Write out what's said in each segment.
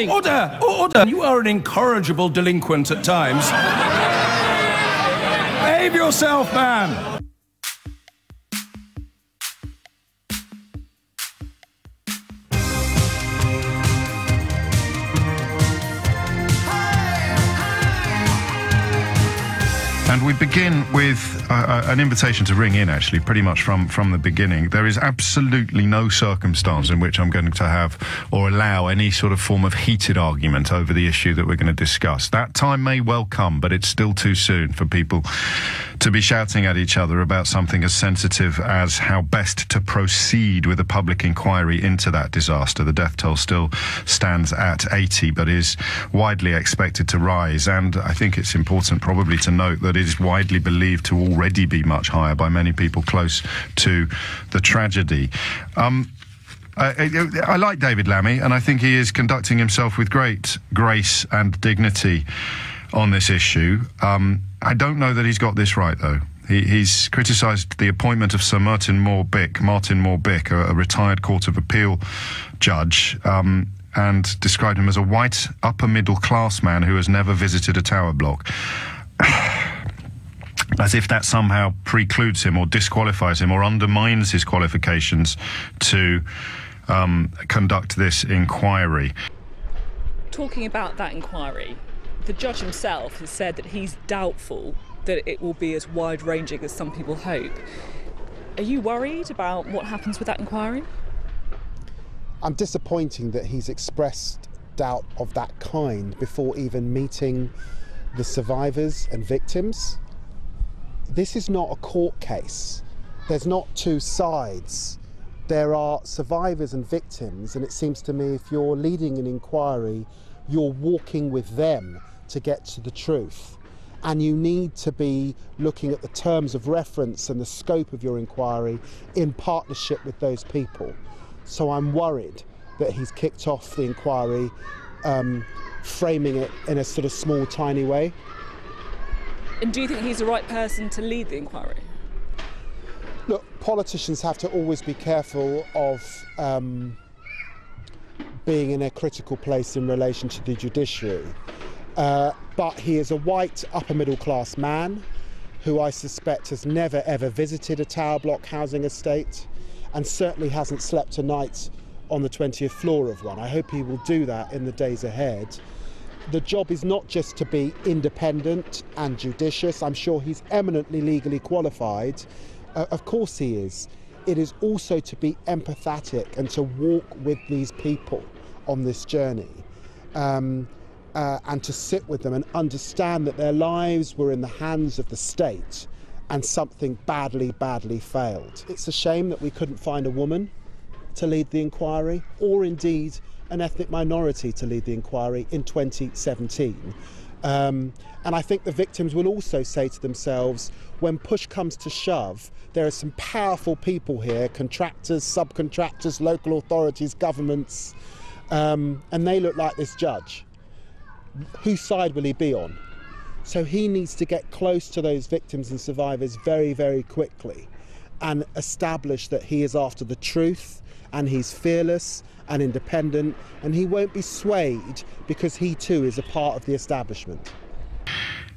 Order! Order! You are an incorrigible delinquent at times. Behave yourself, man! And we begin with an invitation to ring in, actually, pretty much from the beginning. There is absolutely no circumstance in which I'm going to have or allow any sort of form of heated argument over the issue that we're going to discuss. That time may well come, but it's still too soon for people to be shouting at each other about something as sensitive as how best to proceed with a public inquiry into that disaster. The death toll still stands at 80, but is widely expected to rise. And I think it's important probably to note that it is widely believed to already be much higher by many people close to the tragedy. I like David Lammy, and I think he is conducting himself with great grace and dignity on this issue. I don't know that he's got this right, though. He's criticised the appointment of Sir Martin Moore-Bick, a retired Court of Appeal judge, and described him as a white, upper-middle-class man who has never visited a tower block. As if that somehow precludes him or disqualifies him or undermines his qualifications to conduct this inquiry. Talking about that inquiry, the judge himself has said that he's doubtful that it will be as wide-ranging as some people hope. Are you worried about what happens with that inquiry? I'm disappointed that he's expressed doubt of that kind before even meeting the survivors and victims. This is not a court case. There's not two sides. There are survivors and victims, and it seems to me if you're leading an inquiry, you're walking with them to get to the truth. And you need to be looking at the terms of reference and the scope of your inquiry in partnership with those people. So I'm worried that he's kicked off the inquiry, framing it in a sort of small, tiny way. And do you think he's the right person to lead the inquiry? Look, politicians have to always be careful of being in a critical place in relation to the judiciary. But he is a white, upper-middle-class man who I suspect has never, ever visited a tower block housing estate and certainly hasn't slept a night on the 20th floor of one. I hope he will do that in the days ahead. The job is not just to be independent and judicious. I'm sure he's eminently legally qualified. Of course he is. It is also to be empathetic and to walk with these people on this journey and to sit with them and understand that their lives were in the hands of the state and something badly, badly failed. It's a shame that we couldn't find a woman to lead the inquiry, or indeed an ethnic minority to lead the inquiry in 2017. And I think the victims will also say to themselves, when push comes to shove, there are some powerful people here, contractors, subcontractors, local authorities, governments, and they look like this judge. Whose side will he be on? So he needs to get close to those victims and survivors very, very quickly and establish that he is after the truth and he's fearless and independent, and he won't be swayed because he too is a part of the establishment.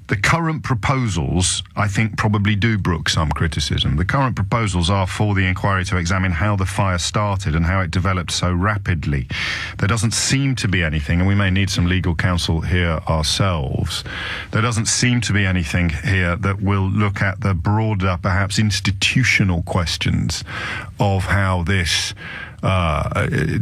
The current proposals, I think, probably do brook some criticism. The current proposals are for the inquiry to examine how the fire started and how it developed so rapidly. There doesn't seem to be anything, and we may need some legal counsel here ourselves, there doesn't seem to be anything here that will look at the broader, perhaps institutional questions of how this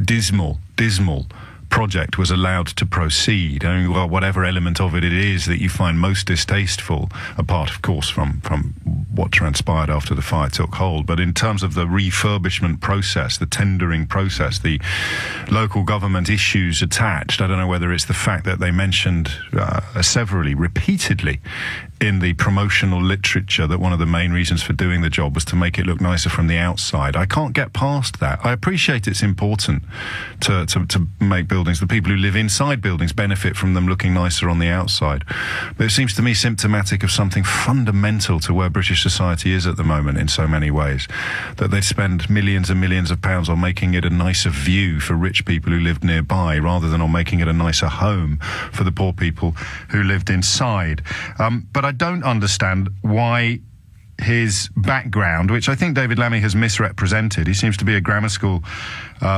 dismal project was allowed to proceed. I mean, well, whatever element of it is that you find most distasteful, apart, of course, from what transpired after the fire took hold, but in terms of the refurbishment process, the tendering process, the local government issues attached, I don't know whether it's the fact that they mentioned severally, repeatedly, in the promotional literature that one of the main reasons for doing the job was to make it look nicer from the outside. I can't get past that. I appreciate it's important to make buildings, the people who live inside buildings benefit from them looking nicer on the outside. But it seems to me symptomatic of something fundamental to where British society is at the moment in so many ways, that they spend millions and millions of pounds on making it a nicer view for rich people who lived nearby rather than on making it a nicer home for the poor people who lived inside. But I don't understand why his background, which I think David Lammy has misrepresented. He seems to be a grammar school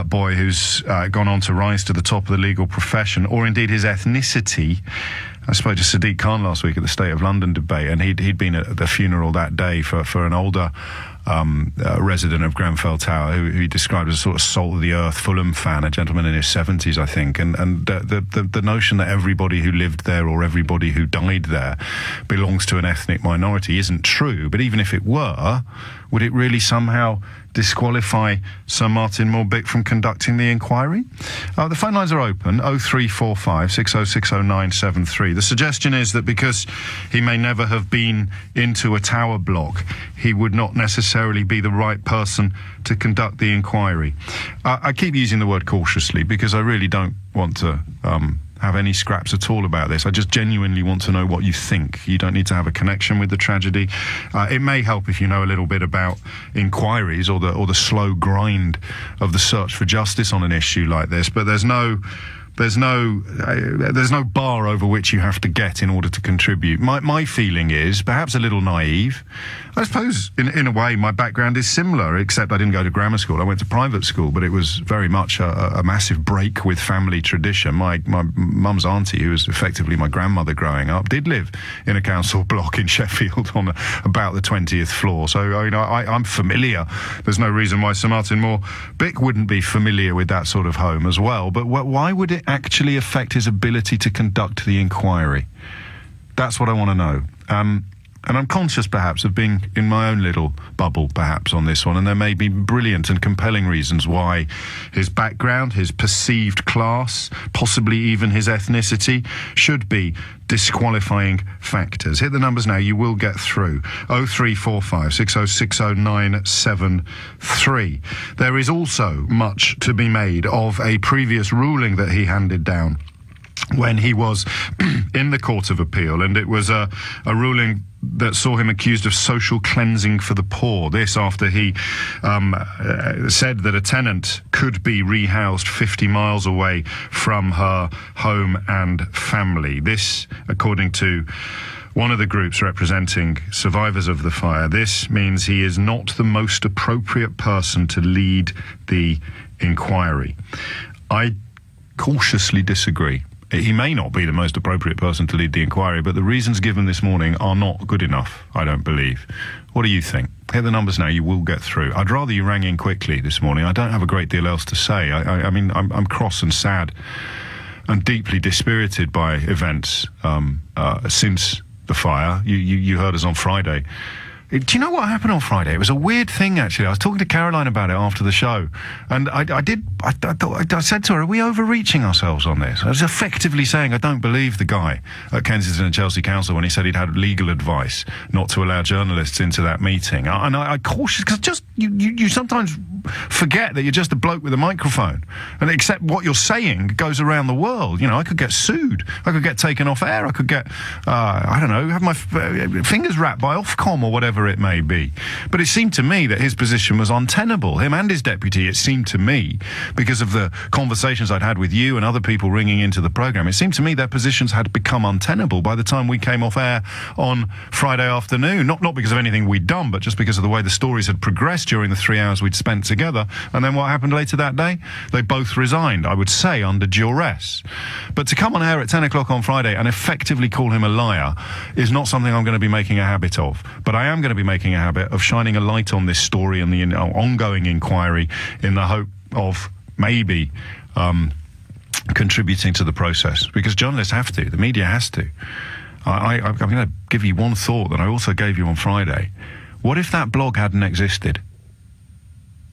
boy who's gone on to rise to the top of the legal profession, or indeed his ethnicity. I spoke to Sadiq Khan last week at the State of London debate, and he'd been at the funeral that day for an older resident of Grenfell Tower who he described as a sort of salt-of-the-earth Fulham fan, a gentleman in his 70s, I think. And the notion that everybody who lived there or everybody who died there belongs to an ethnic minority isn't true. But even if it were, would it really somehow disqualify Sir Martin Moore-Bick from conducting the inquiry? The phone lines are open, 0345 6060973. The suggestion is that because he may never have been into a tower block, he would not necessarily be the right person to conduct the inquiry. I keep using the word cautiously because I really don't want to have any scraps at all about this. I just genuinely want to know what you think. You don't need to have a connection with the tragedy. It may help if you know a little bit about inquiries or the slow grind of the search for justice on an issue like this, but there's no bar over which you have to get in order to contribute. My feeling is, perhaps a little naive, I suppose in a way my background is similar, except I didn't go to grammar school. I went to private school, but it was very much a massive break with family tradition. My mum's auntie, who was effectively my grandmother growing up, did live in a council block in Sheffield on about the 20th floor. So I'm familiar. There's no reason why Sir Martin Moore-Bick wouldn't be familiar with that sort of home as well. But why would it actually affect his ability to conduct the inquiry? That's what I want to know. And I'm conscious, perhaps, of being in my own little bubble, perhaps, on this one, and there may be brilliant and compelling reasons why his background, his perceived class, possibly even his ethnicity, should be disqualifying factors. Hit the numbers now, you will get through. 0345 6060973. There is also much to be made of a previous ruling that he handed down when he was in the Court of Appeal, and it was a ruling that saw him accused of social cleansing for the poor. This after he said that a tenant could be rehoused 50 miles away from her home and family. This, according to one of the groups representing survivors of the fire, this means he is not the most appropriate person to lead the inquiry. I cautiously disagree. He may not be the most appropriate person to lead the inquiry, but the reasons given this morning are not good enough, I don't believe. What do you think? Hit the numbers now, you will get through. I'd rather you rang in quickly this morning. I don't have a great deal else to say. I mean, I'm cross and sad and deeply dispirited by events since the fire. You heard us on Friday. Do you know what happened on Friday? It was a weird thing, actually. I was talking to Caroline about it after the show, and I said to her, are we overreaching ourselves on this? I was effectively saying I don't believe the guy at Kensington and Chelsea Council when he said he'd had legal advice not to allow journalists into that meeting. And I cautious, because just you sometimes forget that you're just a bloke with a microphone, and except what you're saying goes around the world. You know, I could get sued, I could get taken off air, I could get I don't know, have my fingers wrapped by Ofcom or whatever it may be. But it seemed to me that his position was untenable, him and his deputy. It seemed to me, because of the conversations I'd had with you and other people ringing into the programme, it seemed to me their positions had become untenable by the time we came off air on Friday afternoon. Not because of anything we'd done, but just because of the way the stories had progressed during the 3 hours we'd spent together. And then what happened later that day? They both resigned, I would say, under duress. But to come on air at 10 o'clock on Friday and effectively call him a liar is not something I'm going to be making a habit of. But I am going to be making a habit of shining a light on this story and the ongoing inquiry in the hope of maybe contributing to the process, because journalists have to, the media has to. I'm going to give you one thought that I also gave you on Friday. What if that blog hadn't existed?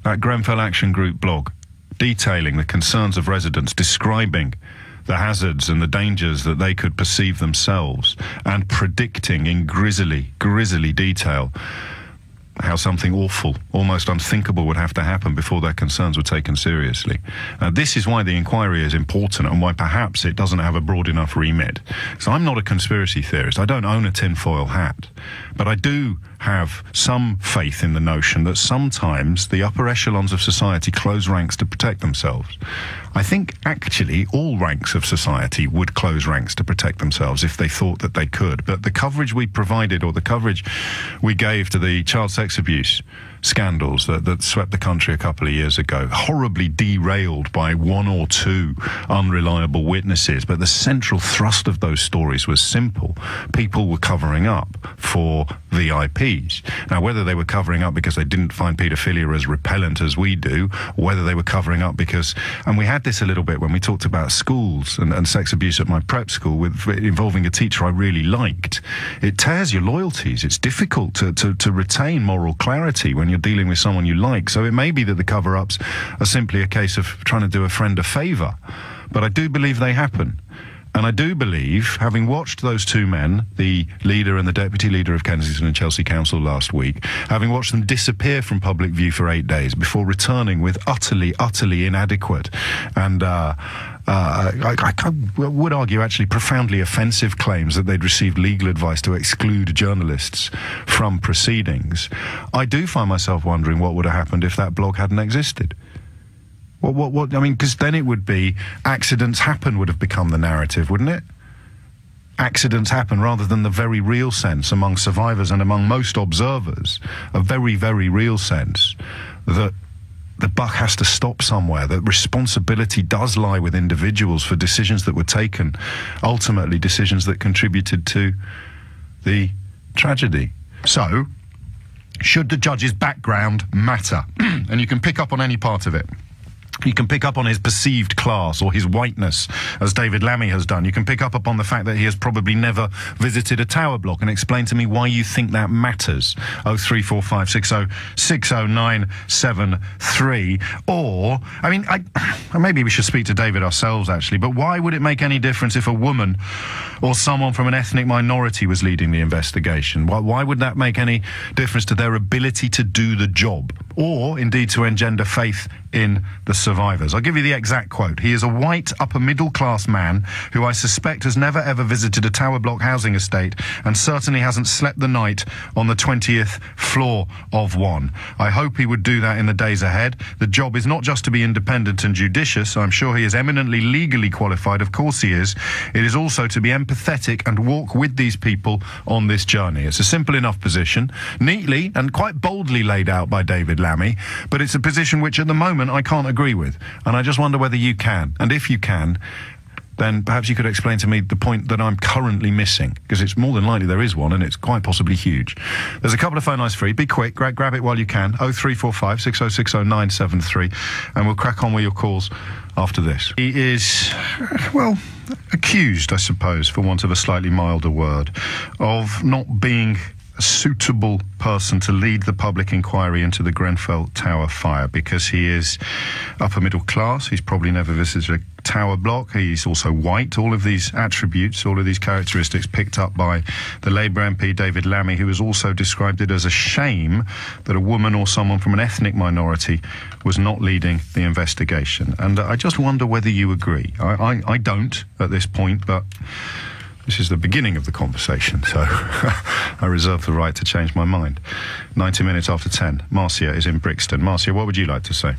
That Grenfell Action Group blog, detailing the concerns of residents, describing the hazards and the dangers that they could perceive themselves, and predicting in grisly detail how something awful, almost unthinkable, would have to happen before their concerns were taken seriously. This is why the inquiry is important, and why perhaps it doesn't have a broad enough remit. So I'm not a conspiracy theorist. I don't own a tinfoil hat. But I do have some faith in the notion that sometimes the upper echelons of society close ranks to protect themselves. I think actually all ranks of society would close ranks to protect themselves if they thought that they could. But the coverage we provided, or the coverage we gave to the child sex abuse scandals that swept the country a couple of years ago, horribly derailed by one or two unreliable witnesses, but the central thrust of those stories was simple. People were covering up for VIPs. Now, whether they were covering up because they didn't find paedophilia as repellent as we do, or whether they were covering up because, and we had this a little bit when we talked about schools and sex abuse at my prep school involving a teacher I really liked. It tears your loyalties. It's difficult to retain moral clarity when you're dealing with someone you like. So it may be that the cover-ups are simply a case of trying to do a friend a favour. But I do believe they happen. And I do believe, having watched those two men, the leader and the deputy leader of Kensington and Chelsea Council last week, having watched them disappear from public view for 8 days before returning with utterly inadequate and I would argue actually profoundly offensive claims that they'd received legal advice to exclude journalists from proceedings, I do find myself wondering what would have happened if that blog hadn't existed. What I mean, because then it would be accidents happen would have become the narrative, wouldn't it? Accidents happen rather than the very real sense among survivors and among most observers, a very real sense that the buck has to stop somewhere, that responsibility does lie with individuals for decisions that were taken, ultimately decisions that contributed to the tragedy. So, should the judge's background matter? And you can pick up on any part of it. You can pick up on his perceived class or his whiteness, as David Lammy has done. You can pick up upon the fact that he has probably never visited a tower block, and explain to me why you think that matters. 03456060973. Or, I mean, maybe we should speak to David ourselves, actually, but why would it make any difference if a woman or someone from an ethnic minority was leading the investigation? Why would that make any difference to their ability to do the job, or indeed to engender faith in the survivors? I'll give you the exact quote. "He is a white, upper-middle-class man who I suspect has never ever visited a tower block housing estate and certainly hasn't slept the night on the 20th floor of one. I hope he would do that in the days ahead. The job is not just to be independent and judicious. I'm sure he is eminently legally qualified. Of course he is. It is also to be empathetic and walk with these people on this journey." It's a simple enough position, neatly and quite boldly laid out by David Lammy, but it's a position which at the moment I can't agree with, and I just wonder whether you can. And if you can, then perhaps you could explain to me the point that I'm currently missing, because it's more than likely there is one, and it's quite possibly huge. There's a couple of phone lines free. Be quick, grab it while you can. 03456060973, and we'll crack on with your calls after this. He is, well, accused, I suppose, for want of a slightly milder word, of not being a suitable person to lead the public inquiry into the Grenfell Tower fire, because he is upper middle class, he's probably never visited a tower block, he's also white. All of these attributes, all of these characteristics picked up by the Labour MP David Lammy, who has also described it as a shame that a woman or someone from an ethnic minority was not leading the investigation. And I just wonder whether you agree. I don't at this point, but this is the beginning of the conversation, so I reserve the right to change my mind. 90 minutes after 10. Marcia is in Brixton. Marcia, what would you like to say?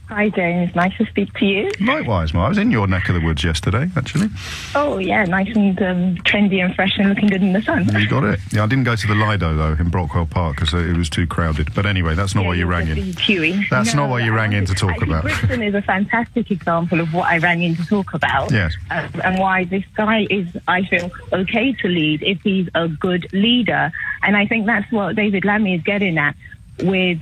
Hi, James. Nice to speak to you. Likewise, I was in your neck of the woods yesterday, actually. Oh, yeah, nice and trendy and fresh and looking good in the sun. You got it. Yeah, I didn't go to the Lido, though, in Brockwell Park, because it was too crowded. But anyway, that's not why you rang in. That's not why you rang in to talk about. Brixton is a fantastic example of what I rang in to talk about. Yes. And why this guy is, I feel, okay to lead if he's a good leader. And I think that's what David Lammy is getting at with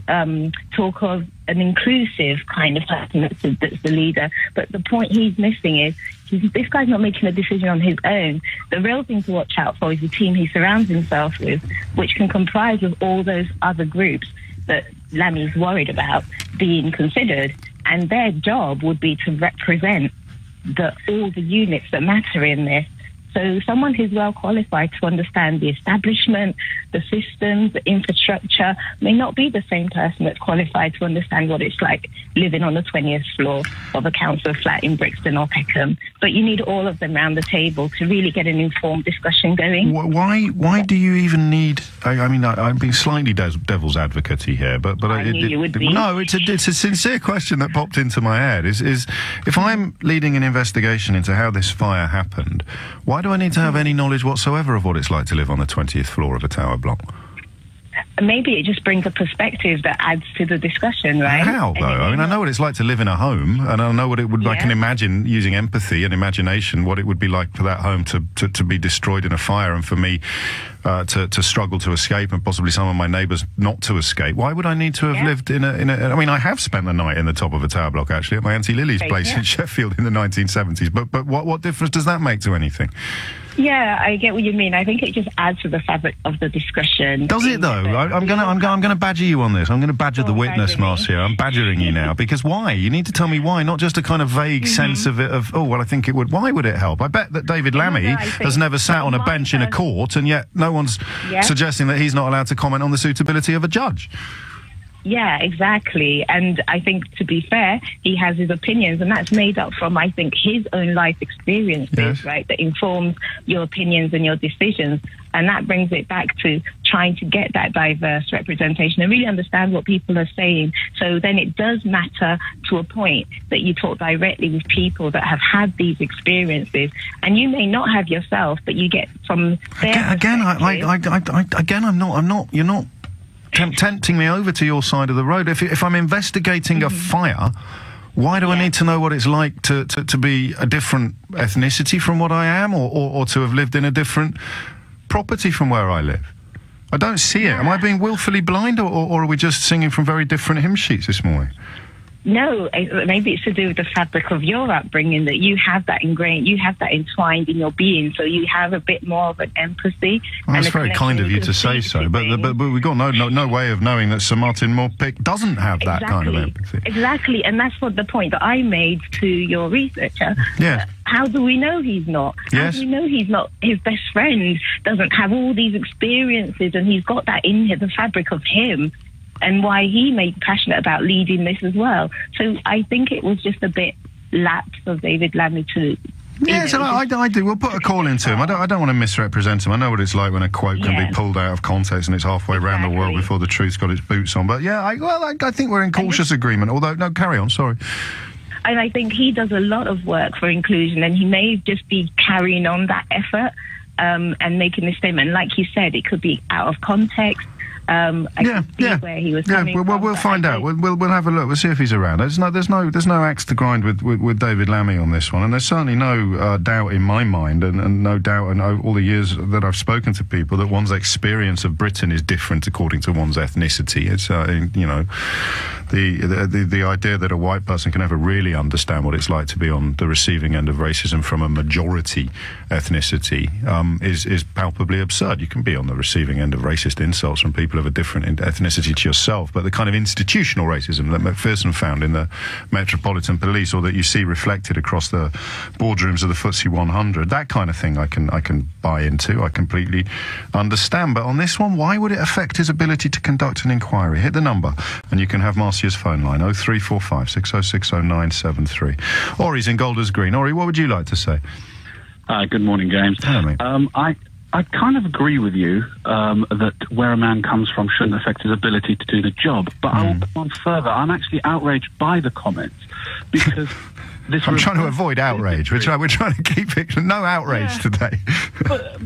talk of an inclusive kind of person that's the leader. But the point he's missing is this guy's not making a decision on his own. The real thing to watch out for is the team he surrounds himself with, which can comprise of all those other groups that Lammy's worried about being considered. And their job would be to represent all the units that matter in this. So someone who's well qualified to understand the establishment, the systems, the infrastructure, may not be the same person that's qualified to understand what it's like living on the 20th floor of a council flat in Brixton or Peckham. But you need all of them around the table to really get an informed discussion going. Why do you even need... I mean, I'm being slightly devil's advocate here, but I knew you would be. No, it's a sincere question that popped into my head. Is if I'm leading an investigation into how this fire happened, why do I need to have any knowledge whatsoever of what it's like to live on the 20th floor of a tower block? Maybe it just brings a perspective that adds to the discussion, right? How, though? I mean, I know what it's like to live in a home, and I know what it would... I can imagine, using empathy and imagination, what it would be like for that home to be destroyed in a fire, and for me to struggle to escape, and possibly some of my neighbours not to escape. Why would I need to have lived in a... I mean, I have spent the night in the top of a tower block, actually, at my Auntie Lily's place in Sheffield in the 1970s. But what difference does that make to anything? Yeah, I get what you mean. I think it just adds to the fabric of the discussion. Does it though? I'm gonna badger you on this. I'm gonna badger the witness, Marcia. I'm badgering you now because why? You need to tell me why, not just a kind of vague sense of it. Of I think it would. Why would it help? I bet that David Lammy has never sat on a bench in a court, and yet no one's suggesting that he's not allowed to comment on the suitability of a judge. Yeah, exactly. And I think, to be fair, he has his opinions, and that's made up from, I think, his own life experiences, right, that informs your opinions and your decisions. And that brings it back to trying to get that diverse representation and really understand what people are saying. So then it does matter to a point that you talk directly with people that have had these experiences, and you may not have yourself, but you get from their again, you're not tempting me over to your side of the road. If I'm investigating a fire, why do I need to know what it's like to be a different ethnicity from what I am, or to have lived in a different property from where I live? I don't see it. Am I being willfully blind, or are we just singing from very different hymn sheets this morning? No, maybe it's to do with the fabric of your upbringing, that you have that ingrained, you have that entwined in your being, so you have a bit more of an empathy. Well, that's very kind of you to say so, but we've got no way of knowing that Sir Martin Moore-Pick doesn't have that kind of empathy. Exactly, and that's what the point that I made to your researcher. Yeah. How do we know he's not? How do we know he's not? His best friend doesn't have all these experiences, and he's got that in the fabric of him, and why he may be passionate about leading this as well. So I think it was just a bit lapse of David Lammy to... Yes, I do. We'll put a call into him. I don't want to misrepresent him. I know what it's like when a quote can be pulled out of context and it's halfway around the world before the truth's got its boots on. But yeah, I think we're in cautious agreement, although... No, carry on, sorry. And I think he does a lot of work for inclusion, and he may just be carrying on that effort and making this statement. Like you said, it could be out of context. Where he was coming from, we'll find out. We'll have a look. We'll see if he's around. There's no axe to grind with David Lammy on this one, and there's certainly no doubt in my mind, and no doubt in all the years that I've spoken to people, that one's experience of Britain is different according to one's ethnicity. It's the idea that a white person can never really understand what it's like to be on the receiving end of racism from a majority ethnicity is palpably absurd. You can be on the receiving end of racist insults from people of a different ethnicity to yourself, but the kind of institutional racism that Macpherson found in the Metropolitan Police, or that you see reflected across the boardrooms of the FTSE 100, that kind of thing I can buy into, I completely understand. But on this one, why would it affect his ability to conduct an inquiry? Hit the number and you can have Marcia's phone line, 0345 6060 973. Ori's in Golders Green. Ori, what would you like to say? Good morning, James. Tell me. I kind of agree with you that where a man comes from shouldn't affect his ability to do the job. But I will go on further. I'm actually outraged by the comments because this... I'm trying to avoid outrage. We're trying to keep it... No outrage today.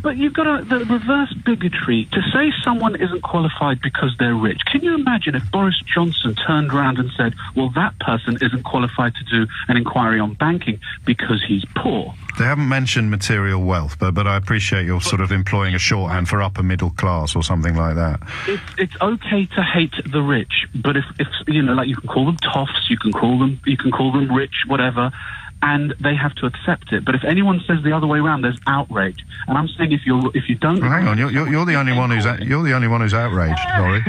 But you've got the reverse bigotry to say someone isn't qualified because they're rich. Can you imagine if Boris Johnson turned around and said, well, that person isn't qualified to do an inquiry on banking because he's poor? They haven't mentioned material wealth, but I appreciate you're sort of employing a shorthand for upper middle class or something like that. It's okay to hate the rich, but if like you can call them toffs, you can call them rich, whatever, and they have to accept it. But if anyone says the other way around, there's outrage. And I'm saying if you don't... Well, hang on, you're the only one who's outraged, Laurie.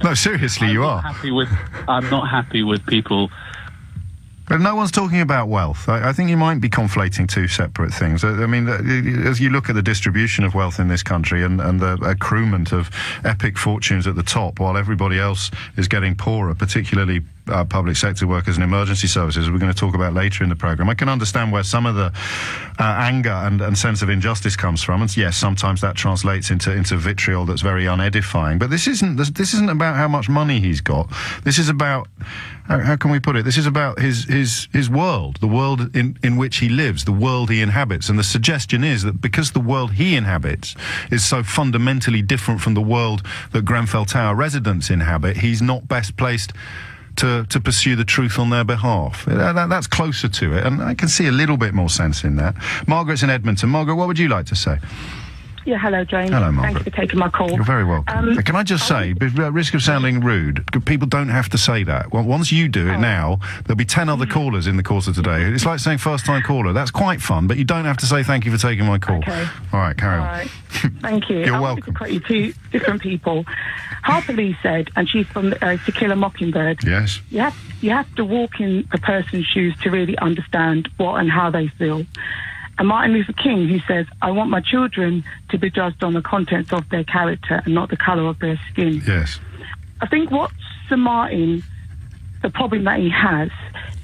No, seriously, you are. I'm not happy with people But no one's talking about wealth. I think you might be conflating two separate things. I mean, as you look at the distribution of wealth in this country and the accruement of epic fortunes at the top while everybody else is getting poorer, particularly public sector workers and emergency services, we're going to talk about later in the programme. I can understand where some of the anger and sense of injustice comes from. And yes, sometimes that translates into vitriol that's very unedifying. But this isn't about how much money he's got. This is about, how can we put it? This is about his world, the world in which he lives, the world he inhabits. And the suggestion is that because the world he inhabits is so fundamentally different from the world that Grenfell Tower residents inhabit, he's not best placed to pursue the truth on their behalf. That's closer to it, and I can see a little bit more sense in that. Margaret's in Edmonton. Margaret, what would you like to say? Yeah, hello, James. Hello, Margaret. Thank you for taking my call. You're very welcome. Can I just say, at risk of sounding rude, people don't have to say that. Well, once you do it now, there'll be 10 other callers in the course of today. It's like saying first-time caller. That's quite fun, but you don't have to say thank you for taking my call. Okay. All right, carry on. All right. Thank you. You're I welcome. wanted to quote you two different people. Harper Lee said, and she's from To Kill a Mockingbird, Yes. you have to walk in the person's shoes to really understand what and how they feel. And Martin Luther King, who says, I want my children to be judged on the contents of their character and not the colour of their skin. Yes. I think what Sir Martin, the problem that he has,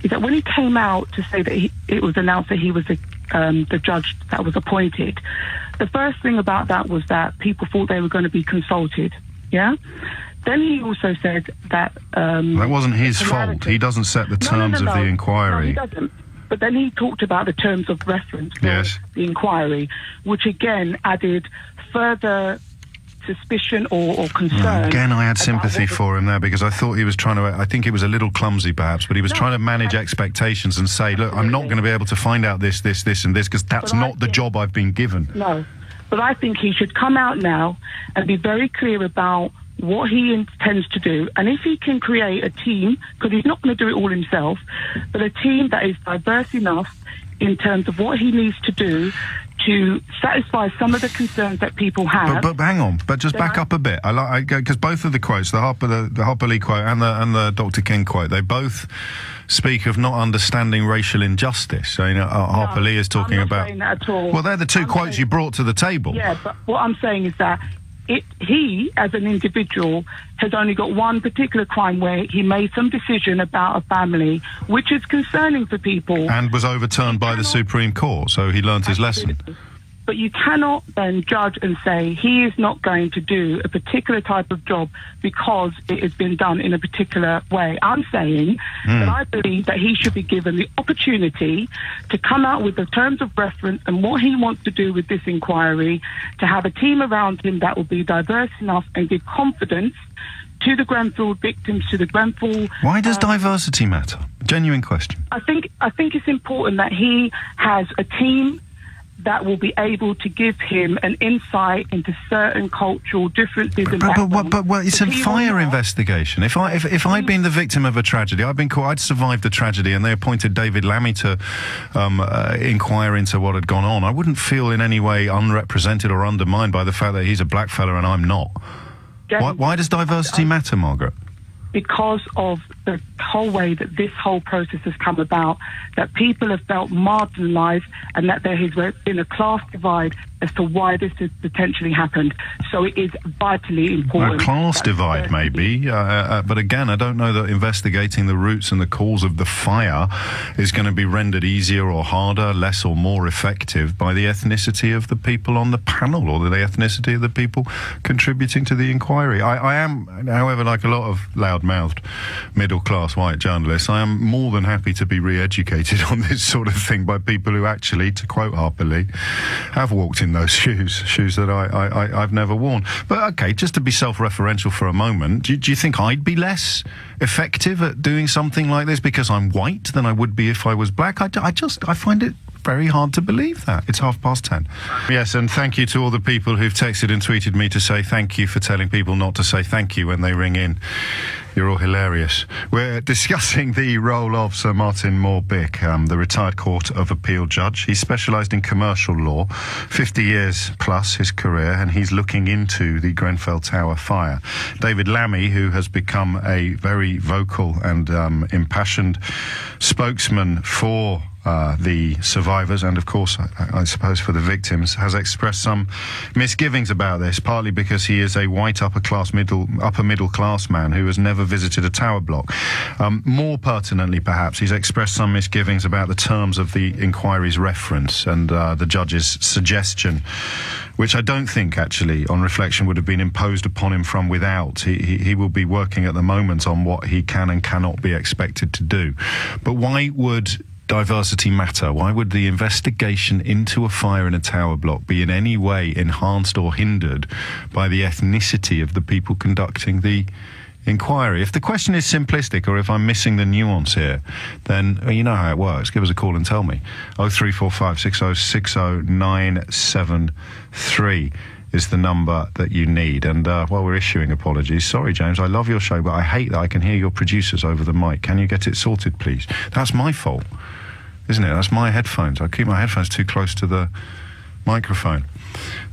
is that when he came out to say that it was announced that he was the judge that was appointed, the first thing about that was that people thought they were going to be consulted. Yeah? Then he also said that... that wasn't his fault. He doesn't set the terms of the inquiry. No, he doesn't. But then he talked about the terms of reference for the inquiry, which again added further suspicion or concern. Again, I had sympathy for him there because I thought he was trying to, I think it was a little clumsy perhaps, but he was trying to manage expectations and say, look, I'm not going to be able to find out this, and this, because that's not the job I've been given. No, but I think he should come out now and be very clear about what he intends to do, and if he can create a team, because he's not going to do it all himself, but a team that is diverse enough in terms of what he needs to do to satisfy some of the concerns that people have. But hang on, but just back up a bit. I like, because both of the quotes, the Harper Lee quote and the Dr. King quote, they both speak of not understanding racial injustice. So, Harper Lee is talking about. I'm not saying that at all. Well, they're the two quotes you brought to the table. Yeah, but what I'm saying is that he, as an individual, has only got one particular crime where he made some decision about a family, which is concerning for people. And was overturned by the Supreme Court, so he learnt his lesson. But you cannot then judge and say he is not going to do a particular type of job because it has been done in a particular way. I'm saying that I believe that he should be given the opportunity to come out with the terms of reference and what he wants to do with this inquiry, to have a team around him that will be diverse enough and give confidence to the Grenfell victims, to the Grenfell... Why does diversity matter? Genuine question. I think it's important that he has a team that will be able to give him an insight into certain cultural differences. But it's a fire investigation. If I'd been the victim of a tragedy, I'd survived the tragedy, and they appointed David Lammy to inquire into what had gone on, I wouldn't feel in any way unrepresented or undermined by the fact that he's a black fella and I'm not. Why does diversity matter, Margaret? Because of the whole way that this whole process has come about, that people have felt marginalised and that there has been a class divide as to why this has potentially happened. So it is vitally important. A class divide, maybe, but again, I don't know that investigating the roots and the cause of the fire is going to be rendered easier or harder, less or more effective by the ethnicity of the people on the panel or the ethnicity of the people contributing to the inquiry. I am, however, like a lot of loud-mouthed middle-class white journalists, I am more than happy to be re-educated on this sort of thing by people who actually, to quote Harper Lee, have walked in those shoes that I've never worn. But okay, just to be self-referential for a moment, do you think I'd be less effective at doing something like this because I'm white than I would be if I was black? I find it very hard to believe that. It's 10:30. Yes, and thank you to all the people who've texted and tweeted me to say thank you for telling people not to say thank you when they ring in. You're all hilarious. We're discussing the role of Sir Martin Moore-Bick, the retired Court of Appeal judge. He specialised in commercial law, 50 years plus his career, and he's looking into the Grenfell Tower fire. David Lammy, who has become a very vocal and impassioned spokesman for the survivors and, of course, I suppose for the victims, has expressed some misgivings about this, partly because he is a white upper middle class man who has never visited a tower block. More pertinently, perhaps, he's expressed some misgivings about the terms of the inquiry's reference and the judge's suggestion, which I don't think, actually, on reflection, would have been imposed upon him from without. He will be working at the moment on what he can and cannot be expected to do. But why would diversity matter? Why would the investigation into a fire in a tower block be in any way enhanced or hindered by the ethnicity of the people conducting the inquiry? If the question is simplistic, or if I'm missing the nuance here, then you know how it works. Give us a call and tell me. 0345 60 60 973 is the number that you need. And while we're issuing apologies, sorry, James, I love your show, but I hate that I can hear your producers over the mic. Can you get it sorted, please? That's my fault, isn't it? That's my headphones. I keep my headphones too close to the microphone.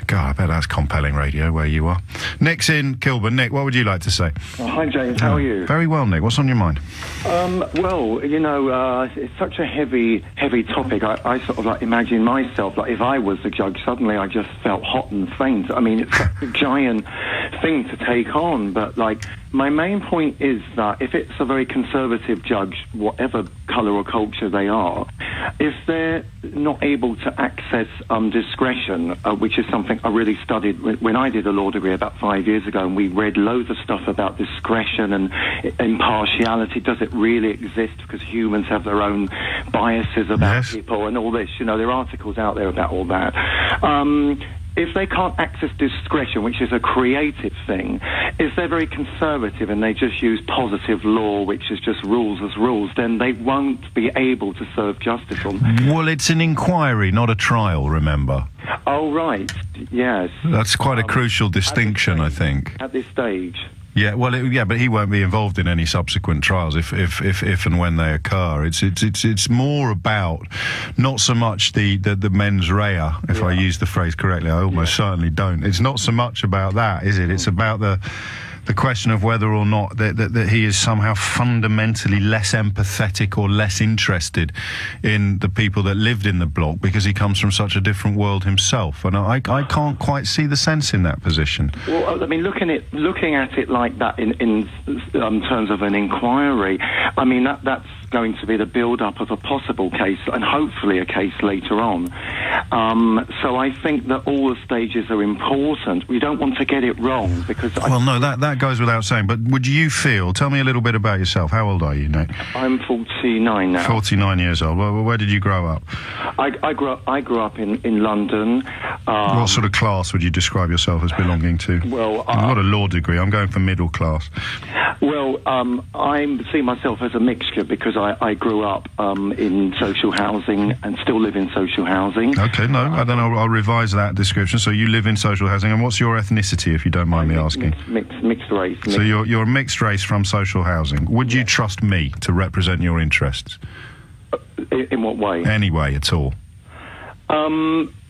God, I bet that's compelling radio where you are. Nick's in Kilburn. Nick, what would you like to say? Oh, hi, James. How are you? Very well, Nick. What's on your mind? Well, you know, it's such a heavy topic. I sort of like imagine myself, like if I was the judge, suddenly I just felt hot and faint. I mean, it's such a giant thing to take on, but like my main point is that if it's a very conservative judge, whatever colour or culture they are, if they're not able to access discretion, which is something I really studied when I did a law degree about 5 years ago, and we read loads of stuff about discretion and impartiality. Does it really exist? Because humans have their own biases about people and all this. You know, there are articles out there about all that. If they can't access discretion, which is a creative thing, if they're very conservative and they just use positive law, which is just rules as rules, then they won't be able to serve justice on. Well, it's an inquiry, not a trial, remember? Oh, right. Yes. That's quite a crucial distinction, I think. At this stage. Yeah, well, but he won't be involved in any subsequent trials if and when they occur. It's more about not so much the mens rea, if I use the phrase correctly. I almost certainly don't. It's not so much about that, is it? It's about the question of whether or not that he is somehow fundamentally less empathetic or less interested in the people that lived in the block because he comes from such a different world himself. And I can't quite see the sense in that position. Well, I mean, looking at it like that in terms of an inquiry, I mean, that's going to be the build-up of a possible case and hopefully a case later on. So I think that all the stages are important. We don't want to get it wrong because... Well, no, that goes without saying, but would you feel... Tell me a little bit about yourself. How old are you, Nate? I'm 49 now. 49 years old. Well, where did you grow up? I grew up in London. What sort of class would you describe yourself as belonging to? Well... I've got a law degree. I'm going for middle class. Well, I see myself as a mixture because I grew up in social housing and still live in social housing. Okay, no, then I'll revise that description. So you live in social housing, and what's your ethnicity, if you don't mind me asking? Mixed race. So you're a mixed race from social housing. Would you trust me to represent your interests? In what way? Any way at all.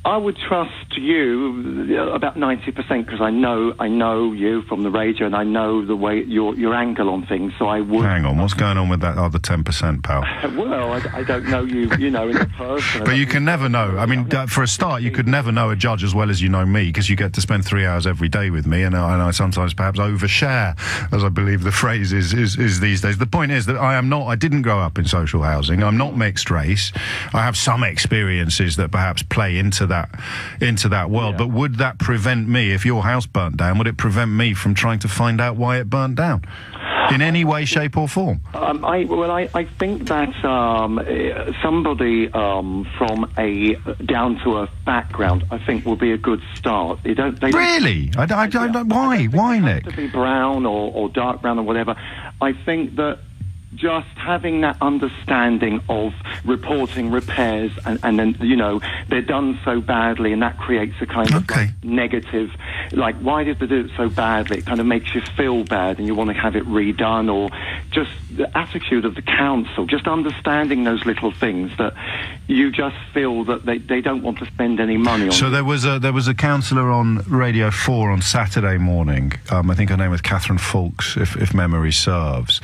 I would trust you about 90% because I know you from the radio and I know the way your angle on things. So I would. Hang on, what's going on with that other 10%, pal? Well, I don't know you know, in person. But you can never know. I mean, for a start, you could never know a judge as well as you know me because you get to spend 3 hours every day with me, and I sometimes perhaps overshare, as I believe the phrase is these days. The point is that I didn't grow up in social housing. I'm not mixed race. I have some experiences that perhaps play into that world, but would that prevent me, if your house burnt down, would it prevent me from trying to find out why it burnt down in any way, shape or form? I think that somebody from a down-to-earth background, I think, will be a good start. They don't really? I don't. Why, Nick? To be brown or dark brown or whatever. I think that just having that understanding of reporting repairs and then, you know, they're done so badly and that creates a kind of like negative like, why did they do it so badly? It kind of makes you feel bad and you want to have it redone, or just the attitude of the council, just understanding those little things that you just feel that they don't want to spend any money on. So there was a councillor on Radio 4 on Saturday morning, I think her name was Catherine Fawkes, if memory serves,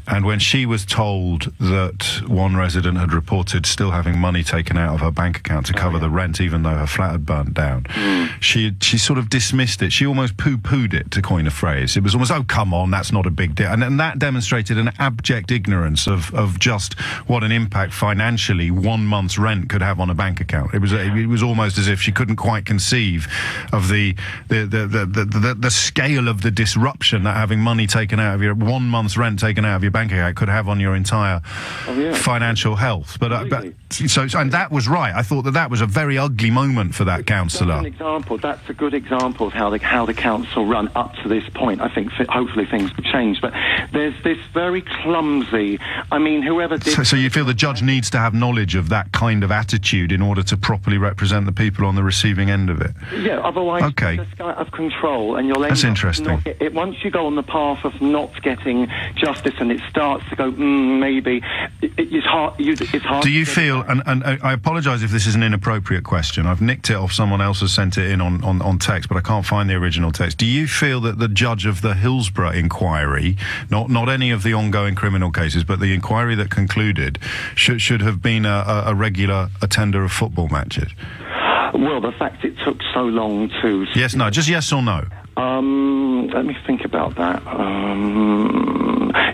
and when she was told that one resident had reported still having money taken out of her bank account to cover the rent, even though her flat had burnt down, she sort of dismissed it. She almost poo-pooed it, to coin a phrase. It was almost, oh, come on, that's not a big deal. And that demonstrated an abject ignorance of just what an impact financially 1 month's rent could have on a bank account. It was almost as if she couldn't quite conceive of the scale of the disruption that having money taken out of your 1 month's rent taken out of your bank account could have on your entire financial health. But and that was right. I thought that was a very ugly moment for that councillor. That's a good example of how the council run up to this point. I think hopefully things will change. But there's this very clumsy. I mean, whoever did. So you feel the judge needs to have knowledge of that kind of attitude in order to properly represent the people on the receiving end of it? Yeah. Otherwise, it's out of control, and you'll end That's interesting. Once you go on the path of not getting justice, and it starts to go, maybe it's hard. It's hard. Do you feel? And I apologise if this is an inappropriate question. I've nicked it off. Someone else has sent it in on text, but I can't find the original text. Do you feel that the judge of the Hillsborough inquiry, not any of the ongoing criminal cases, but the inquiry that concluded, should have been a regular attender of football matches? Well, the fact it took so long to... Yes, no, just yes or no. Let me think about that.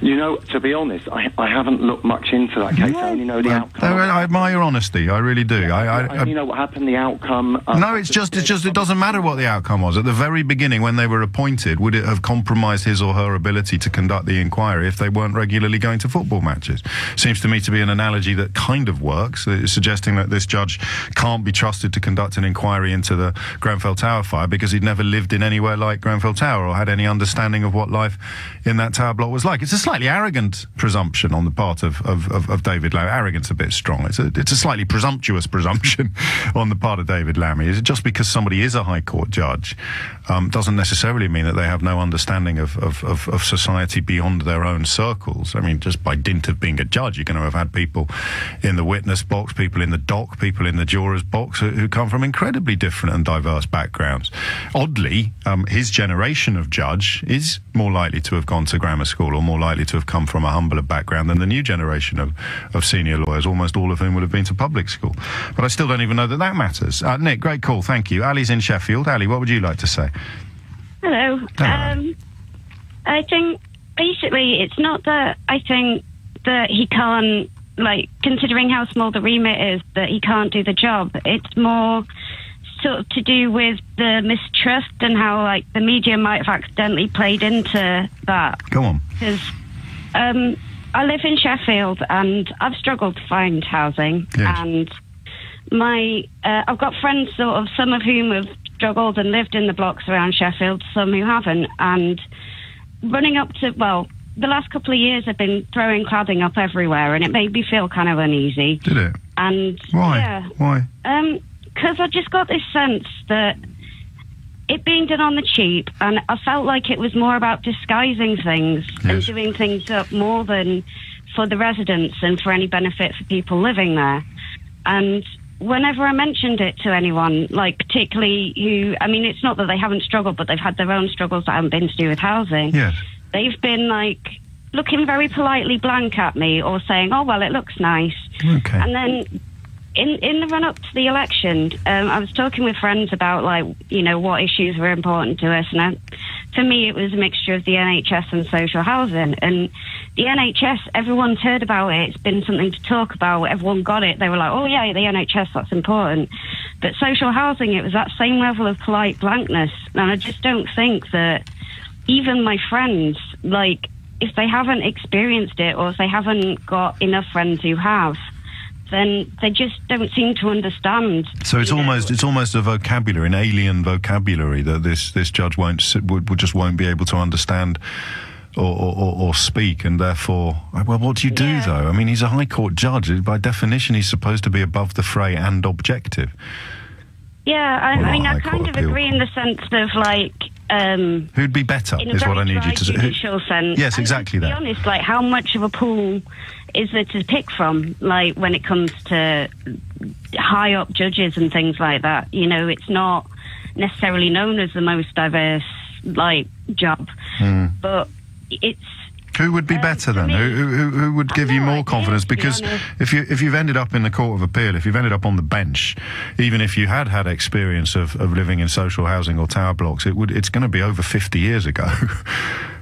You know, to be honest, I haven't looked much into that case. I only know the outcome. I admire your honesty. I really do. I only know what happened, the outcome. No, it doesn't matter what the outcome was. At the very beginning, when they were appointed, would it have compromised his or her ability to conduct the inquiry if they weren't regularly going to football matches? Seems to me to be an analogy that kind of works, suggesting that this judge can't be trusted to conduct an inquiry into the Grenfell Tower fire because he'd never lived in anywhere like Grenfell Tower or had any understanding of what life in that tower block was like. It's a slightly arrogant presumption on the part of David Lammy. Arrogant's a bit strong. It's a slightly presumptuous presumption on the part of David Lammy. Is it just because somebody is a High Court judge doesn't necessarily mean that they have no understanding of society beyond their own circles? I mean, just by dint of being a judge, you're going to have had people in the witness box, people in the dock, people in the jurors box who come from incredibly different and diverse backgrounds. Oddly, his generation of judge is more likely to have gone to grammar school or more likely to have come from a humbler background than the new generation of senior lawyers, almost all of whom would have been to public school. But I still don't even know that matters. Nick, great call, thank you. Ali's in Sheffield. Ali, what would you like to say? Hello. I think basically it's not that I think that he can't, like, considering how small the remit is, that he can't do the job. It's more sort of to do with the mistrust and how, like, the media might have accidentally played into that. Go on. Because I live in Sheffield and I've struggled to find housing. Yes. And I've got friends, sort of, some of whom have struggled and lived in the blocks around Sheffield, some who haven't. And running up to, well, the last couple of years I've been throwing cladding up everywhere and it made me feel kind of uneasy. Did it? And why? Yeah. Why? Because I just got this sense that it being done on the cheap, and I felt like it was more about disguising things and doing things up more than for the residents and for any benefit for people living there. And whenever I mentioned it to anyone, like particularly who, I mean, it's not that they haven't struggled, but they've had their own struggles that haven't been to do with housing. Yes. They've been like looking very politely blank at me or saying, oh, well, it looks nice. Okay. And then in the run-up to the election, I was talking with friends about, like, you know, what issues were important to us. And for me, it was a mixture of the NHS and social housing. And the NHS, everyone's heard about it. It's been something to talk about. Everyone got it. They were like, oh, yeah, the NHS, that's important. But social housing, it was that same level of polite blankness. And I just don't think that even my friends, like, if they haven't experienced it or if they haven't got enough friends who have, then they just don't seem to understand. So it's almost a vocabulary, an alien vocabulary that this judge just won't be able to understand or speak, and therefore, well, what do you do though? I mean, he's a High Court judge. By definition, he's supposed to be above the fray and objective. Yeah, I mean, I High kind Court of appeal. agree in the sense of, like... Who'd be better, in a is very what I need you to say. judicial sense. Yes, exactly To be that. honest, like, how much of a pool is there to pick from, like, when it comes to high-up judges and things like that? You know, it's not necessarily known as the most diverse, like, job, but it's... Who would be better then? me- Who would give you no more idea, confidence? to be Because honest. if you've ended up in the Court of Appeal, if you've ended up on the bench, even if you had had experience of living in social housing or tower blocks, it's going to be over 50 years ago.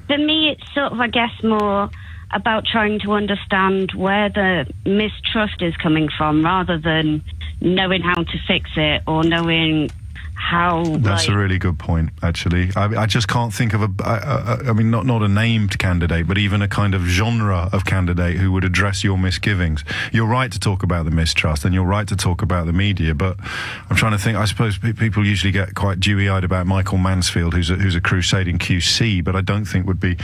For me, it's sort of, I guess, more about trying to understand where the mistrust is coming from rather than knowing how to fix it or knowing how... That's a really good point, actually. I just can't think of I mean, not a named candidate, but even a kind of genre of candidate who would address your misgivings. You're right to talk about the mistrust, and you're right to talk about the media, but I'm trying to think. I suppose people usually get quite dewy-eyed about Michael Mansfield, who's a crusading QC, but I don't think would be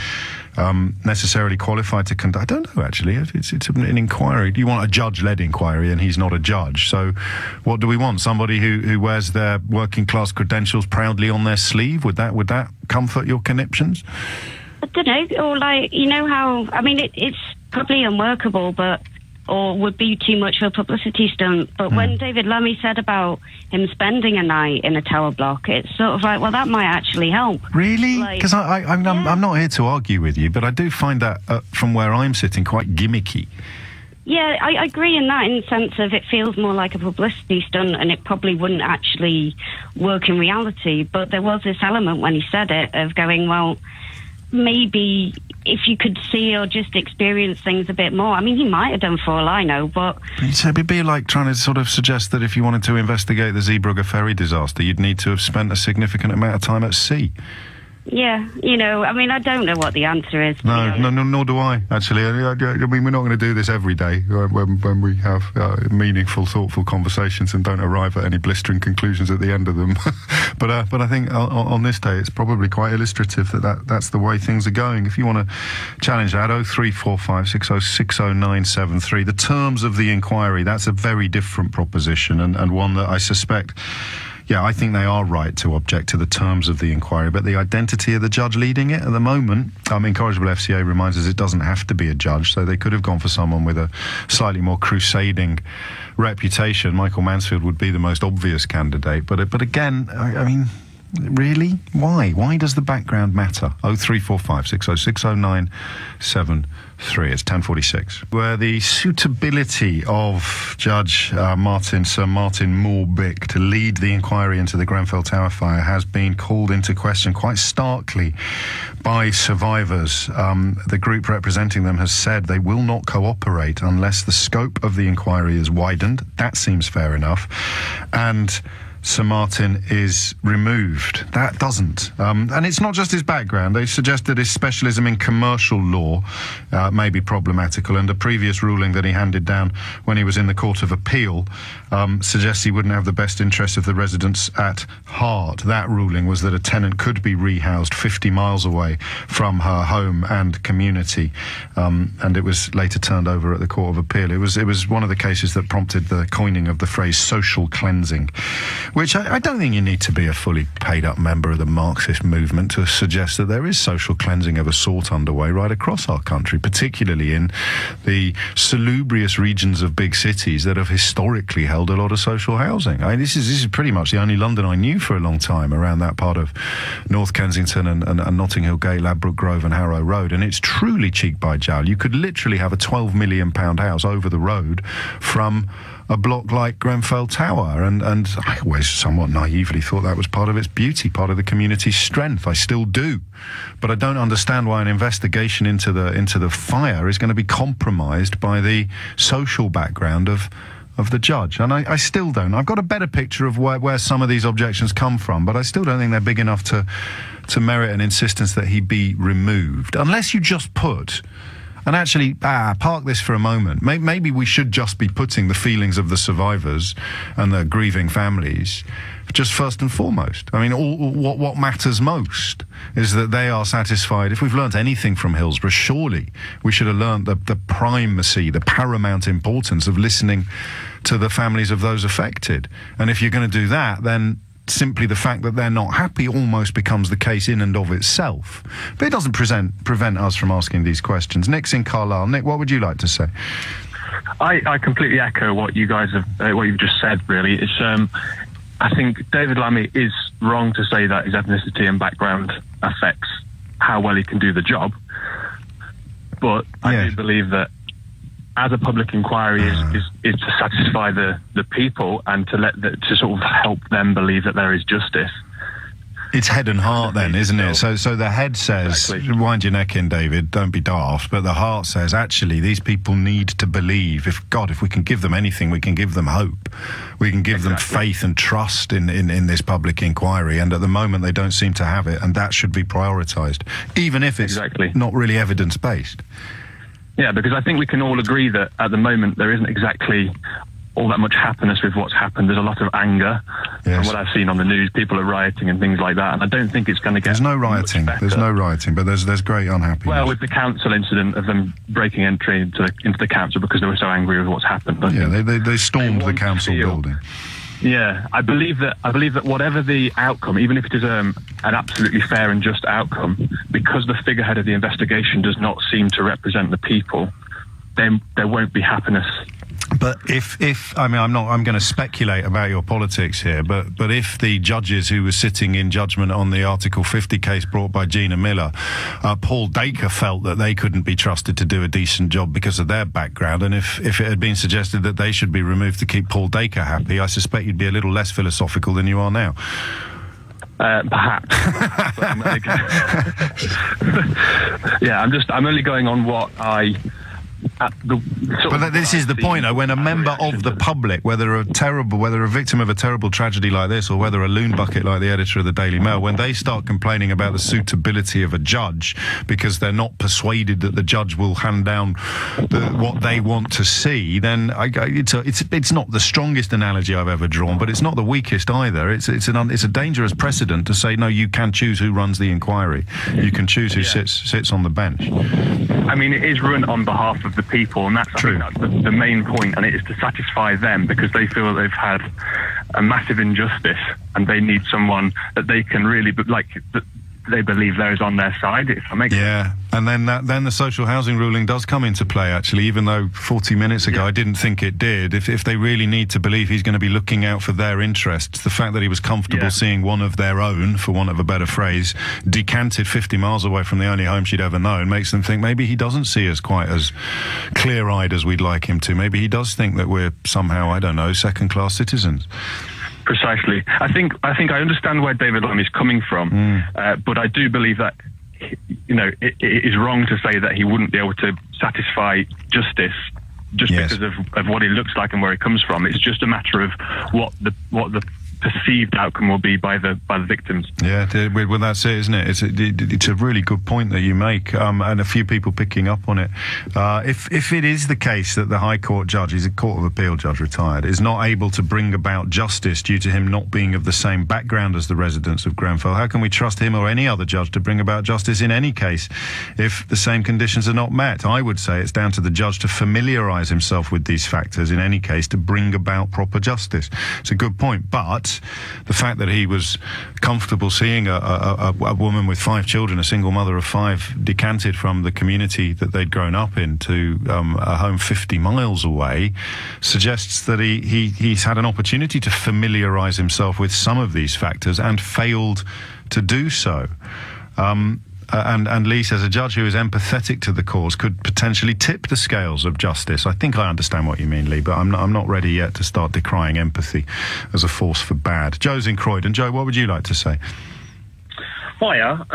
necessarily qualified to conduct. I don't know, actually. It's an inquiry. Do you want a judge-led inquiry, and he's not a judge? So what do we want? Somebody who wears their working class credentials proudly on their sleeve? Would that comfort your conniptions? I don't know, or like, you know how... I mean, it's probably unworkable, or would be too much of a publicity stunt. But when David Lammy said about him spending a night in a tower block, it's sort of like, well, that might actually help. Really? Like, Because I'm not here to argue with you, but I do find that, from where I'm sitting, quite gimmicky. Yeah, I agree in that, in the sense of it feels more like a publicity stunt and it probably wouldn't actually work in reality. But there was this element when he said it of going, well, maybe if you could see or just experience things a bit more. I mean, he might have done for all I know, but... So it'd be like trying to sort of suggest that if you wanted to investigate the Zeebrugge ferry disaster, you'd need to have spent a significant amount of time at sea. Yeah, you know, I mean, I don't know what the answer is. No, nor do I, actually. I mean, we're not going to do this every day when we have meaningful, thoughtful conversations and don't arrive at any blistering conclusions at the end of them. but I think on this day, it's probably quite illustrative that's the way things are going. If you want to challenge that, 0345 60 60973. The terms of the inquiry, that's a very different proposition and one that I suspect... Yeah, I think they are right to object to the terms of the inquiry, but the identity of the judge leading it at the moment, Incorrigible FCA reminds us it doesn't have to be a judge, so they could have gone for someone with a slightly more crusading reputation. Michael Mansfield would be the most obvious candidate, but again, I mean, really? Why? Why does the background matter? 0345 60 60973. It's 10:46. Where the suitability of Judge Sir Martin Moorbeek to lead the inquiry into the Grenfell Tower fire has been called into question quite starkly by survivors. The group representing them has said they will not cooperate unless the scope of the inquiry is widened. That seems fair enough. And Sir Martin is removed. That doesn't. And it's not just his background. They suggest that his specialism in commercial law may be problematical, and a previous ruling that he handed down when he was in the Court of Appeal suggests he wouldn't have the best interests of the residents at heart. That ruling was that a tenant could be rehoused 50 miles away from her home and community, and it was later turned over at the Court of Appeal. It was one of the cases that prompted the coining of the phrase social cleansing, which I don't think you need to be a fully paid-up member of the Marxist movement to suggest that there is social cleansing of a sort underway right across our country, particularly in the salubrious regions of big cities that have historically held a lot of social housing. I mean, this is pretty much the only London I knew for a long time, around that part of North Kensington and Notting Hill Gate, Ladbroke Grove and Harrow Road, and it's truly cheek by jowl. You could literally have a £12 million house over the road from a block like Grenfell Tower, and I always somewhat naively thought that was part of its beauty, part of the community's strength. I still do, but I don't understand why an investigation into the fire is going to be compromised by the social background of the judge. And I still don't. I've got a better picture of where some of these objections come from, but I still don't think they're big enough to merit an insistence that he be removed, unless you just put And actually, park this for a moment. Maybe we should just be putting the feelings of the survivors and the grieving families just first and foremost. I mean, what matters most is that they are satisfied. If we've learnt anything from Hillsborough, surely we should have learnt the primacy, the paramount importance of listening to the families of those affected. And if you're going to do that, then simply the fact that they're not happy almost becomes the case in and of itself. But it doesn't prevent us from asking these questions. Nick's in Carlisle. Nick, what would you like to say? I completely echo what you guys have, what you've just said, really. It's, I think David Lammy is wrong to say that his ethnicity and background affects how well he can do the job. But I do believe that as a public inquiry is to satisfy the people and to sort of help them believe that there is justice. It's head and heart then, isn't it? So the head says, wind your neck in, David, don't be daft. But the heart says, actually, these people need to believe. If we can give them anything, we can give them hope. We can give them faith and trust in this public inquiry. And at the moment, they don't seem to have it. And that should be prioritised, even if it's not really evidence-based. Yeah, because I think we can all agree that at the moment, there isn't exactly all that much happiness with what's happened. There's a lot of anger from what I've seen on the news. People are rioting and things like that, and I don't think it's going to get. There's no rioting. There's no rioting, but there's great unhappiness. Well, with the council incident of them breaking entry into the council because they were so angry with what's happened. They stormed the council building. Yeah, I believe that whatever the outcome, even if it is an absolutely fair and just outcome, because the figurehead of the investigation does not seem to represent the people, then there won't be happiness. But if I mean, I'm going to speculate about your politics here, but if the judges who were sitting in judgment on the Article 50 case brought by Gina Miller, Paul Dacre felt that they couldn't be trusted to do a decent job because of their background, and if it had been suggested that they should be removed to keep Paul Dacre happy, I suspect you'd be a little less philosophical than you are now. Perhaps. Yeah, I'm only going on what I. But this is the point, though, when a member of the public, whether a victim of a terrible tragedy like this, or whether a loon bucket like the editor of the Daily Mail, when they start complaining about the suitability of a judge because they're not persuaded that the judge will hand down what they want to see, then it's not the strongest analogy I've ever drawn, but it's not the weakest either. It's a dangerous precedent to say, no, you can choose who runs the inquiry. You can choose who sits on the bench. I mean, it is run on behalf of the people, and that's the main point, and it is to satisfy them because they feel they've had a massive injustice and they need someone that they can really they believe there is on their side, if that makes sense. And then the social housing ruling does come into play, actually, even though 40 minutes ago I didn't think it did. If they really need to believe he's going to be looking out for their interests, the fact that he was comfortable seeing one of their own, for want of a better phrase, decanted 50 miles away from the only home she'd ever known, makes them think maybe he doesn't see us quite as clear-eyed as we'd like him to. Maybe he does think that we're somehow, I don't know, second-class citizens. Precisely. I think I understand where David Lammy's coming from, but I do believe that it is wrong to say that he wouldn't be able to satisfy justice just because of what he looks like and where he comes from. It's just a matter of what the perceived outcome will be by the victims. Yeah, well, that's it, isn't it? It's a really good point that you make, and a few people picking up on it. If it is the case that the High Court judge, he's a Court of Appeal judge, retired, is not able to bring about justice due to him not being of the same background as the residents of Grenfell, how can we trust him or any other judge to bring about justice in any case if the same conditions are not met? I would say it's down to the judge to familiarise himself with these factors in any case to bring about proper justice. It's a good point, but the fact that he was comfortable seeing a woman with 5 children, a single mother of 5, decanted from the community that they'd grown up in to a home 50 miles away suggests that he's had an opportunity to familiarise himself with some of these factors and failed to do so. And Lee says a judge who is empathetic to the cause could potentially tip the scales of justice. I think I understand what you mean, Lee, but I'm not ready yet to start decrying empathy as a force for bad. Joe's in Croydon. Joe, what would you like to say? Hiya.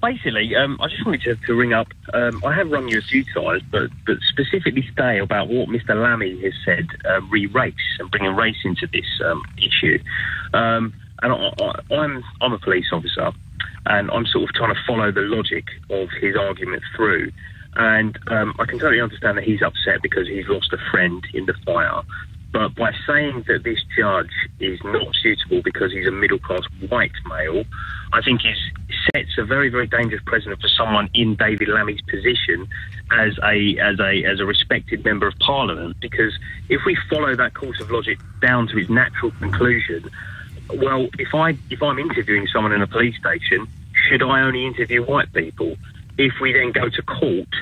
Basically, I just wanted to ring up. I have rung you a few times, but specifically today about what Mr. Lammy has said, re-race and bringing race into this issue. And I'm a police officer, and I'm sort of trying to follow the logic of his argument through. And I can totally understand that he's upset because he's lost a friend in the fire. But by saying that this judge is not suitable because he's a middle-class white male, I think sets a very, very dangerous precedent for someone in David Lammy's position as a respected member of Parliament. Because if we follow that course of logic down to its natural conclusion, well, if I'm interviewing someone in a police station, should I only interview white people? If we then go to court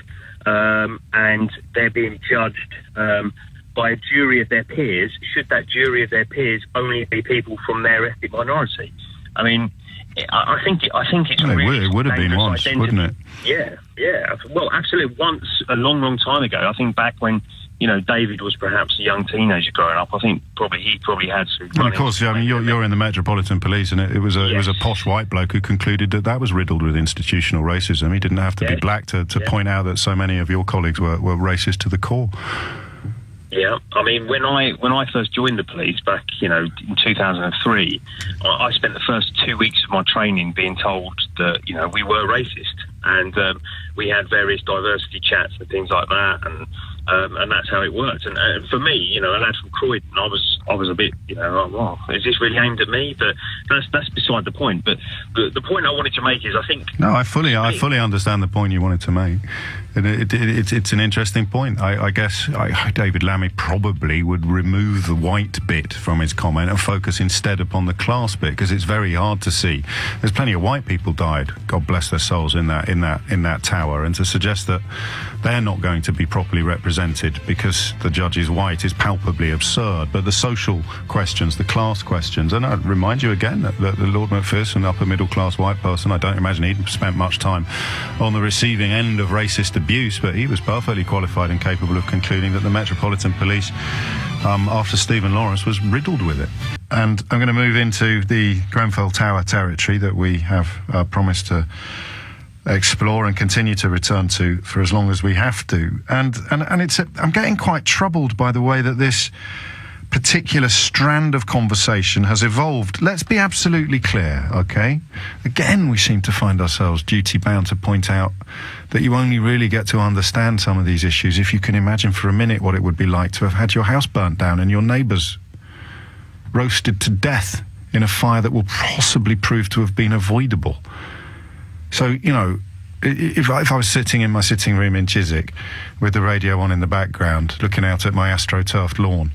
and they're being judged by a jury of their peers, should that jury of their peers only be people from their ethnic minority? I mean, I think it's really it would have been once, identity. wouldn't it? Yeah. Well, absolutely. Once, a long, long time ago. I think back when David was perhaps a young teenager growing up. I think he probably had some. Well, of course, I mean, you're in the Metropolitan Police, and it was a posh white bloke who concluded that was riddled with institutional racism. He didn't have to be black to point out that so many of your colleagues were racist to the core. Yeah, I mean, when I first joined the police back, in 2003, I spent the first 2 weeks of my training being told that, we were racist, and we had various diversity chats and things like that, and that's how it worked. And for me, a lad from Croydon, I was a bit, well, is this really aimed at me? But that's beside the point. But the point I wanted to make is, I think... No, I fully understand the point you wanted to make. It's an interesting point. I guess David Lammy probably would remove the white bit from his comment and focus instead upon the class bit, because it's very hard to see. There's plenty of white people died, God bless their souls, in that tower, and to suggest that they're not going to be properly represented because the judge is white is palpably absurd. But the social questions, the class questions, and I remind you again that the Lord Macpherson, upper middle class white person, I don't imagine he'd spent much time on the receiving end of racist abuse, but he was perfectly qualified and capable of concluding that the Metropolitan Police, after Stephen Lawrence, was riddled with it. And I'm going to move into the Grenfell Tower territory that we have promised to explore and continue to return to for as long as we have to. And I'm getting quite troubled by the way that this particular strand of conversation has evolved. Let's be absolutely clear, okay? Again, we seem to find ourselves duty-bound to point out that you only really get to understand some of these issues if you can imagine for a minute what it would be like to have had your house burnt down and your neighbours roasted to death in a fire that will possibly prove to have been avoidable. So, if I was sitting in my sitting room in Chiswick with the radio on in the background, looking out at my astroturfed lawn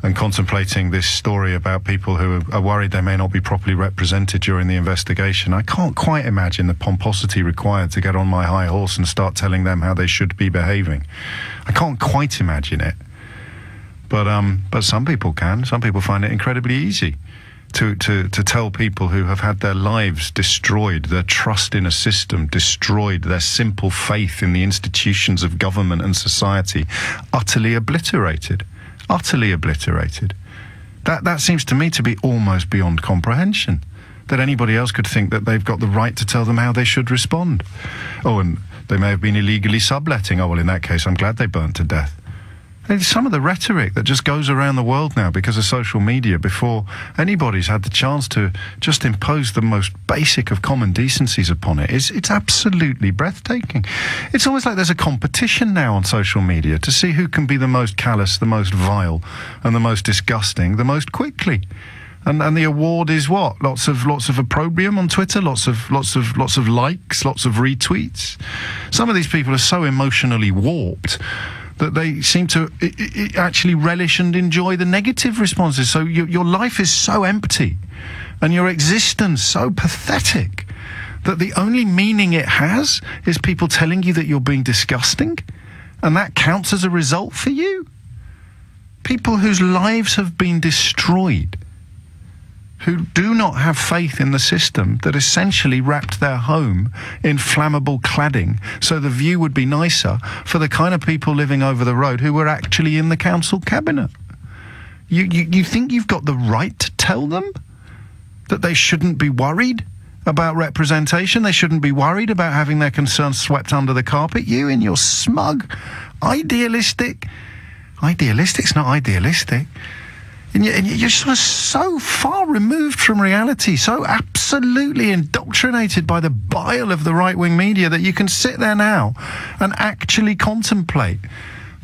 and contemplating this story about people who are worried they may not be properly represented during the investigation, I can't quite imagine the pomposity required to get on my high horse and start telling them how they should be behaving. I can't quite imagine it. But some people can. Some people find it incredibly easy to tell people who have had their lives destroyed, their trust in a system destroyed, their simple faith in the institutions of government and society utterly obliterated. Utterly obliterated. That seems to me to be almost beyond comprehension, that anybody else could think that they've got the right to tell them how they should respond. Oh, and they may have been illegally subletting. Oh, well, in that case, I'm glad they burnt to death. There's some of the rhetoric that just goes around the world now because of social media before anybody's had the chance to just impose the most basic of common decencies upon it. It's absolutely breathtaking. It's almost like there's a competition now on social media to see who can be the most callous, the most vile, and the most disgusting the most quickly. And the award is what? Lots of opprobrium on Twitter, lots of likes, lots of retweets. Some of these people are so emotionally warped that they seem to actually relish and enjoy the negative responses. So your life is so empty and your existence so pathetic that the only meaning it has is people telling you that you're being disgusting, and that counts as a result for you. People whose lives have been destroyed, who do not have faith in the system that essentially wrapped their home in flammable cladding so the view would be nicer for the kind of people living over the road who were actually in the council cabinet. You think you've got the right to tell them that they shouldn't be worried about representation, they shouldn't be worried about having their concerns swept under the carpet? You in your smug, idealistic's not idealistic. And you're sort of so far removed from reality, so absolutely indoctrinated by the bile of the right-wing media that you can sit there now and actually contemplate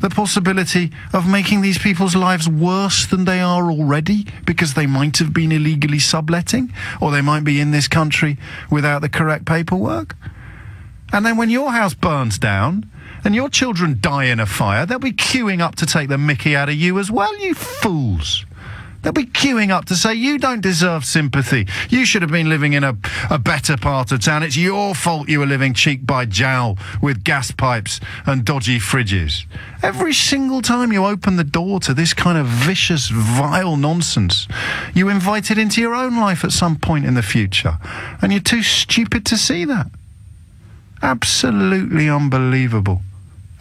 the possibility of making these people's lives worse than they are already because they might have been illegally subletting, or they might be in this country without the correct paperwork. And then when your house burns down and your children die in a fire, they'll be queuing up to take the mickey out of you as well, you fools. They'll be queuing up to say, you don't deserve sympathy. You should have been living in a better part of town. It's your fault you were living cheek by jowl with gas pipes and dodgy fridges. Every single time you open the door to this kind of vicious, vile nonsense, you invite it into your own life at some point in the future. And you're too stupid to see that. Absolutely unbelievable.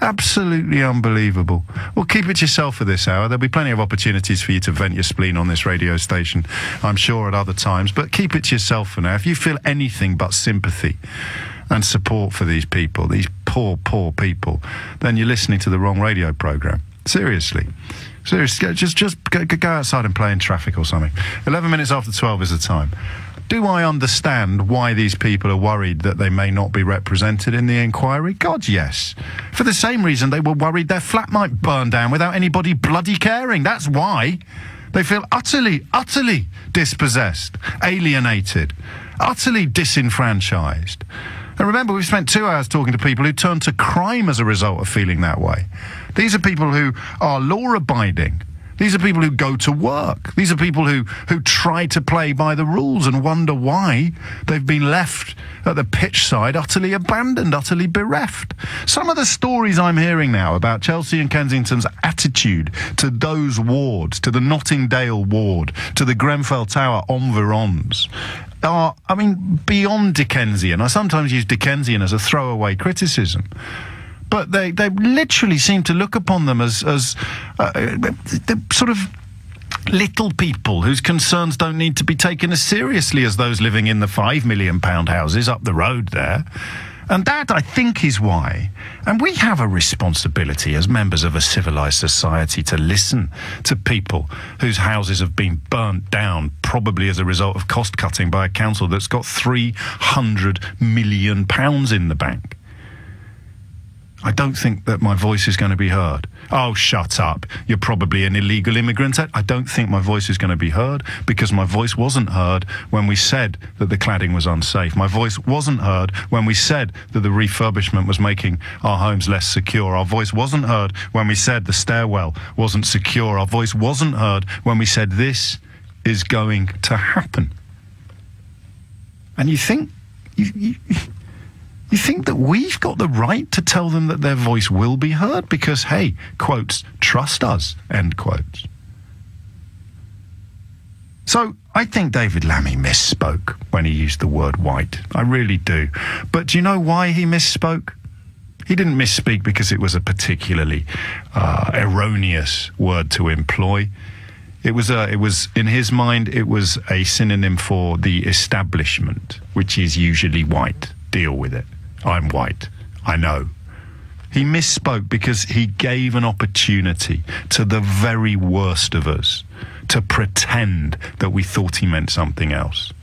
Absolutely unbelievable. Well, keep it to yourself for this hour. There'll be plenty of opportunities for you to vent your spleen on this radio station, I'm sure, at other times. But keep it to yourself for now. If you feel anything but sympathy and support for these people, these poor, poor people, then you're listening to the wrong radio programme. Seriously. Seriously. Just go outside and play in traffic or something. 11 minutes after 12 is the time. Do I understand why these people are worried that they may not be represented in the inquiry? God, yes. For the same reason they were worried their flat might burn down without anybody bloody caring. That's why. They feel utterly, utterly dispossessed, alienated, utterly disenfranchised. And remember, we've spent 2 hours talking to people who turned to crime as a result of feeling that way. These are people who are law-abiding. These are people who go to work. These are people who try to play by the rules and wonder why they've been left at the pitch side utterly abandoned, utterly bereft. Some of the stories I'm hearing now about Chelsea and Kensington's attitude to those wards, to the Nottingdale ward, to the Grenfell Tower environs, are, I mean, beyond Dickensian. I sometimes use Dickensian as a throwaway criticism. But they literally seem to look upon them as the sort of little people whose concerns don't need to be taken as seriously as those living in the £5 million houses up the road there. And that, I think, is why. And we have a responsibility as members of a civilised society to listen to people whose houses have been burnt down, probably as a result of cost cutting by a council that's got £300 million in the bank. I don't think that my voice is going to be heard. Oh, shut up. You're probably an illegal immigrant. I don't think my voice is going to be heard because my voice wasn't heard when we said that the cladding was unsafe. My voice wasn't heard when we said that the refurbishment was making our homes less secure. Our voice wasn't heard when we said the stairwell wasn't secure. Our voice wasn't heard when we said this is going to happen. And you think... You think that we've got the right to tell them that their voice will be heard because, hey, quotes, trust us, end quotes. So I think David Lammy misspoke when he used the word white. I really do. But do you know why he misspoke? He didn't misspeak because it was a particularly erroneous word to employ. It was, in his mind, it was a synonym for the establishment, which is usually white. Deal with it. I'm white. I know. He misspoke because he gave an opportunity to the very worst of us to pretend that we thought he meant something else.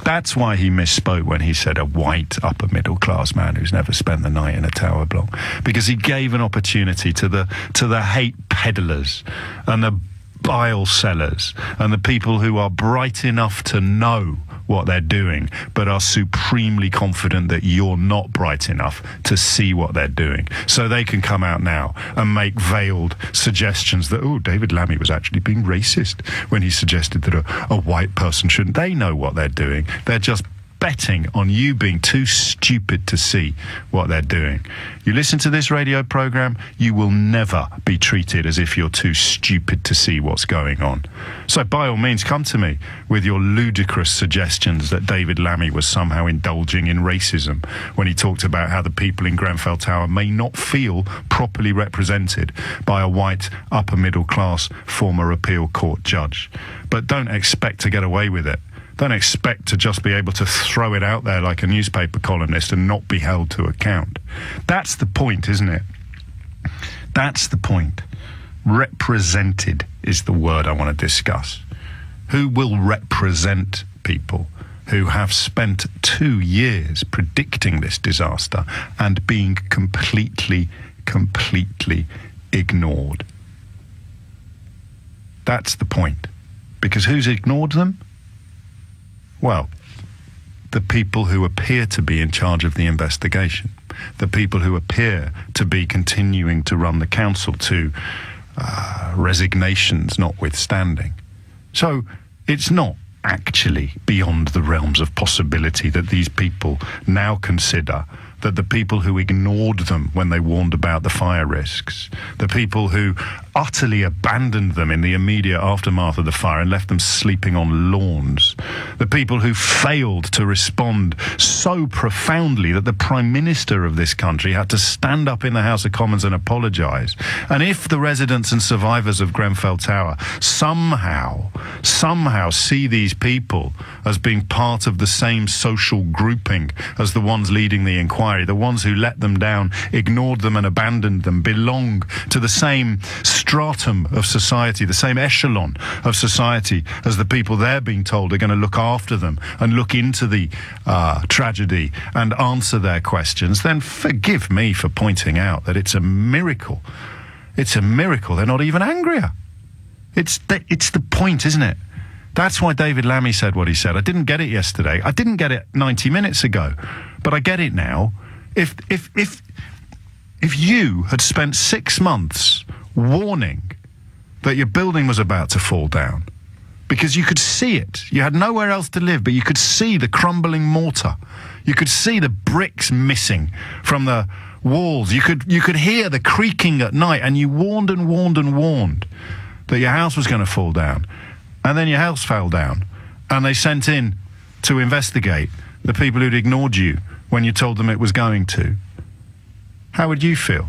That's why he misspoke when he said a white upper middle class man who's never spent the night in a tower block, because he gave an opportunity to the hate peddlers and the bile sellers and the people who are bright enough to know what they're doing, but are supremely confident that you're not bright enough to see what they're doing. So they can come out now and make veiled suggestions that, oh, David Lammy was actually being racist when he suggested that a white person shouldn't. They know what they're doing. They're just betting on you being too stupid to see what they're doing. You listen to this radio programme, you will never be treated as if you're too stupid to see what's going on. So by all means, come to me with your ludicrous suggestions that David Lammy was somehow indulging in racism when he talked about how the people in Grenfell Tower may not feel properly represented by a white, upper middle class former appeal court judge. But don't expect to get away with it. Don't expect to just be able to throw it out there like a newspaper columnist and not be held to account. That's the point, isn't it? That's the point. Represented is the word I want to discuss. Who will represent people who have spent 2 years predicting this disaster and being completely ignored? That's the point. Because who's ignored them? Well, the people who appear to be in charge of the investigation, the people who appear to be continuing to run the council, to resignations notwithstanding. So it's not actually beyond the realms of possibility that these people now consider that the people who ignored them when they warned about the fire risks, the people who utterly abandoned them in the immediate aftermath of the fire and left them sleeping on lawns, the people who failed to respond so profoundly that the Prime Minister of this country had to stand up in the House of Commons and apologise. And if the residents and survivors of Grenfell Tower somehow see these people as being part of the same social grouping as the ones leading the inquiry, the ones who let them down, ignored them and abandoned them, belong to the same stratum of society, the same echelon of society as the people they're being told are going to look after them and look into the tragedy and answer their questions, then forgive me for pointing out that it's a miracle. It's a miracle they're not even angrier. It's the point, isn't it? That's why David Lammy said what he said. I didn't get it yesterday. I didn't get it 90 minutes ago, but I get it now. If you had spent 6 months warning that your building was about to fall down, because you could see it, you had nowhere else to live, but you could see the crumbling mortar, you could see the bricks missing from the walls, you could hear the creaking at night, and you warned and warned and warned that your house was going to fall down, and then your house fell down, and they sent in to investigate the people who'd ignored you when you told them it was going to. How would you feel?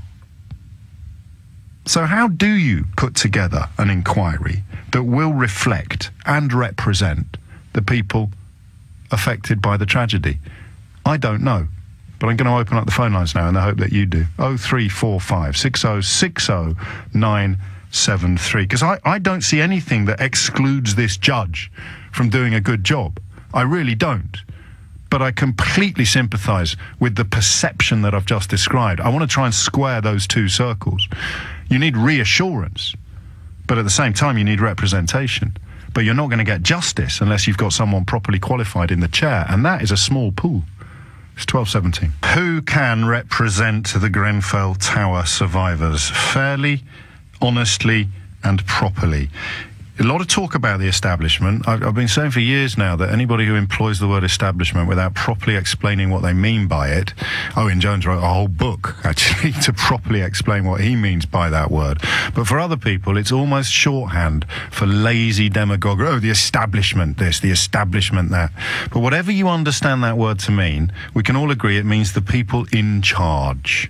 So how do you put together an inquiry that will reflect and represent the people affected by the tragedy? I don't know, but I'm going to open up the phone lines now in the hope that you do. 0345 6060 973, because I don't see anything that excludes this judge from doing a good job. I really don't. But I completely sympathise with the perception that I've just described. I want to try and square those two circles. You need reassurance, but at the same time you need representation. But you're not going to get justice unless you've got someone properly qualified in the chair, and that is a small pool. It's 12:17. Who can represent the Grenfell Tower survivors fairly, honestly and properly? A lot of talk about the establishment. I've been saying for years now that anybody who employs the word establishment without properly explaining what they mean by it, Owen Jones wrote a whole book, actually, to properly explain what he means by that word. But for other people, it's almost shorthand for lazy demagoguery. Oh, the establishment this, the establishment that. But whatever you understand that word to mean, we can all agree it means the people in charge.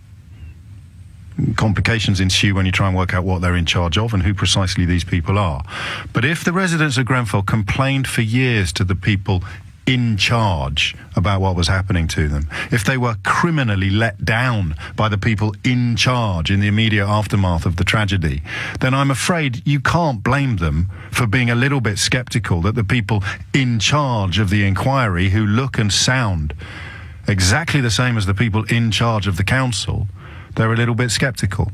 Complications ensue when you try and work out what they're in charge of and who precisely these people are. But if the residents of Grenfell complained for years to the people in charge about what was happening to them, if they were criminally let down by the people in charge in the immediate aftermath of the tragedy, then I'm afraid you can't blame them for being a little bit sceptical that the people in charge of the inquiry, who look and sound exactly the same as the people in charge of the council, they're a little bit sceptical.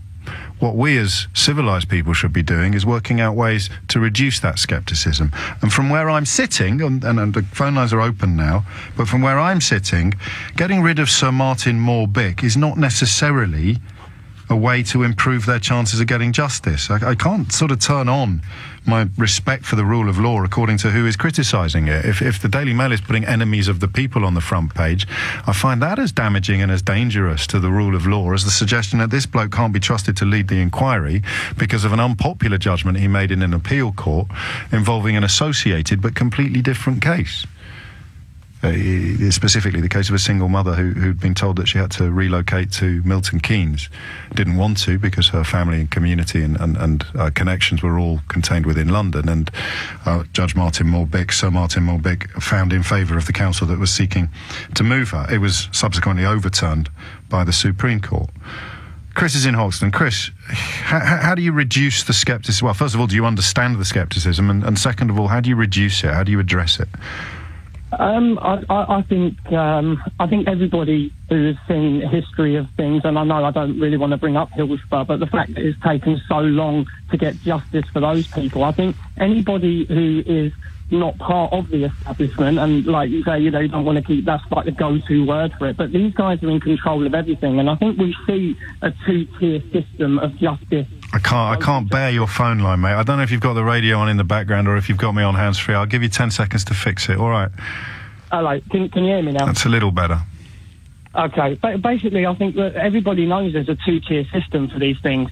What we as civilised people should be doing is working out ways to reduce that scepticism. And from where I'm sitting, and the phone lines are open now, but from where I'm sitting, getting rid of Sir Martin Moore-Bick is not necessarily a way to improve their chances of getting justice. I can't sort of turn on my respect for the rule of law according to who is criticising it. If the Daily Mail is putting enemies of the people on the front page, I find that as damaging and as dangerous to the rule of law as the suggestion that this bloke can't be trusted to lead the inquiry because of an unpopular judgment he made in an appeal court involving an associated but completely different case. Specifically the case of a single mother who'd been told that she had to relocate to Milton Keynes. Didn't want to because her family and community and connections were all contained within London, and Judge Martin Moore-Bick, Sir Martin Moore-Bick, found in favour of the council that was seeking to move her. It was subsequently overturned by the Supreme Court. Chris is in Hoxton. Chris, how do you reduce the scepticism? Well, first of all, do you understand the scepticism? And second of all, how do you reduce it? How do you address it? I think everybody who has seen history of things, and I know I don't really want to bring up Hillsborough, but the fact that it's taken so long to get justice for those people, I think anybody who is not part of the establishment, and like you say, you don't want to keep, that's like the go-to word for it, but these guys are in control of everything, and I think we see a two-tier system of justice. I can't bear your phone line, mate. I don't know if you've got the radio on in the background or if you've got me on hands-free. I'll give you 10 seconds to fix it, all right? Hello, can you hear me now? That's a little better. Okay, but basically I think that everybody knows there's a two-tier system for these things.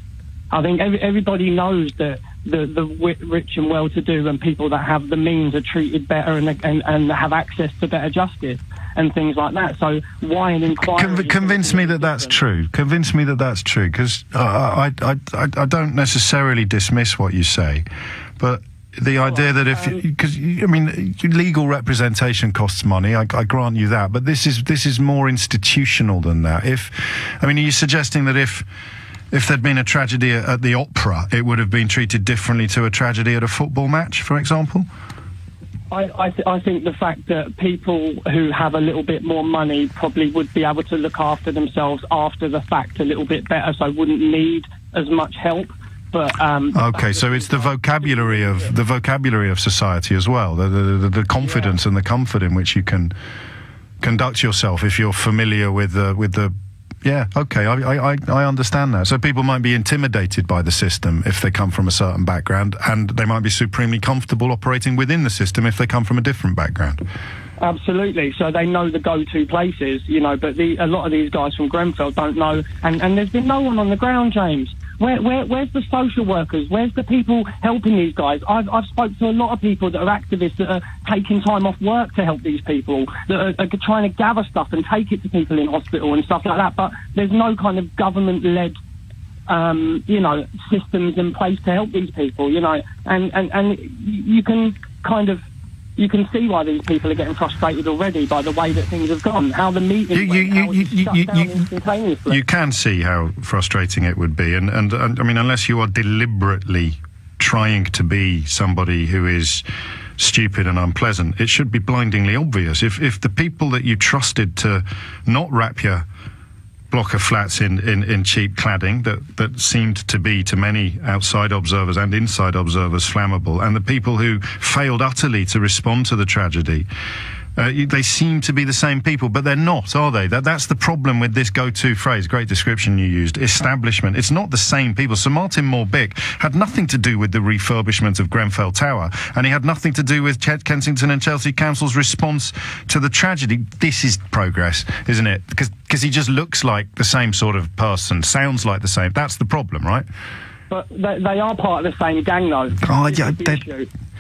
I think everybody knows that the rich and well-to-do and people that have the means are treated better and have access to better justice and things like that. So why an inquiry? Convince me that that's true. Convince me that that's true, because I don't necessarily dismiss what you say, but the idea that because I mean, legal representation costs money. I grant you that, but this is more institutional than that. Are you suggesting that if there'd been a tragedy at the opera, it would have been treated differently to a tragedy at a football match, for example? I think the fact that people who have a little bit more money probably would be able to look after themselves after the fact a little bit better, so wouldn't need as much help. But okay, so it's the vocabulary of society as well, the confidence and the comfort in which you can conduct yourself if you're familiar with the. Yeah, okay, I understand that. So people might be intimidated by the system if they come from a certain background, and they might be supremely comfortable operating within the system if they come from a different background. Absolutely. So they know the go-to places, but a lot of these guys from Grenfell don't know, and there's been no one on the ground, James. Where's the social workers? Where's the people helping these guys? I've spoke to a lot of people that are activists that are taking time off work to help these people, that are trying to gather stuff and take it to people in hospital and stuff like that. But there's no kind of government-led, systems in place to help these people, and you can kind of. You can see why these people are getting frustrated already by the way that things have gone. How the meeting shut down instantaneously. You can see how frustrating it would be, and I mean, unless you are deliberately trying to be somebody who is stupid and unpleasant, it should be blindingly obvious. If the people that you trusted to not wrap your block of flats in cheap cladding that seemed to be, to many outside observers and inside observers, flammable, and the people who failed utterly to respond to the tragedy, they seem to be the same people, but they're not, are they? That's the problem with this go-to phrase, great description you used, establishment. It's not the same people. Sir Martin Moore-Bick had nothing to do with the refurbishment of Grenfell Tower, and he had nothing to do with Kensington and Chelsea Council's response to the tragedy. This is progress, isn't it? Because he just looks like the same sort of person, sounds like the same. That's the problem, right? But they are part of the same gang, though. Oh, yeah,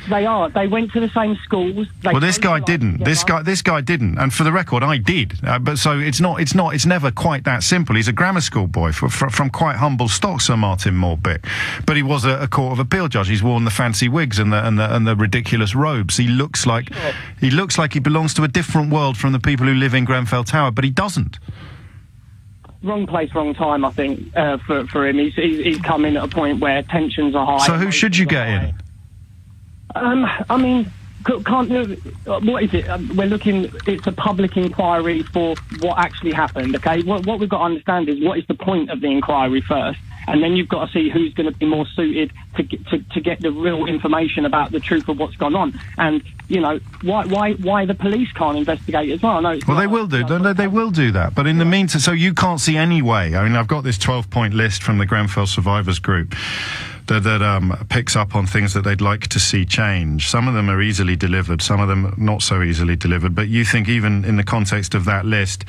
they are. They went to the same schools. Well, this guy didn't. This guy didn't. And for the record, I did. But so it's never quite that simple. He's a grammar school boy from quite humble stock, Sir Martin Moore-Bick. But he was a Court of Appeal judge. He's worn the fancy wigs and the ridiculous robes. He looks like he belongs to a different world from the people who live in Grenfell Tower, but he doesn't. Wrong place, wrong time, I think, for him. He's come in at a point where tensions are high. So who should you get in? I mean, can't do. What is it? We're looking. It's a public inquiry for what actually happened. Okay. What we've got to understand is what is the point of the inquiry first, and then you've got to see who's going to be more suited to get the real information about the truth of what's gone on. And why the police can't investigate as well? Well, they will do. They will do that. But in the meantime, so you can't see any way. I mean, I've got this 12-point list from the Grenfell Survivors Group that picks up on things that they'd like to see change. Some of them are easily delivered, some of them not so easily delivered. But you think even in the context of that list,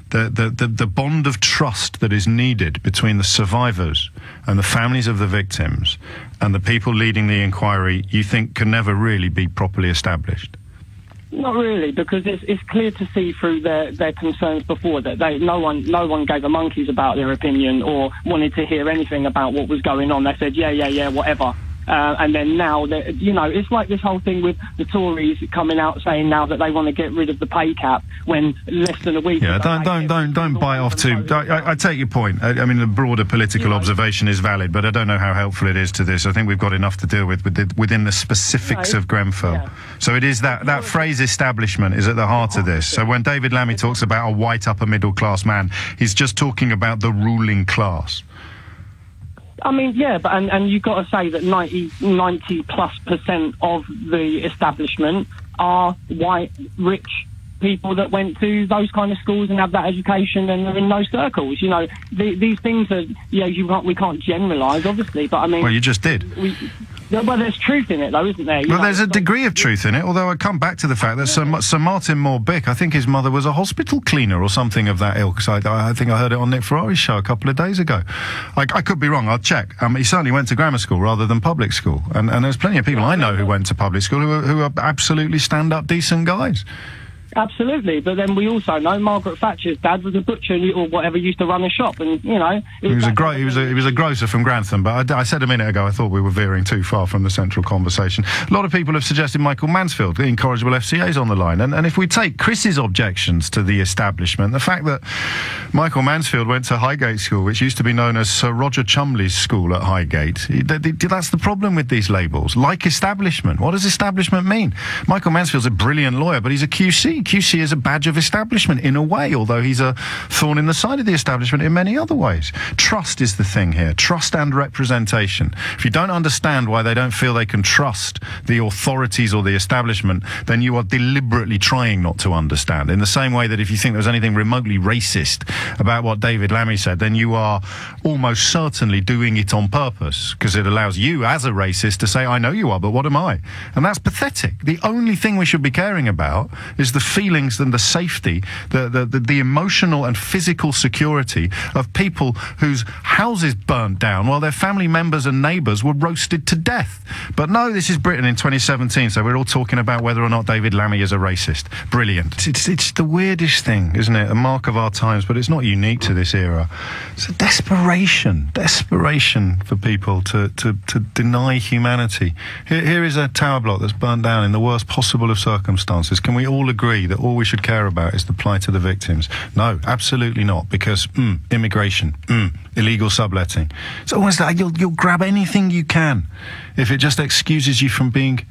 the bond of trust that is needed between the survivors and the families of the victims and the people leading the inquiry, you think can never really be properly established? Not really, because it's clear to see through their concerns before that no one gave a monkeys about their opinion or wanted to hear anything about what was going on. They said, yeah, whatever. And then now, you know, it's like this whole thing with the Tories coming out saying now that they want to get rid of the pay cap when less than a week. Yeah, don't bite off too. I take your point. I mean, the broader political observation is valid, but I don't know how helpful it is to this. I think we've got enough to deal with within the specifics of Grenfell. Yeah. So it is that phrase "establishment" is at the heart of this. So when David Lammy talks about a white upper middle class man, he's just talking about the ruling class. I mean, yeah, but and you've got to say that 90+% of the establishment are white, rich people that went to those kind of schools and have that education and are in those circles. You know, these things are, we can't generalise, obviously, but I mean... Well, you just did. Well, there's truth in it, though, isn't there? Well, there's a degree of truth in it, although I come back to the fact that Sir Martin Moore-Bick, I think his mother was a hospital cleaner or something of that ilk. I think I heard it on Nick Ferrari's show a couple of days ago. I could be wrong, I'll check. He certainly went to grammar school rather than public school. And there's plenty of people I know who went to public school who are absolutely stand-up, decent guys. Absolutely, but then we also know Margaret Thatcher's dad was a butcher or whatever, used to run a shop, and you know he was a grocer from Grantham. But I said a minute ago I thought we were veering too far from the central conversation. A lot of people have suggested Michael Mansfield, the Incorrigible FCA's on the line, and if we take Chris's objections to the establishment, the fact that Michael Mansfield went to Highgate School, which used to be known as Sir Roger Cholmondeley's school at Highgate, that's the problem with these labels. Like establishment, what does establishment mean? Michael Mansfield's a brilliant lawyer, but he's a QC. QC is a badge of establishment in a way, although he's a thorn in the side of the establishment in many other ways. Trust is the thing here. Trust and representation. If you don't understand why they don't feel they can trust the authorities or the establishment, then you are deliberately trying not to understand. In the same way that if you think there's anything remotely racist about what David Lammy said, then you are almost certainly doing it on purpose, because it allows you as a racist to say, I know you are, but what am I? And that's pathetic. The only thing we should be caring about is the feelings and the safety, the emotional and physical security of people whose houses burnt down while their family members and neighbours were roasted to death. But no, this is Britain in 2017, so we're all talking about whether or not David Lammy is a racist. Brilliant. It's the weirdest thing, isn't it? A mark of our times, but it's not unique to this era. It's a desperation for people to deny humanity. Here is a tower block that's burnt down in the worst possible of circumstances. Can we all agree that all we should care about is the plight of the victims? No, absolutely not, because immigration, illegal subletting. It's always like you'll grab anything you can if it just excuses you from being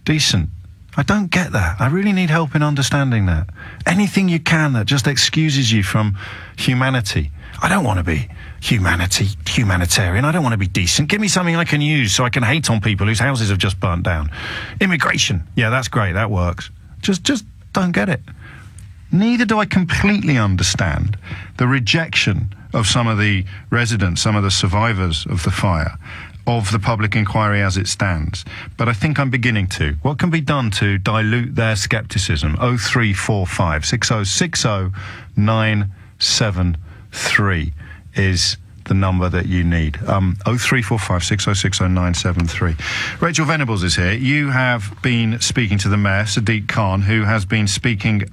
decent. I don't get that. I really need help in understanding that. Anything you can that just excuses you from humanity. I don't want to be humanitarian. I don't want to be decent. Give me something I can use so I can hate on people whose houses have just burnt down. Immigration. Yeah, that's great. That works. Just don't get it. Neither do I completely understand the rejection of some of the residents, some of the survivors of the fire, of the public inquiry as it stands. But I think I'm beginning to. What can be done to dilute their scepticism? 0345 6060 973 is the number that you need. 0345 6060 973. Rachel Venables is here. You have been speaking to the Mayor, Sadiq Khan, who has been speaking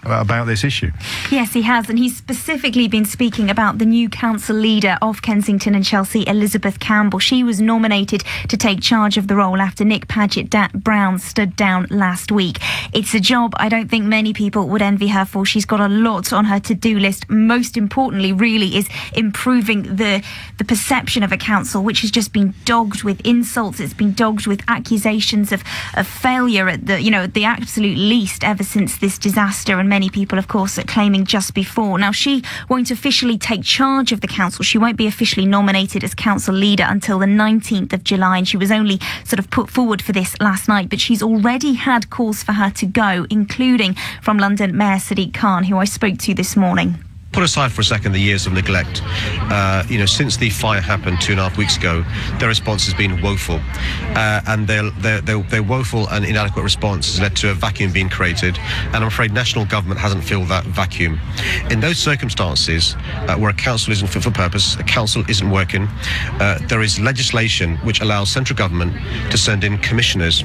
about this issue. Yes, he has, and he's specifically been speaking about the new council leader of Kensington and Chelsea, Elizabeth Campbell. She was nominated to take charge of the role after Nick Paget-Brown stood down last week. It's a job I don't think many people would envy her for. She's got a lot on her to-do list. Most importantly, really, is improving the perception of a council which has just been dogged with insults. It's been dogged with accusations of failure at the absolute least ever since this disaster, and many people, of course, are claiming just before. Now, she won't officially take charge of the council. She won't be officially nominated as council leader until the 19th of July, and she was only sort of put forward for this last night, but she's already had calls for her to go, including from London Mayor Sadiq Khan, who I spoke to this morning. Put aside for a second the years of neglect. Since the fire happened 2.5 weeks ago, their response has been woeful, and their woeful and inadequate response has led to a vacuum being created, and I'm afraid national government hasn't filled that vacuum. In those circumstances, where a council isn't fit for purpose, a council isn't working, there is legislation which allows central government to send in commissioners.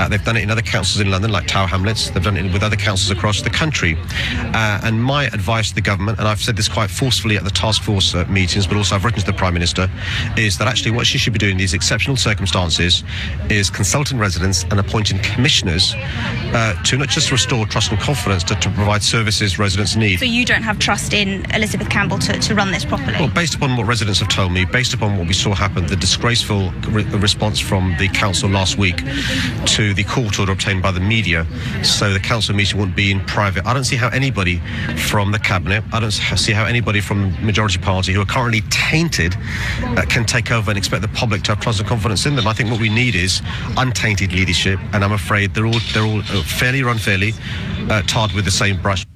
They've done it in other councils in London, like Tower Hamlets. They've done it with other councils across the country. And my advice to the government, and I've I've said this quite forcefully at the task force meetings, but also I've written to the Prime Minister, is that actually what she should be doing in these exceptional circumstances is consulting residents and appointing commissioners to not just restore trust and confidence, but to provide services residents need. So you don't have trust in Elizabeth Campbell to run this properly? Well, based upon what residents have told me, based upon what we saw happen, the disgraceful response from the council last week to the court order obtained by the media, so the council meeting wouldn't be in private. I don't see how anybody from the cabinet, I don't see how anybody from the majority party who are currently tainted can take over and expect the public to have trust and confidence in them. I think what we need is untainted leadership, and I'm afraid they're all fairly or unfairly tarred with the same brush.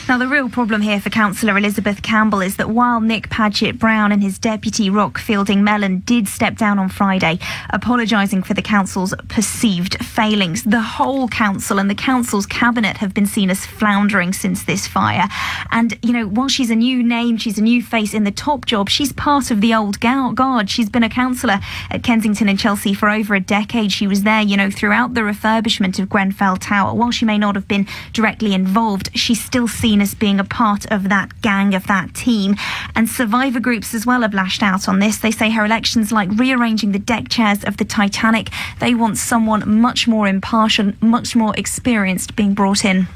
Now, the real problem here for Councillor Elizabeth Campbell is that while Nick Paget-Brown and his deputy Rock Fielding-Mellon did step down on Friday, apologising for the council's perceived failings, the whole council and the council's cabinet have been seen as floundering since this fire. And, you know, while she's a new name, she's a new face in the top job, she's part of the old guard. She's been a councillor at Kensington and Chelsea for over a decade. She was there, you know, throughout the refurbishment of Grenfell Tower. While she may not have been directly involved, she's still seen as being a part of that gang, of that team. And survivor groups as well have lashed out on this. They say her election's like rearranging the deck chairs of the Titanic. They want someone much more impartial, much more experienced being brought in.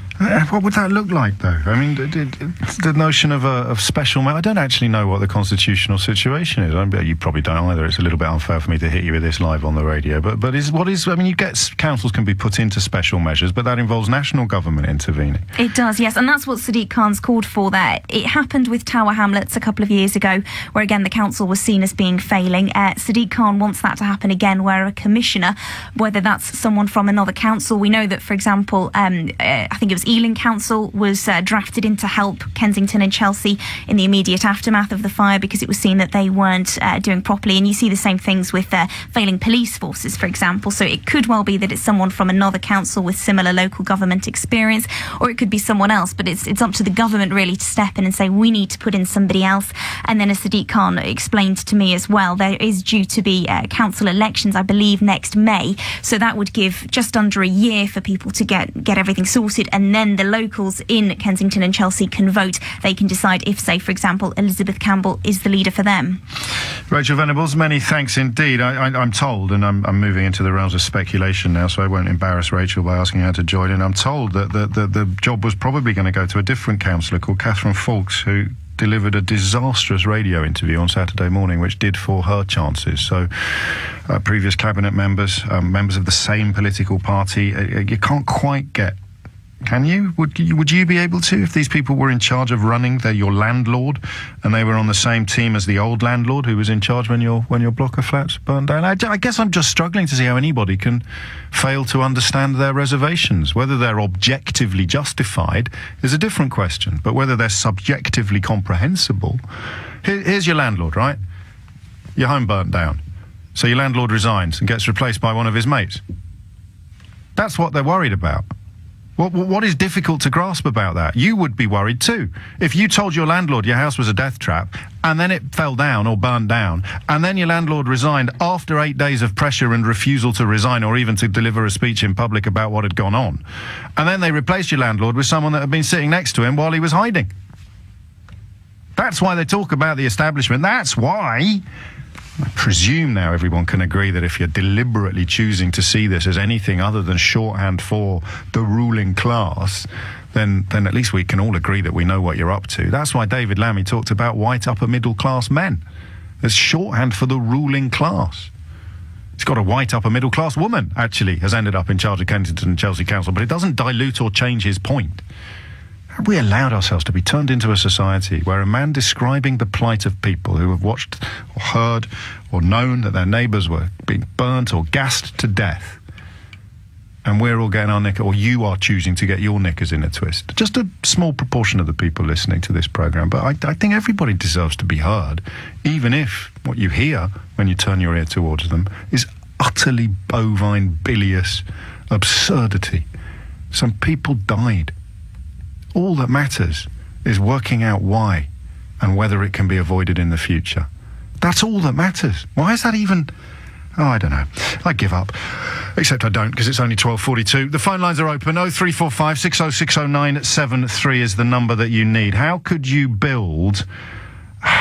What would that look like, though? I mean, the notion of special... I don't actually know what the constitutional situation is. You probably don't either. It's a little bit unfair for me to hit you with this live on the radio. But I mean, you get... Councils can be put into special measures, but that involves national government intervening. It does, yes. And that's what Sadiq Khan's called for there. It happened with Tower Hamlets a couple of years ago, where, again, the council was seen as being failing. Sadiq Khan wants that to happen again, where a commissioner, whether that's someone from another council... We know that, for example, I think it was Ealing Council was drafted in to help Kensington and Chelsea in the immediate aftermath of the fire because it was seen that they weren't doing properly. And you see the same things with failing police forces, for example. So it could well be that it's someone from another council with similar local government experience, or it could be someone else. But it's up to the government really to step in and say, we need to put in somebody else. And then, as Sadiq Khan explained to me as well, there is due to be council elections, I believe, next May. So that would give just under a year for people to get everything sorted, and then the locals in Kensington and Chelsea can vote. They can decide if, say, for example, Elizabeth Campbell is the leader for them. Rachel Venables, many thanks indeed. I'm told, and I'm moving into the realms of speculation now, so I won't embarrass Rachel by asking her to join in. I'm told that the job was probably going to go to a different councillor called Catherine Fawkes, who delivered a disastrous radio interview on Saturday morning, which did for her chances. So previous cabinet members, members of the same political party, you can't quite get... Can you? Would you be able to, if these people were in charge of running, they're your landlord, and they were on the same team as the old landlord who was in charge when your block of flats burned down? I guess I'm just struggling to see how anybody can fail to understand their reservations. Whether they're objectively justified is a different question, but whether they're subjectively comprehensible... Here's your landlord, right? Your home burnt down. So your landlord resigns and gets replaced by one of his mates. That's what they're worried about. What is difficult to grasp about that? You would be worried too. If you told your landlord your house was a death trap, and then it fell down or burned down, and then your landlord resigned after 8 days of pressure and refusal to resign or even to deliver a speech in public about what had gone on, and then they replaced your landlord with someone that had been sitting next to him while he was hiding. That's why they talk about the establishment. That's why... I presume now everyone can agree that if you're deliberately choosing to see this as anything other than shorthand for the ruling class, then at least we can all agree that we know what you're up to. That's why David Lammy talked about white upper middle class men. It's shorthand for the ruling class. It's got a white upper middle class woman, actually, has ended up in charge of Kensington and Chelsea Council, but it doesn't dilute or change his point. Have we allowed ourselves to be turned into a society where a man describing the plight of people who have watched or heard or known that their neighbours were being burnt or gassed to death, and we're all getting our knickers, or you are choosing to get your knickers in a twist? Just a small proportion of the people listening to this programme, but I think everybody deserves to be heard, even if what you hear when you turn your ear towards them is utterly bovine, bilious absurdity. Some people died. All that matters is working out why and whether it can be avoided in the future. That's all that matters. Why is that even Oh, I don't know. I give up. Except I don't, because it's only 12:42. The phone lines are open. 0345 6060973 is the number that you need. How could you build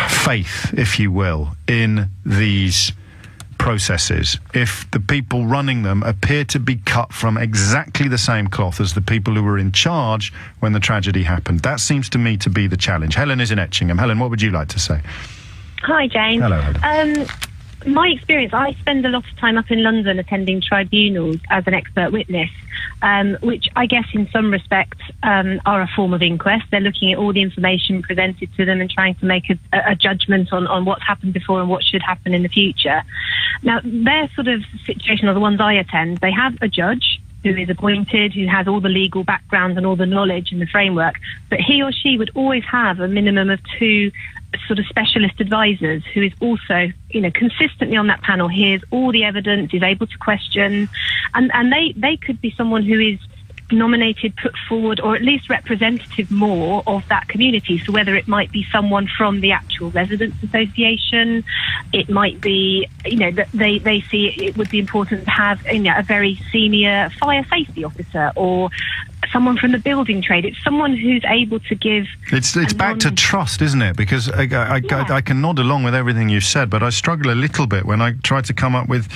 faith, if you will, in these processes if the people running them appear to be cut from exactly the same cloth as the people who were in charge when the tragedy happened? That seems to me to be the challenge. Helen is in Etchingham. Helen, what would you like to say? Hi, Jane. Hello, Helen. My experience, I spend a lot of time up in London attending tribunals as an expert witness, which I guess in some respects are a form of inquest. They're looking at all the information presented to them and trying to make a judgment on what's happened before and what should happen in the future. Now, their sort of situation, or the ones I attend, they have a judge who is appointed, who has all the legal background and all the knowledge and the framework, but he or she would always have a minimum of 2 sort of specialist advisors who is also, consistently on that panel, hears all the evidence, is able to question, and they could be someone who is nominated, put forward, or at least representative more of that community. So whether it might be someone from the actual residents association, it might be, that they see it would be important to have, a very senior fire safety officer or someone from the building trade. It's someone who's able to give... It's back to trust, isn't it? Because I can nod along with everything you've said, but I struggle a little bit when I try to come up with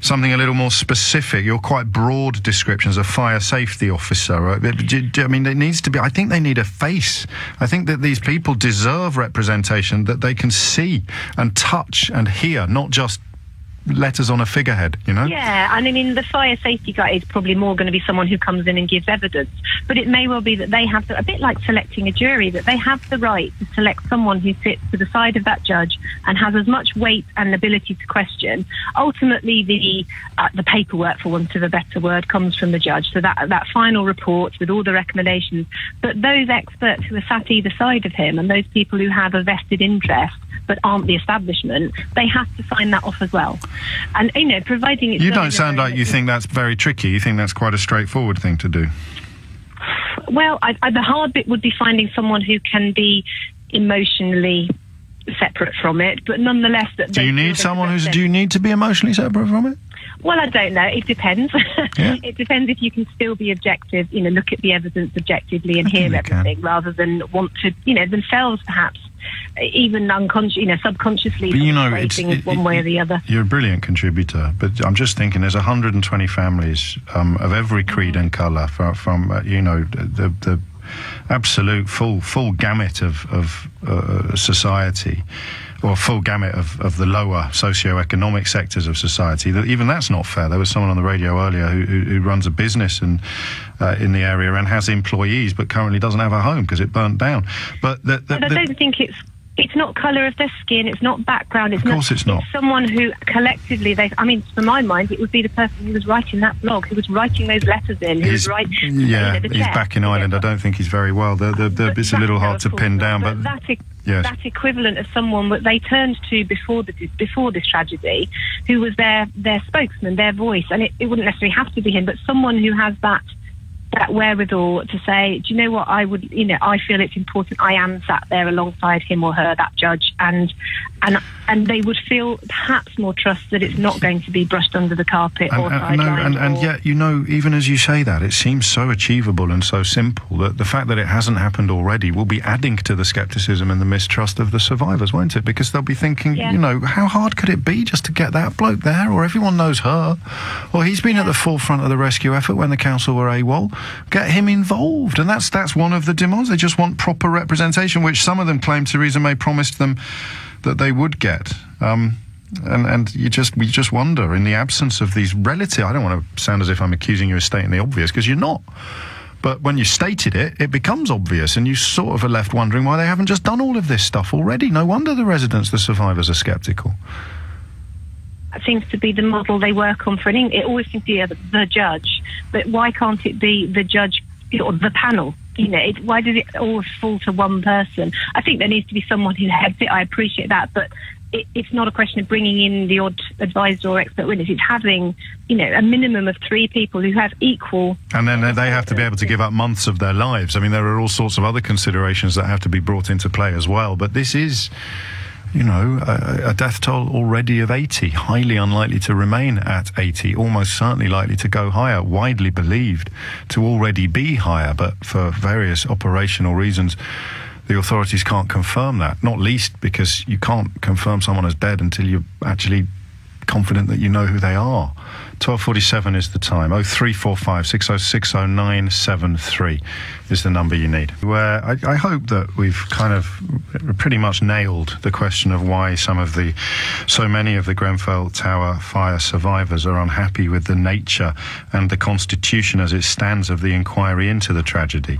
something a little more specific. Your quite broad descriptions, a fire safety officer. Right? I mean, it needs to be... I think they need a face. I think that these people deserve representation that they can see and touch and hear, not just letters on a figurehead, Yeah, and I mean, the fire safety guy is probably more going to be someone who comes in and gives evidence, but it may well be that they have, a bit like selecting a jury, that they have the right to select someone who sits to the side of that judge and has as much weight and ability to question. Ultimately, the paperwork, for want of a better word, comes from the judge, so that final report with all the recommendations, but those experts who are sat either side of him and those people who have a vested interest but aren't the establishment, they have to sign that off as well. And, providing it's... You don't sound like you think that's very tricky. You think that's quite a straightforward thing to do. Well, the hard bit would be finding someone who can be emotionally separate from it, but nonetheless... Do you need to be emotionally separate from it? Well, I don't know. It depends. Yeah. It depends if you can still be objective, look at the evidence objectively and hear everything, rather than want to, themselves perhaps, even subconsciously, it's one way or the other. You're a brilliant contributor, but I'm just thinking there's 120 families of every creed and colour from the absolute full gamut of society, or full gamut of the lower socio-economic sectors of society. Even that's not fair. There was someone on the radio earlier who runs a business in the area and has employees, but currently doesn't have a home because it burnt down. But I don't think it's not colour of their skin, it's not background, it's not. It's someone who collectively, for my mind, it would be the person who was writing that blog, who was writing those letters in, who was writing... Yeah, he's back in Ireland. I don't think he's very well. It's a little hard to pin down, but... That equivalent of someone that they turned to before this tragedy, who was their spokesman, their voice, and it wouldn't necessarily have to be him, but someone who has that wherewithal to say, do you know what, I feel it's important, I am sat there alongside him or her, that judge, and they would feel perhaps more trust that it's not going to be brushed under the carpet or sidelined. And yet, even as you say that, it seems so achievable and so simple that the fact that it hasn't happened already will be adding to the scepticism and the mistrust of the survivors, won't it? Because they'll be thinking, how hard could it be just to get that bloke there, or everyone knows her, or he's been at the forefront of the rescue effort when the council were AWOL. Get him involved, and that's one of the demands. They just want proper representation, which some of them claim Theresa May promised them that they would get. And we just wonder, in the absence of these relative... I don't want to sound as if I'm accusing you of stating the obvious, because you're not. But when you stated it, it becomes obvious, and you sort of are left wondering why they haven't just done all of this stuff already. No wonder the residents, the survivors, are sceptical. Seems to be the model they work on it always seems to be the judge, but why can't it be the judge or the panel? Why does it always fall to one person? I think there needs to be someone who heads it. I appreciate that, but it's not a question of bringing in the odd advisor or expert witness. It's having a minimum of 3 people who have equal... And then they have to be able to give up months of their lives. I mean, there are all sorts of other considerations that have to be brought into play as well, but this is... a death toll already of 80, highly unlikely to remain at 80, almost certainly likely to go higher, widely believed to already be higher, but for various operational reasons, the authorities can't confirm that, not least because you can't confirm someone as dead until you're actually confident that you know who they are. 12:47 is the time. 0345 6060 973 is the number you need. Where I hope that we've kind of pretty much nailed the question of why so many of the Grenfell Tower fire survivors are unhappy with the nature and the constitution as it stands of the inquiry into the tragedy.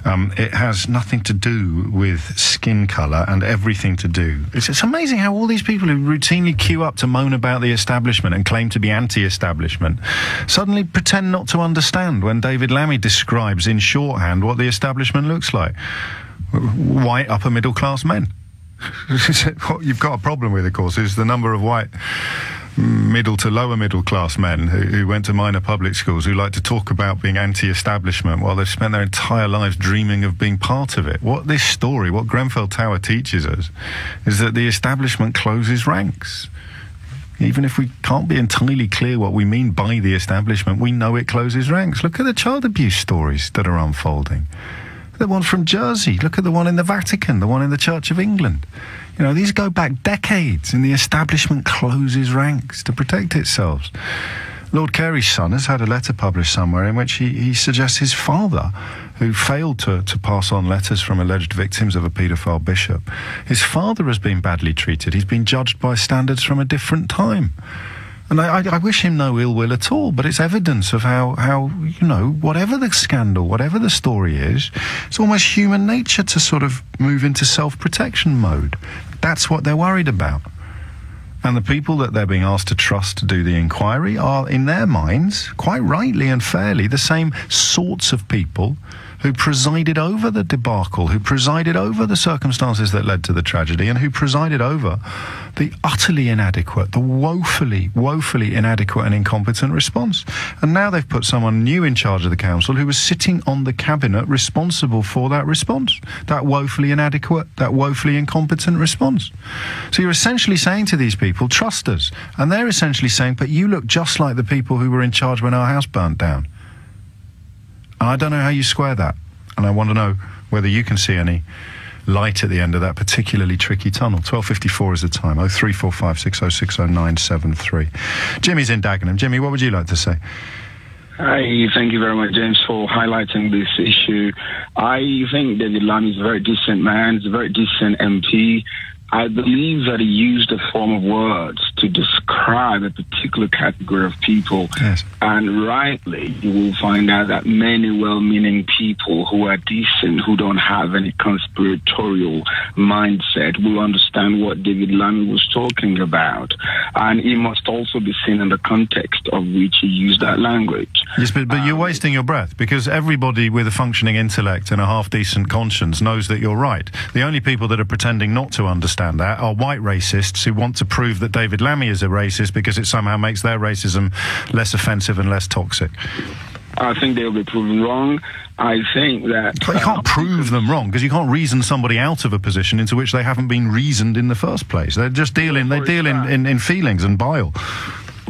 It has nothing to do with skin colour and everything to do. It's amazing how all these people who routinely queue up to moan about the establishment and claim to be anti-establishment suddenly pretend not to understand when David Lammy describes in shorthand what the establishment looks like. White upper middle class men. What you've got a problem with, of course, is the number of white middle to lower middle class men who went to minor public schools who like to talk about being anti-establishment while they've spent their entire lives dreaming of being part of it. What Grenfell Tower teaches us is that the establishment closes ranks. Even if we can't be entirely clear what we mean by the establishment, we know it closes ranks. Look at the child abuse stories that are unfolding. The one from Jersey. Look at the one in the Vatican, the one in the Church of England. These go back decades, and the establishment closes ranks to protect itself. Lord Carey's son has had a letter published somewhere in which he suggests his father, who failed to pass on letters from alleged victims of a paedophile bishop, his father has been badly treated. He's been judged by standards from a different time. And I wish him no ill will at all, but it's evidence of how whatever the scandal, whatever the story is, it's almost human nature to sort of move into self-protection mode. That's what they're worried about. And the people that they're being asked to trust to do the inquiry are, in their minds, quite rightly and fairly, the same sorts of people who presided over the debacle, who presided over the circumstances that led to the tragedy, and who presided over the utterly inadequate, the woefully inadequate and incompetent response. And now they've put someone new in charge of the council who was sitting on the cabinet responsible for that response, that woefully inadequate, that woefully incompetent response. So you're essentially saying to these people, trust us. And they're essentially saying, but you look just like the people who were in charge when our house burnt down. And I don't know how you square that. And I want to know whether you can see any light at the end of that particularly tricky tunnel. 12:54 is the time. 0345 6060 973. Jimmy's in Dagenham. Jimmy, what would you like to say? Hi, thank you very much, James, for highlighting this issue. I think David Lammy is a very decent man. He's a very decent MP. I believe that he used a form of words to describe a particular category of people. Yes. And rightly, you will find out that many well-meaning people who are decent, who don't have any conspiratorial mindset, will understand what David Lammy was talking about. And it must also be seen in the context of which he used that language. Yes, but you're wasting your breath, because everybody with a functioning intellect and a half-decent conscience knows that you're right. The only people that are pretending not to understand that are white racists who want to prove that David Lammy is a racist because it somehow makes their racism less offensive and less toxic. I think they'll be proven wrong. I think that... But you can't prove them wrong, because you can't reason somebody out of a position into which they haven't been reasoned in the first place. They deal in feelings and bile.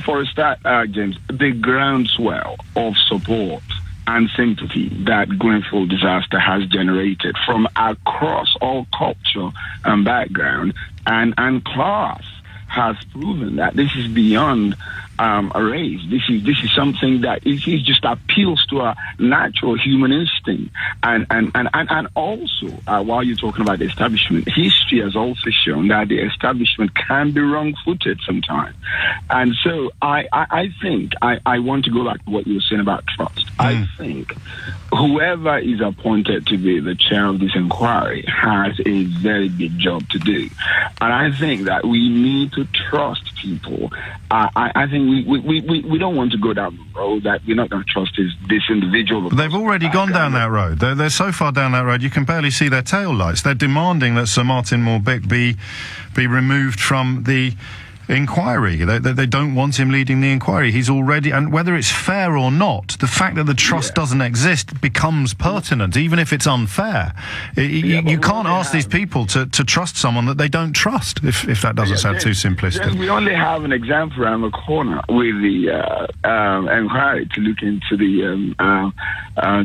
For a start, James, the groundswell of support and sympathy that Grenfell disaster has generated from across all culture and background and class has proven that this is beyond a race. This is something that it just appeals to our natural human instinct. And also, while you're talking about the establishment, history has also shown that the establishment can be wrong-footed sometimes. And so I think I want to go back to what you were saying about trust. I think whoever is appointed to be the chair of this inquiry has a very big job to do. And I think that we need to trust people. I think we don't want to go down the road that we're not going to trust this individual. But they've already gone down that road. They're so far down that road you can barely see their tail lights. They're demanding that Sir Martin Moore-Bick be removed from the inquiry. They don't want him leading the inquiry. He's already, and whether it's fair or not, the fact that the trust doesn't exist becomes pertinent, even if it's unfair. You can't ask these people to trust someone that they don't trust, if that doesn't sound too simplistic. We only have an example around the corner with the inquiry to look into the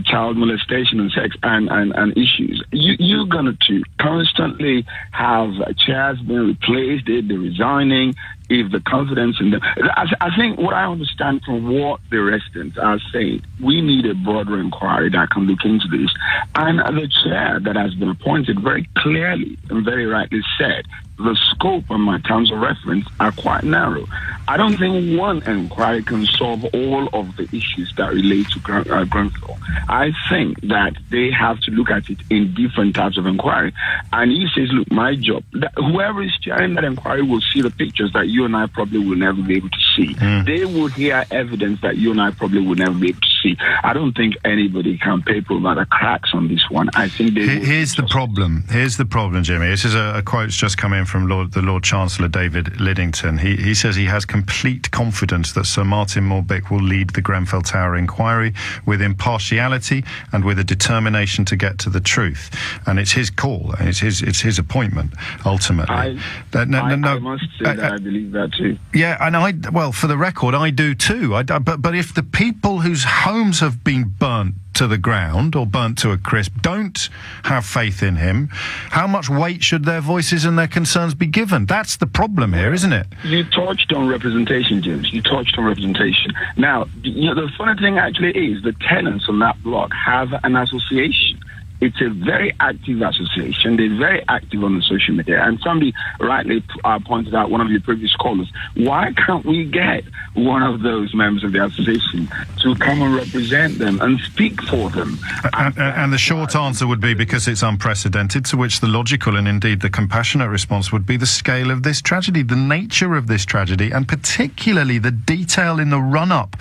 child molestation and sex and issues. You're going to constantly have chairs being replaced, they're resigning. If the confidence in them, I think what I understand from what the residents are saying, we need a broader inquiry that can look into this. And the chair that has been appointed very clearly and very rightly said, the scope and my terms of reference are quite narrow. I don't think one inquiry can solve all of the issues that relate to Grenfell. I think that they have to look at it in different types of inquiry. And he says, look, my job, whoever is chairing that inquiry will see the pictures that you and I probably will never be able to see. They will hear evidence that you and I probably will never be able to see. I don't think anybody can paper over the cracks on this one. I think here's the problem. Here's the problem, Jimmy. This is a quote's just come in from the Lord Chancellor David Liddington. He says he has complete confidence that Sir Martin Morbick will lead the Grenfell Tower inquiry with impartiality and with a determination to get to the truth. And it's his call. And it's his appointment, ultimately. I must say that I believe that too. Yeah, and well, for the record, I do too. But if the people whose homes have been burnt to the ground or burnt to a crisp don't have faith in him, how much weight should their voices and their concerns be given? That's the problem here, isn't it? You touched on representation, James. You touched on representation. Now, the funny thing actually is the tenants on that block have an association. It's a very active association. They're very active on the social media. And somebody rightly pointed out, one of your previous callers, why can't we get one of those members of the association to come and represent them and speak for them? And the short answer would be because it's unprecedented, to which the logical and indeed the compassionate response would be the scale of this tragedy, the nature of this tragedy, and particularly the detail in the run-up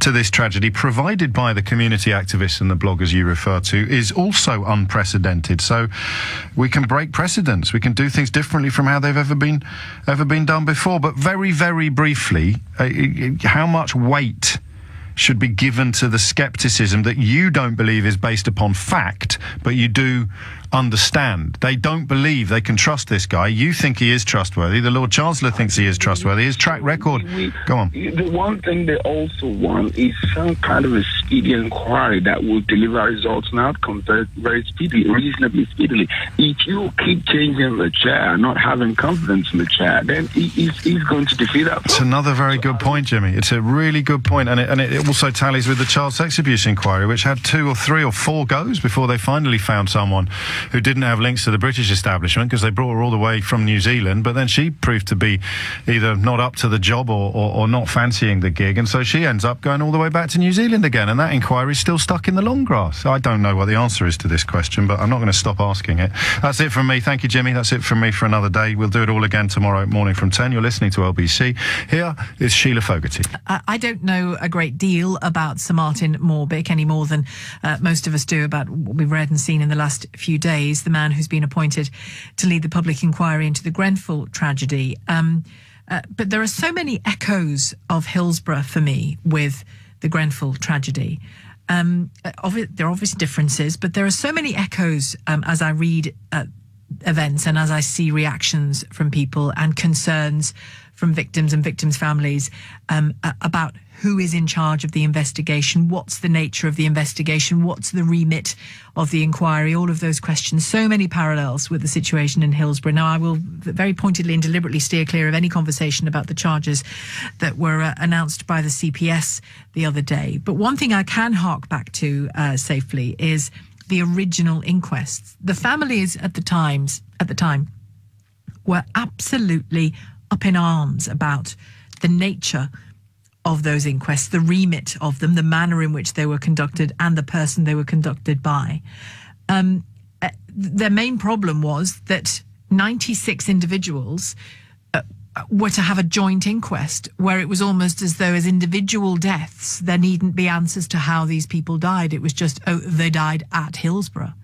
to this tragedy provided by the community activists and the bloggers you refer to is also unprecedented. So we can break precedents. We can do things differently from how they've ever been done before. But very, very briefly, how much weight should be given to the scepticism that you don't believe is based upon fact, but you do understand? They don't believe they can trust this guy. You think he is trustworthy. The Lord Chancellor thinks he is trustworthy. His track record... Go on. The one thing they also want is some kind of a speedy inquiry that will deliver results and outcomes very speedily, reasonably speedily. If you keep changing the chair, not having confidence in the chair, then he's going to defeat that. It's another very good point, Jimmy. It's a really good point, and it also tallies with the child sex abuse inquiry, which had 2 or 3 or 4 goes before they finally found someone who didn't have links to the British establishment, because they brought her all the way from New Zealand, but then she proved to be either not up to the job or not fancying the gig, and so she ends up going all the way back to New Zealand again, and that inquiry's still stuck in the long grass. I don't know what the answer is to this question, but I'm not going to stop asking it. That's it from me. Thank you, Jimmy. That's it from me for another day. We'll do it all again tomorrow morning from 10. You're listening to LBC. Here is Shelagh Fogarty. I don't know a great deal about Sir Martin Morbick any more than most of us do about what we've read and seen in the last few days. The man who's been appointed to lead the public inquiry into the Grenfell tragedy. But there are so many echoes of Hillsborough for me with the Grenfell tragedy. There are obvious differences, but there are so many echoes as I read events and as I see reactions from people and concerns from victims and victims' families about who is in charge of the investigation, what's the nature of the investigation, what's the remit of the inquiry, all of those questions. So many parallels with the situation in Hillsborough. Now, I will very pointedly and deliberately steer clear of any conversation about the charges that were announced by the CPS the other day. But one thing I can hark back to safely is the original inquests. The families at the time were absolutely up in arms about the nature of those inquests, the remit of them, the manner in which they were conducted, and the person they were conducted by. Their main problem was that 96 individuals were to have a joint inquest, where it was almost as though as individual deaths, there needn't be answers to how these people died. It was just, oh, they died at Hillsborough.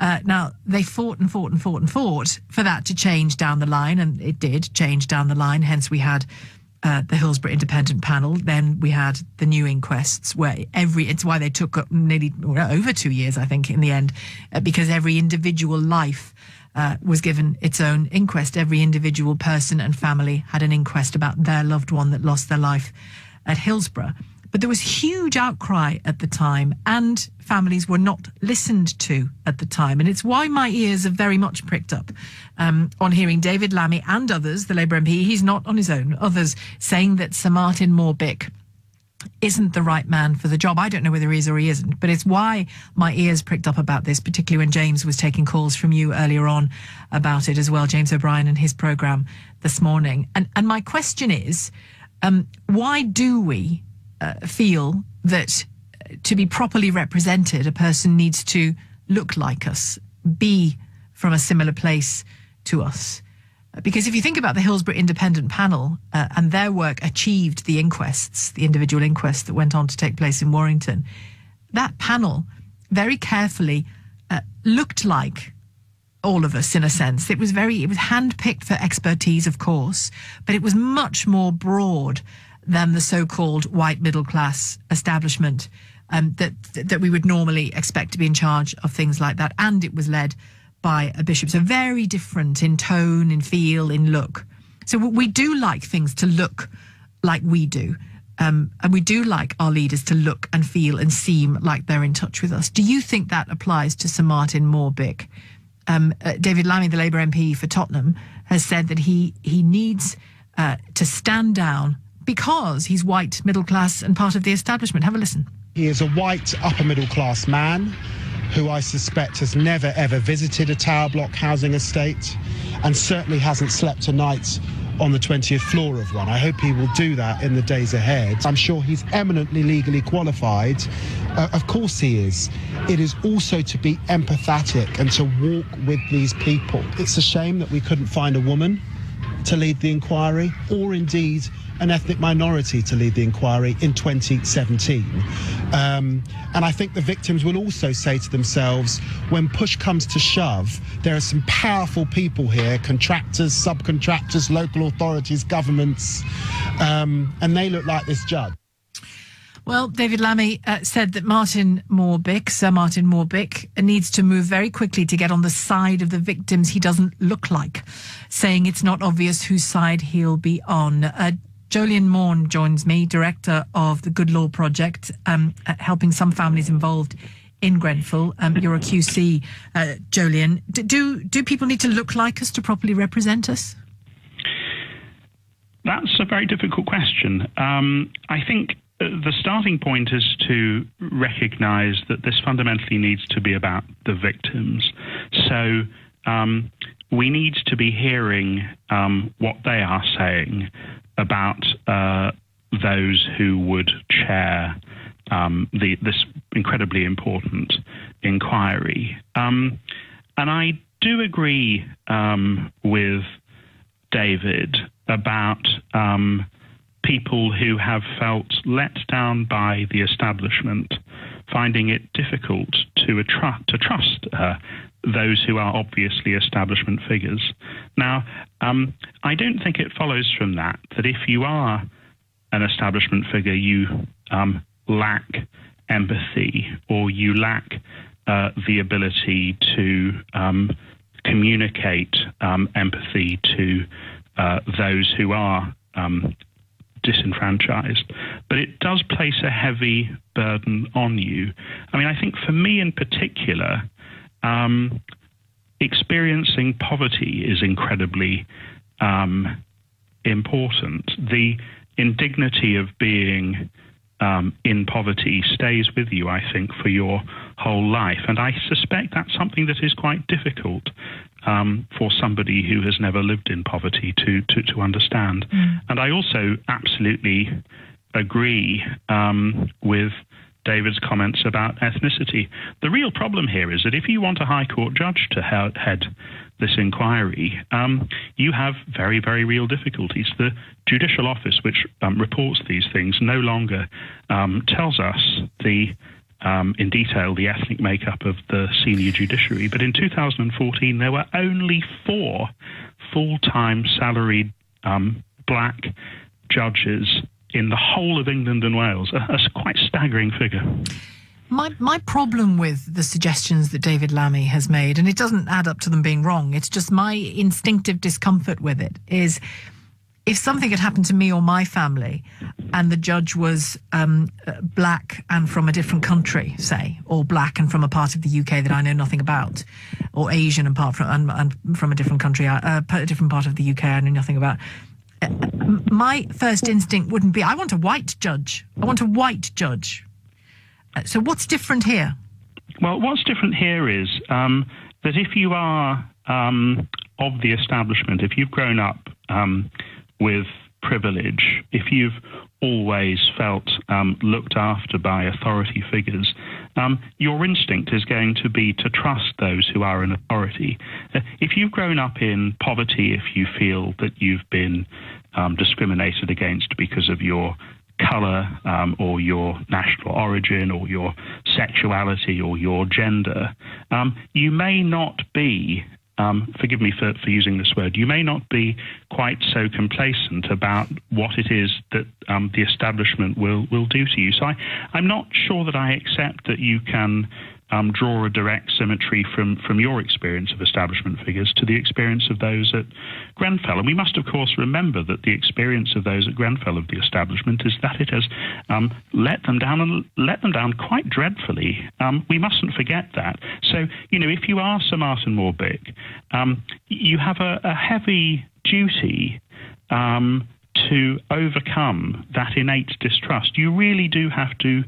Now, they fought and fought and fought and fought for that to change down the line, and it did change down the line. Hence, we had the Hillsborough Independent Panel. Then we had the new inquests, where it's why they took up nearly over 2 years, I think, in the end, because every individual life was given its own inquest. Every individual person and family had an inquest about their loved one that lost their life at Hillsborough. But there was huge outcry at the time, and families were not listened to at the time. And it's why my ears have very much pricked up on hearing David Lammy and others, the Labour MP, he's not on his own, others saying that Sir Martin Moore-Bick isn't the right man for the job. I don't know whether he is or he isn't, but it's why my ears pricked up about this, particularly when James was taking calls from you earlier on about it as well, James O'Brien and his programme this morning. And my question is, why do we feel that to be properly represented, a person needs to look like us, be from a similar place to us? Because if you think about the Hillsborough Independent Panel and their work achieved the inquests, the individual inquests that went on to take place in Warrington, that panel very carefully looked like all of us in a sense. It was handpicked for expertise, of course, but it was much more broad than the so-called white middle-class establishment that we would normally expect to be in charge of things like that. And it was led by a bishop. So very different in tone, in feel, in look. So we do like things to look like we do. And we do like our leaders to look and feel and seem like they're in touch with us. Do you think that applies to Sir Martin Moore-Bick? David Lammy, the Labour MP for Tottenham, has said that he needs to stand down because he's white, middle class and part of the establishment. Have a listen. He is a white, upper middle class man who I suspect has never ever visited a tower block housing estate and certainly hasn't slept a night on the 20th floor of one. I hope he will do that in the days ahead. I'm sure he's eminently legally qualified. Of course he is. It is also to be empathetic and to walk with these people. It's a shame that we couldn't find a woman to lead the inquiry, or indeed an ethnic minority to lead the inquiry in 2017. And I think the victims will also say to themselves, when push comes to shove, there are some powerful people here, contractors, subcontractors, local authorities, governments, and they look like this judge. Well, David Lammy said that Sir Martin Moore-Bick, needs to move very quickly to get on the side of the victims he doesn't look like, saying it's not obvious whose side he'll be on. Jolyon Morn joins me, director of the Good Law Project, helping some families involved in Grenfell. You're a QC, Jolyon. Do people need to look like us to properly represent us? That's a very difficult question. I think the starting point is to recognise that this fundamentally needs to be about the victims. So we need to be hearing what they are saying about those who would chair this incredibly important inquiry. And I do agree with David about people who have felt let down by the establishment, finding it difficult to trust those who are obviously establishment figures. Now, I don't think it follows from that if you are an establishment figure, you lack empathy, or you lack the ability to communicate empathy to those who are disenfranchised. But it does place a heavy burden on you. I mean, I think for me in particular, experiencing poverty is incredibly important. The indignity of being in poverty stays with you, I think, for your whole life. And I suspect that's something that is quite difficult for somebody who has never lived in poverty to understand. And I also absolutely agree with David's comments about ethnicity. The real problem here is that if you want a High Court judge to head this inquiry, you have very, very real difficulties. The Judicial Office, which reports these things, no longer tells us the in detail the ethnic makeup of the senior judiciary, but in 2014 there were only 4 full-time salaried black judges in the whole of England and Wales. That's a quite staggering figure. My problem with the suggestions that David Lammy has made, and it doesn't add up to them being wrong, it's just my instinctive discomfort with it, is if something had happened to me or my family and the judge was black and from a different country, say, or black and from a part of the UK that I know nothing about, or Asian and from a different country, a different part of the UK I know nothing about, my first instinct wouldn't be, I want a white judge. I want a white judge. So what's different here? Well, what's different here is that if you are of the establishment, if you've grown up with privilege, if you've always felt looked after by authority figures, your instinct is going to be to trust those who are in authority. If you've grown up in poverty, if you feel that you've been discriminated against because of your colour or your national origin or your sexuality or your gender, you may not be, forgive me for using this word, you may not be quite so complacent about what it is that the establishment will do to you. So I'm not sure that I accept that you can draw a direct symmetry from your experience of establishment figures to the experience of those at Grenfell. And we must, of course, remember that the experience of those at Grenfell of the establishment is that it has let them down quite dreadfully. We mustn't forget that. So, if you are Sir Martin Moore-Bick, you have a heavy duty to overcome that innate distrust. You really do have to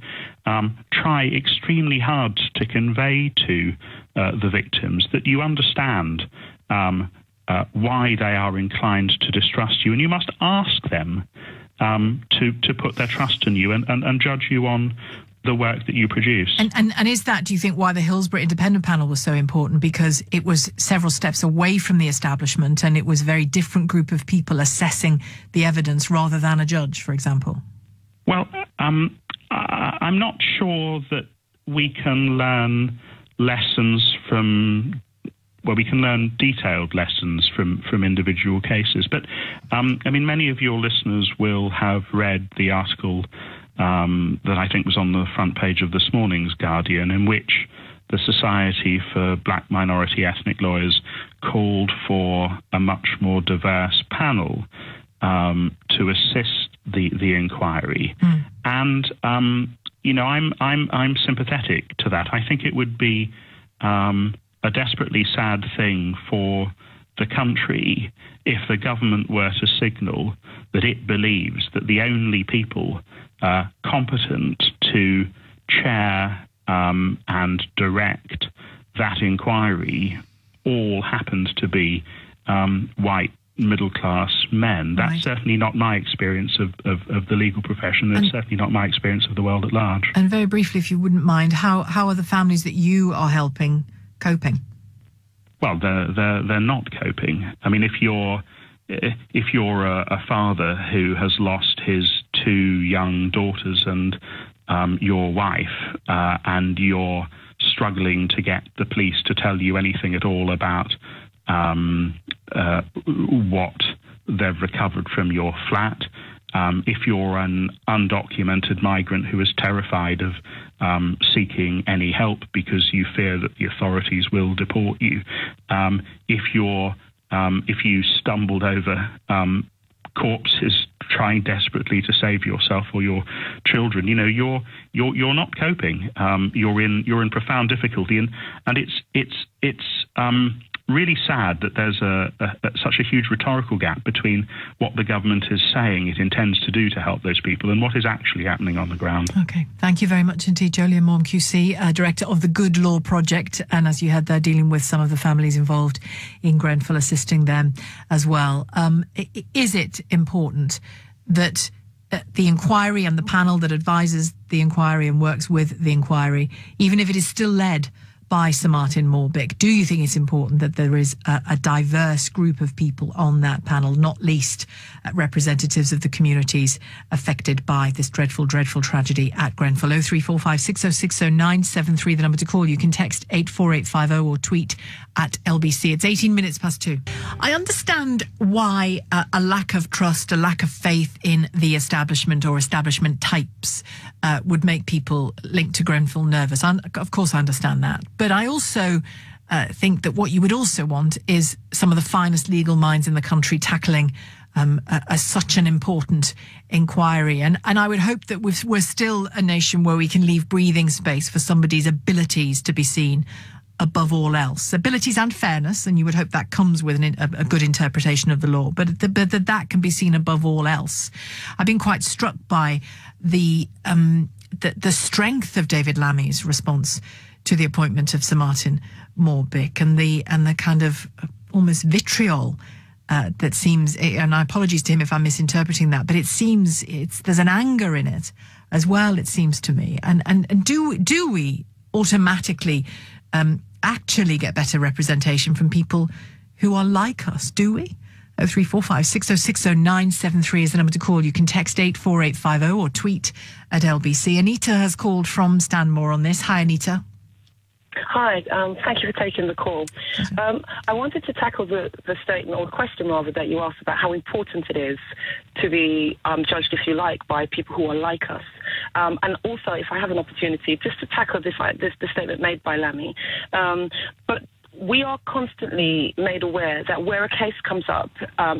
try extremely hard to convey to the victims that you understand why they are inclined to distrust you, and you must ask them to put their trust in you and judge you on the work that you produce. And is that, do you think, why the Hillsborough Independent Panel was so important? Because it was several steps away from the establishment and it was a very different group of people assessing the evidence rather than a judge, for example? Well, I'm not sure that we can learn lessons from... Well, we can learn detailed lessons from individual cases. But, many of your listeners will have read the article that I think was on the front page of this morning's Guardian, in which the Society for Black Minority Ethnic Lawyers called for a much more diverse panel to assist the inquiry. And I'm sympathetic to that. I think it would be a desperately sad thing for the country if the government were to signal that it believes that the only people competent to chair and direct that inquiry all happened to be white middle-class men. That's right. Certainly not my experience of the legal profession. It's certainly not my experience of the world at large. And very briefly, if you wouldn't mind, how are the families that you are helping coping? Well, they're not coping. I mean, if you're a father who has lost his 2 young daughters and your wife, and you're struggling to get the police to tell you anything at all about what they've recovered from your flat, if you're an undocumented migrant who is terrified of seeking any help because you fear that the authorities will deport you, if you stumbled over corpses trying desperately to save yourself or your children, you're not coping. You're in profound difficulty, and it's really sad that there's such a huge rhetorical gap between what the government is saying it intends to do to help those people and what is actually happening on the ground. Okay, thank you very much indeed, Jolyon Maugham QC, Director of the Good Law Project, and as you heard there, dealing with some of the families involved in Grenfell, assisting them as well. Is it important that the inquiry and the panel that advises the inquiry and works with the inquiry, even if it is still led by Sir Martin Morbick. Do you think it's important that there is a diverse group of people on that panel, not least representatives of the communities affected by this dreadful, dreadful tragedy at Grenfell? 0345 6060 973, the number to call. You can text 84850 or tweet at LBC. It's 18 minutes past 2. I understand why a lack of trust, a lack of faith in the establishment or establishment types would make people linked to Grenfell nervous. Of course, I understand that. But I also think that what you would also want is some of the finest legal minds in the country tackling such an important inquiry. And I would hope that we're still a nation where we can leave breathing space for somebody's abilities to be seen above all else. Abilities and fairness, and you would hope that comes with a good interpretation of the law, but that can be seen above all else. I've been quite struck by the strength of David Lammy's response to the appointment of Sir Martin Morbick and the kind of almost vitriol that seems, and I apologies to him if I'm misinterpreting that, but it seems there's an anger in it as well, it seems to me. And do we automatically actually get better representation from people who are like us? Do we? 0345 6060 973 is the number to call. You can text 84850 or tweet at LBC. Anita has called from Stanmore on this. Hi, Anita. Hi, thank you for taking the call. I wanted to tackle the statement, or the question rather, that you asked about how important it is to be judged, if you like, by people who are like us. And also, if I have an opportunity, just to tackle the statement made by Lammy. But we are constantly made aware that where a case comes up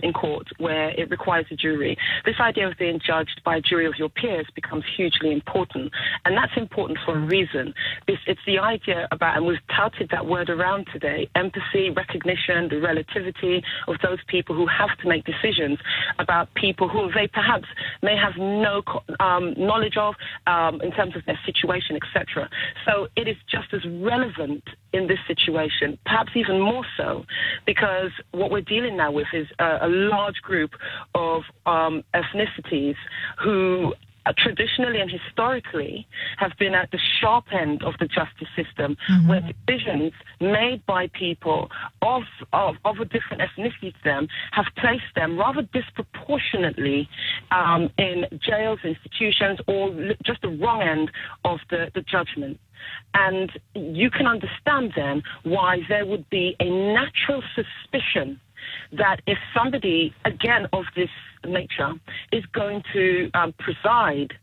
in court where it requires a jury, this idea of being judged by a jury of your peers becomes hugely important. And that's important for a reason. It's the idea about, and we've touted that word around today, empathy, recognition, the relativity of those people who have to make decisions about people who they perhaps may have no knowledge of in terms of their situation, etc. So it is just as relevant in this situation, perhaps even more so, because what we're dealing now with is a large group of ethnicities who traditionally and historically have been at the sharp end of the justice system, where decisions made by people of a different ethnicity to them have placed them rather disproportionately in jails, institutions, or just the wrong end of the judgment. And you can understand then why there would be a natural suspicion that if somebody, again, of this nature is going to preside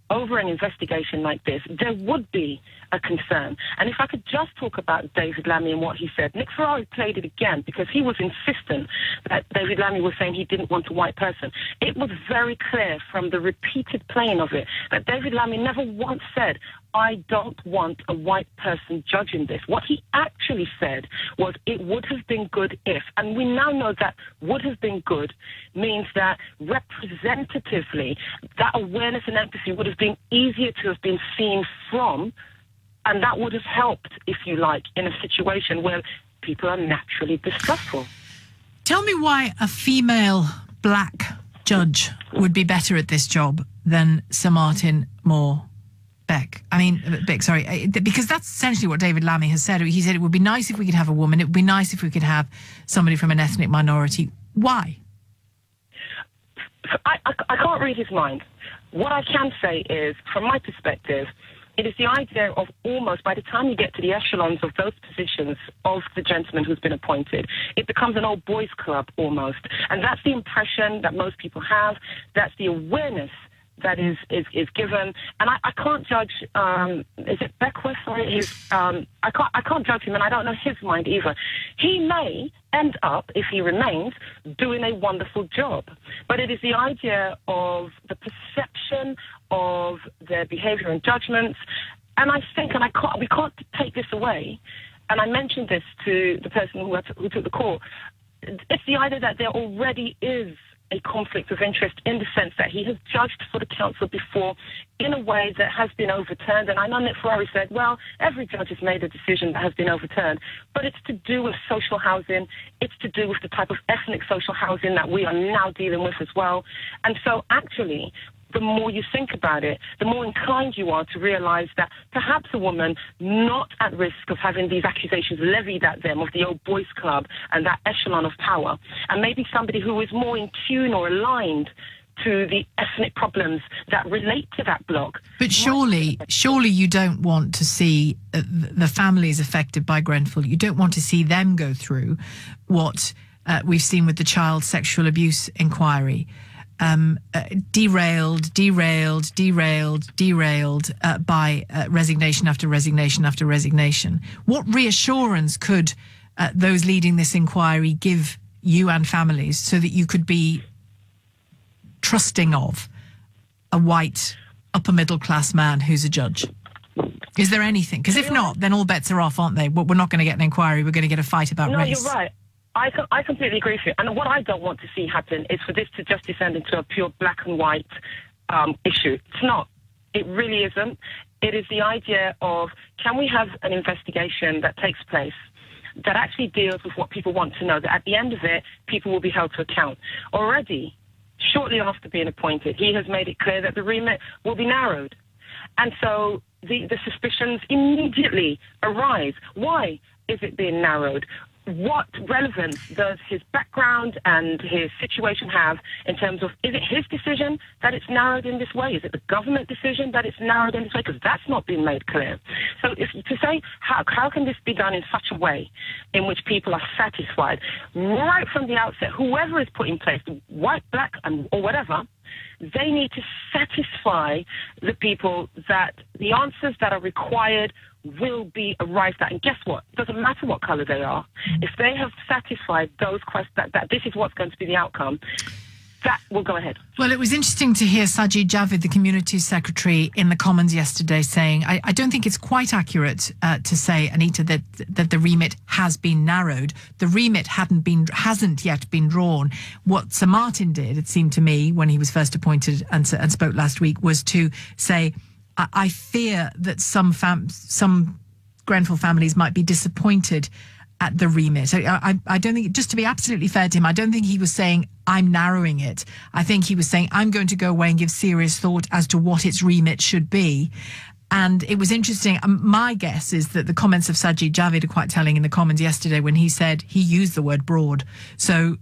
over an investigation like this, there would be a concern. And if I could just talk about David Lammy and what he said. Nick Ferrari played it again because he was insistent that David Lammy was saying he didn't want a white person. It was very clear from the repeated playing of it that David Lammy never once said, I don't want a white person judging this. What he actually said was it would have been good if, and we now know that would have been good means that representatively that awareness and empathy would have been easier to have been seen from, and that would have helped, if you like, in a situation where people are naturally distrustful. Tell me why a female black judge would be better at this job than Sir Martin Morbick. Because that's essentially what David Lammy has said. He said it would be nice if we could have a woman. It would be nice if we could have somebody from an ethnic minority. Why? I can't read his mind. What I can say is, from my perspective, it is the idea of almost, by the time you get to the echelons of those positions of the gentleman who's been appointed, it becomes an old boys club almost. And that's the impression that most people have. That's the awareness that is given. And I can't judge, is it Beckwith? Sorry, I can't judge him, and I don't know his mind either. He may end up, if he remains, doing a wonderful job. But it is the idea of the perception of their behaviour and judgments. And I think, we can't take this away, and I mentioned this to the person who took the call, it's the idea that there already is a conflict of interest in the sense that he has judged for the council before in a way that has been overturned. And I know Nick Ferrari said, well, every judge has made a decision that has been overturned, but it's to do with social housing. It's to do with the type of ethnic social housing that we are now dealing with as well. And so actually, the more you think about it, the more inclined you are to realise that perhaps a woman not at risk of having these accusations levied at them of the old boys club and that echelon of power, and maybe somebody who is more in tune or aligned to the ethnic problems that relate to that block. But surely you don't want to see the families affected by Grenfell, you don't want to see them go through what we've seen with the child sexual abuse inquiry. Derailed by resignation after resignation after resignation. What reassurance could those leading this inquiry give you and families so that you could be trusting of a white upper middle class man who's a judge? Is there anything? Because if not, then all bets are off, aren't they? We're not going to get an inquiry. We're going to get a fight about race. No, you're right. I completely agree with you. And what I don't want to see happen is for this to just descend into a pure black and white issue. It's not. It really isn't. It is the idea of, can we have an investigation that takes place that actually deals with what people want to know, that at the end of it, people will be held to account. Already, shortly after being appointed, he has made it clear that the remit will be narrowed. And so the suspicions immediately arise. Why is it being narrowed? What relevance does his background and his situation have in terms of, is it his decision that it's narrowed in this way? Is it the government decision that it's narrowed in this way? Because that's not been made clear. So to say, how can this be done in such a way in which people are satisfied? Right from the outset, whoever is put in place, white, black, or whatever, they need to satisfy the people that the answers that are required will be arrived at. And guess what? It doesn't matter what colour they are. If they have satisfied those questions, that this is what's going to be the outcome, that will go ahead. Well, it was interesting to hear Sajid Javid, the Community Secretary, in the Commons yesterday saying, I don't think it's quite accurate to say, Anita, that the remit has been narrowed. The remit hasn't yet been drawn. What Sir Martin did, it seemed to me, when he was first appointed and spoke last week, was to say, I fear that some Grenfell families might be disappointed at the remit. I don't think, just to be absolutely fair to him, I don't think he was saying, I'm narrowing it. I think he was saying, I'm going to go away and give serious thought as to what its remit should be. And it was interesting. My guess is that the comments of Sajid Javid are quite telling in the Commons yesterday when he said he used the word broad. So,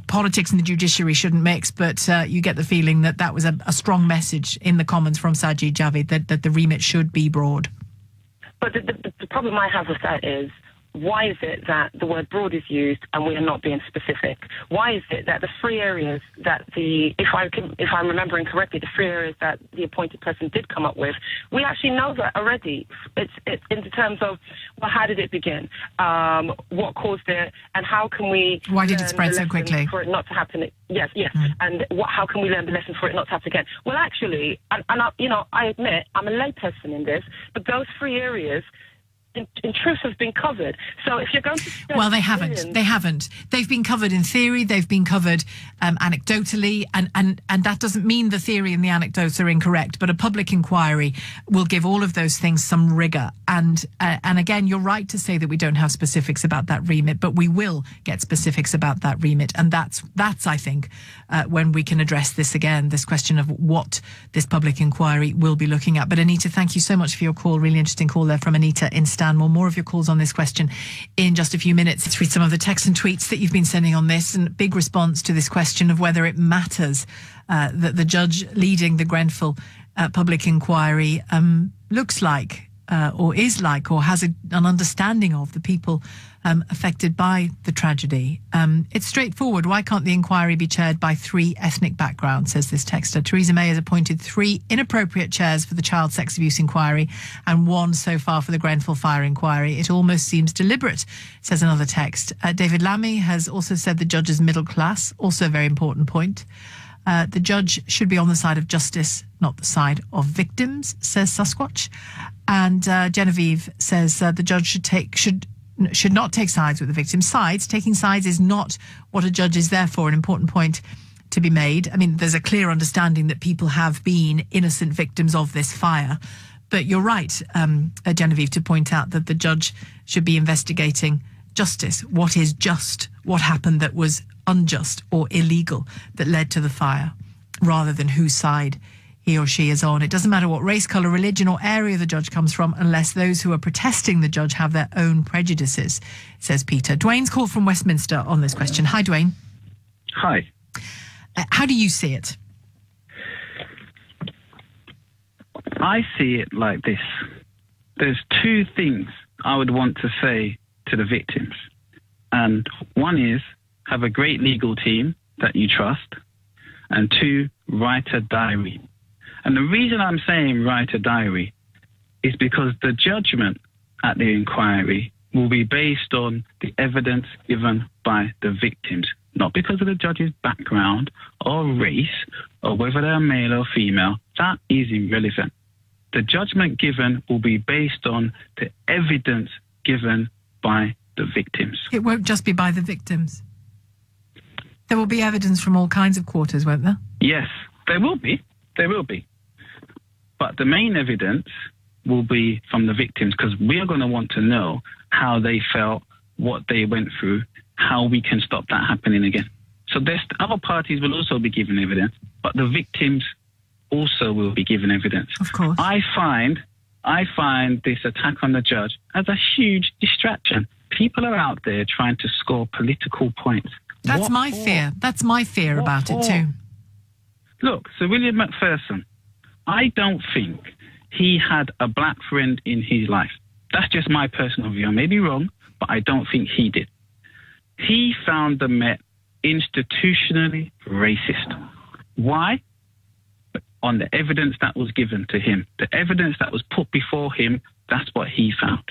politics and the judiciary shouldn't mix, but you get the feeling that that was a strong message in the Commons from Sajid Javid that the remit should be broad. But the problem I have with that is, why is it that the word broad is used and we are not being specific? Why is it that the three areas that if I'm remembering correctly, the three areas that the appointed person did come up with, we actually know that already. It's in terms of, well, how did it begin? What caused it? And how can we... Why did it spread so quickly? For it not to happen. Yes. And how can we learn the lesson for it not to happen again? Well, actually, and I admit, I'm a layperson in this, but those three areas... in truth have been covered. So if you're going to... Well, they haven't. They've been covered in theory, they've been covered anecdotally, and that doesn't mean the theory and the anecdotes are incorrect, but a public inquiry will give all of those things some rigour. And again, you're right to say that we don't have specifics about that remit, but we will get specifics about that remit. And that's I think, when we can address this again, this question of what this public inquiry will be looking at. But Anita, thank you so much for your call. Really interesting call there from Anita in Stanmore. More of your calls on this question in just a few minutes. Let's read some of the texts and tweets that you've been sending on this, and big response to this question of whether it matters that the judge leading the Grenfell public inquiry looks like or is like or has an understanding of the people affected by the tragedy. It's straightforward. Why can't the inquiry be chaired by three ethnic backgrounds, says this texter. Theresa May has appointed 3 inappropriate chairs for the child sex abuse inquiry and 1 so far for the Grenfell fire inquiry. It almost seems deliberate, says another text. David Lammy has also said the judge is middle class, also a very important point. The judge should be on the side of justice, not the side of victims, says Sasquatch. And Genevieve says the judge should not take sides with the victims. Taking sides is not what a judge is there for. An important point to be made. I mean, there's a clear understanding that people have been innocent victims of this fire. But you're right, Genevieve, to point out that the judge should be investigating justice. What is just? What happened that was unjust or illegal that led to the fire? rather than whose side he or she is on. It doesn't matter what race, colour, religion or area the judge comes from unless those who are protesting the judge have their own prejudices, says Peter. Dwayne's called from Westminster on this question. Hi, Dwayne. Hi. How do you see it? I see it like this. There's two things I would want to say to the victims. And one is, have a great legal team that you trust. And two, write a diary. And the reason I'm saying write a diary is because the judgment at the inquiry will be based on the evidence given by the victims, not because of the judge's background or race or whether they're male or female. That is irrelevant. The judgment given will be based on the evidence given by the victims. It won't just be by the victims. There will be evidence from all kinds of quarters, won't there? Yes, there will be. There will be. But the main evidence will be from the victims, because we are going to want to know how they felt, what they went through, how we can stop that happening again. So other parties will also be given evidence, but the victims also will be given evidence. Of course. I find this attack on the judge as a huge distraction. People are out there trying to score political points. That's my fear. That's my fear about it too. Look, Sir William Macpherson, I don't think he had a black friend in his life. That's just my personal view. I may be wrong, but I don't think he did. He found the Met institutionally racist. Why? On the evidence that was given to him. The evidence that was put before him, that's what he found.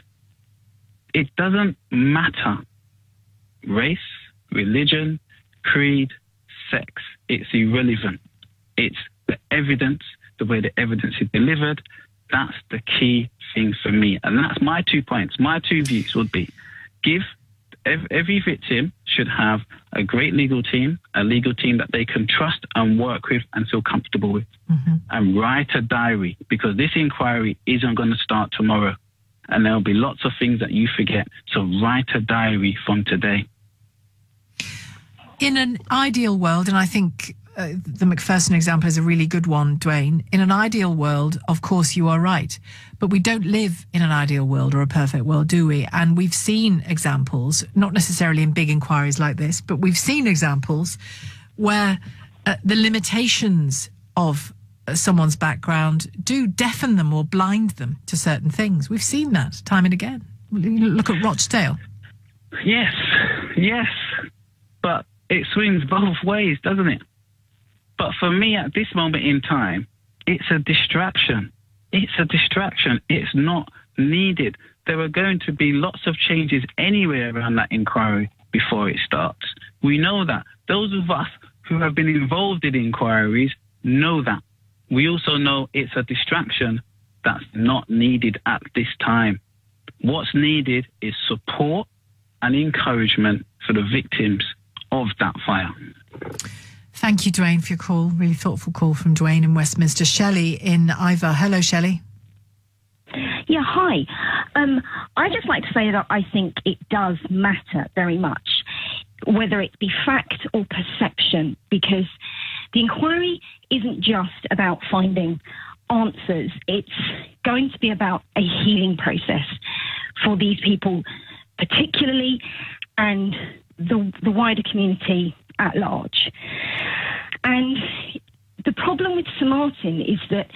It doesn't matter. Race, religion, creed, sex. It's irrelevant. It's the evidence, the way the evidence is delivered. That's the key thing for me. And that's my 2 points. My two views would be, every victim should have a great legal team, a legal team that they can trust and work with and feel comfortable with. Mm-hmm. And write a diary, because this inquiry isn't going to start tomorrow. And there'll be lots of things that you forget. So write a diary from today. In an ideal world, and I think the Macpherson example is a really good one, Dwayne. In an ideal world, of course, you are right. But we don't live in an ideal world or a perfect world, do we? And we've seen examples, not necessarily in big inquiries like this, but we've seen examples where the limitations of someone's background do deafen them or blind them to certain things. We've seen that time and again. Look at Rochdale. Yes. But it swings both ways, doesn't it? But for me, at this moment in time, it's a distraction. It's a distraction. It's not needed. There are going to be lots of changes anyway around that inquiry before it starts. We know that. Those of us who have been involved in inquiries know that. We also know it's a distraction that's not needed at this time. What's needed is support and encouragement for the victims of that fire. Thank you, Dwayne, for your call. Really thoughtful call from Dwayne in Westminster. Shelley in Ivor. Hello, Shelley. Yeah, hi. I'd just like to say that I think it does matter very much, whether it be fact or perception, because the inquiry isn't just about finding answers. It's going to be about a healing process for these people particularly, and the wider community at large. And the problem with Sir Martin is that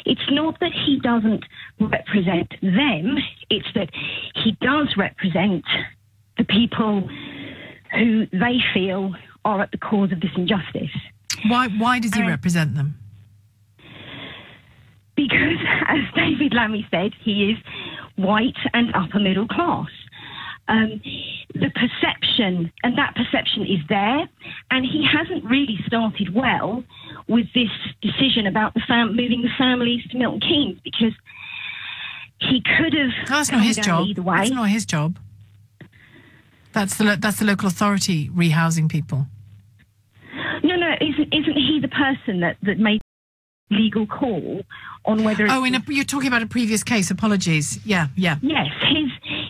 it's not that he doesn't represent them, it's that he does represent the people who they feel are at the cause of this injustice. Why does he represent them? Because, as David Lammy said, he is white and upper middle class. The perception, and that perception is there, and he hasn't really started well with this decision about moving the families to Milton Keynes, because he could have. That's not his job. Either way. That's not his job. That's the local authority rehousing people. No, isn't he the person that made the legal call on whether? You're talking about a previous case. Apologies. Yeah. Yes,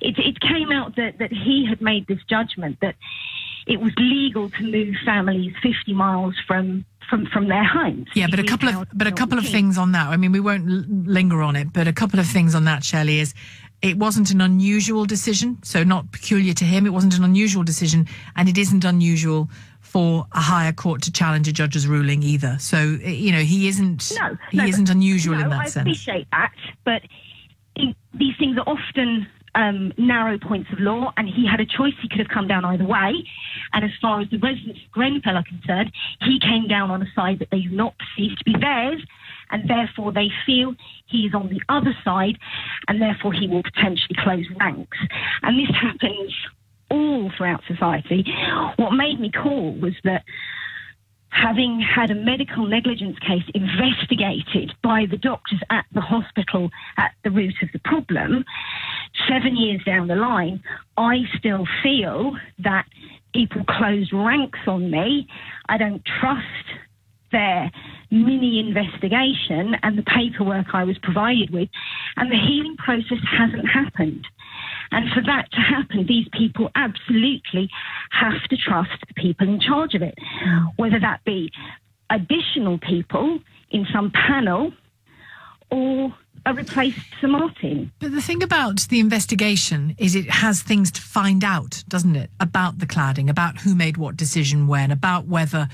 it came out that he had made this judgment that it was legal to move families 50 miles from their homes. Yeah, but a couple of things on that. I mean, we won't linger on it, but a couple of things on that, Shelley, is it wasn't an unusual decision, so not peculiar to him. It wasn't an unusual decision, and it isn't unusual for a higher court to challenge a judge's ruling either. So, you know, he isn't unusual in that sense. I appreciate that, but these things are often narrow points of law, and he had a choice. He could have come down either way. And as far as the residents of Grenfell are concerned, he came down on a side that they do not perceive to be theirs, and therefore they feel he is on the other side, and therefore he will potentially close ranks. And this happens all throughout society. What made me call was that, having had a medical negligence case investigated by the doctors at the hospital at the root of the problem, 7 years down the line, I still feel that people closed ranks on me. I don't trust their mini investigation and the paperwork I was provided with, and the healing process hasn't happened. And for that to happen, these people absolutely have to trust the people in charge of it, whether that be additional people in some panel or a replaced Sir Martin. But the thing about the investigation is it has things to find out, doesn't it, about the cladding, about who made what decision when, about whether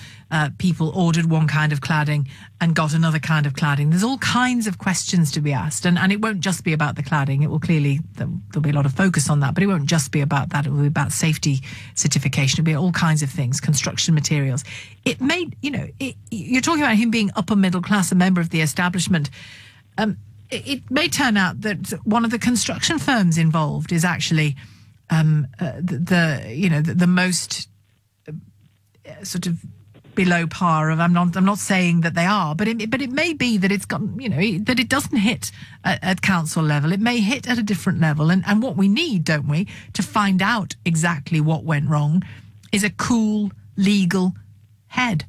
people ordered one kind of cladding and got another kind of cladding. There's all kinds of questions to be asked, and it won't just be about the cladding. It will clearly, there'll be a lot of focus on that, but it won't just be about that. It will be about safety certification. It'll be all kinds of things, construction materials. It may, you know, you're talking about him being upper middle class, a member of the establishment. It may turn out that one of the construction firms involved is actually the most sort of below par of. I'm not saying that they are, but it may be that it's got, you know, that it doesn't hit at council level. It may hit at a different level, and what we need, don't we, to find out exactly what went wrong, is a cool legal head.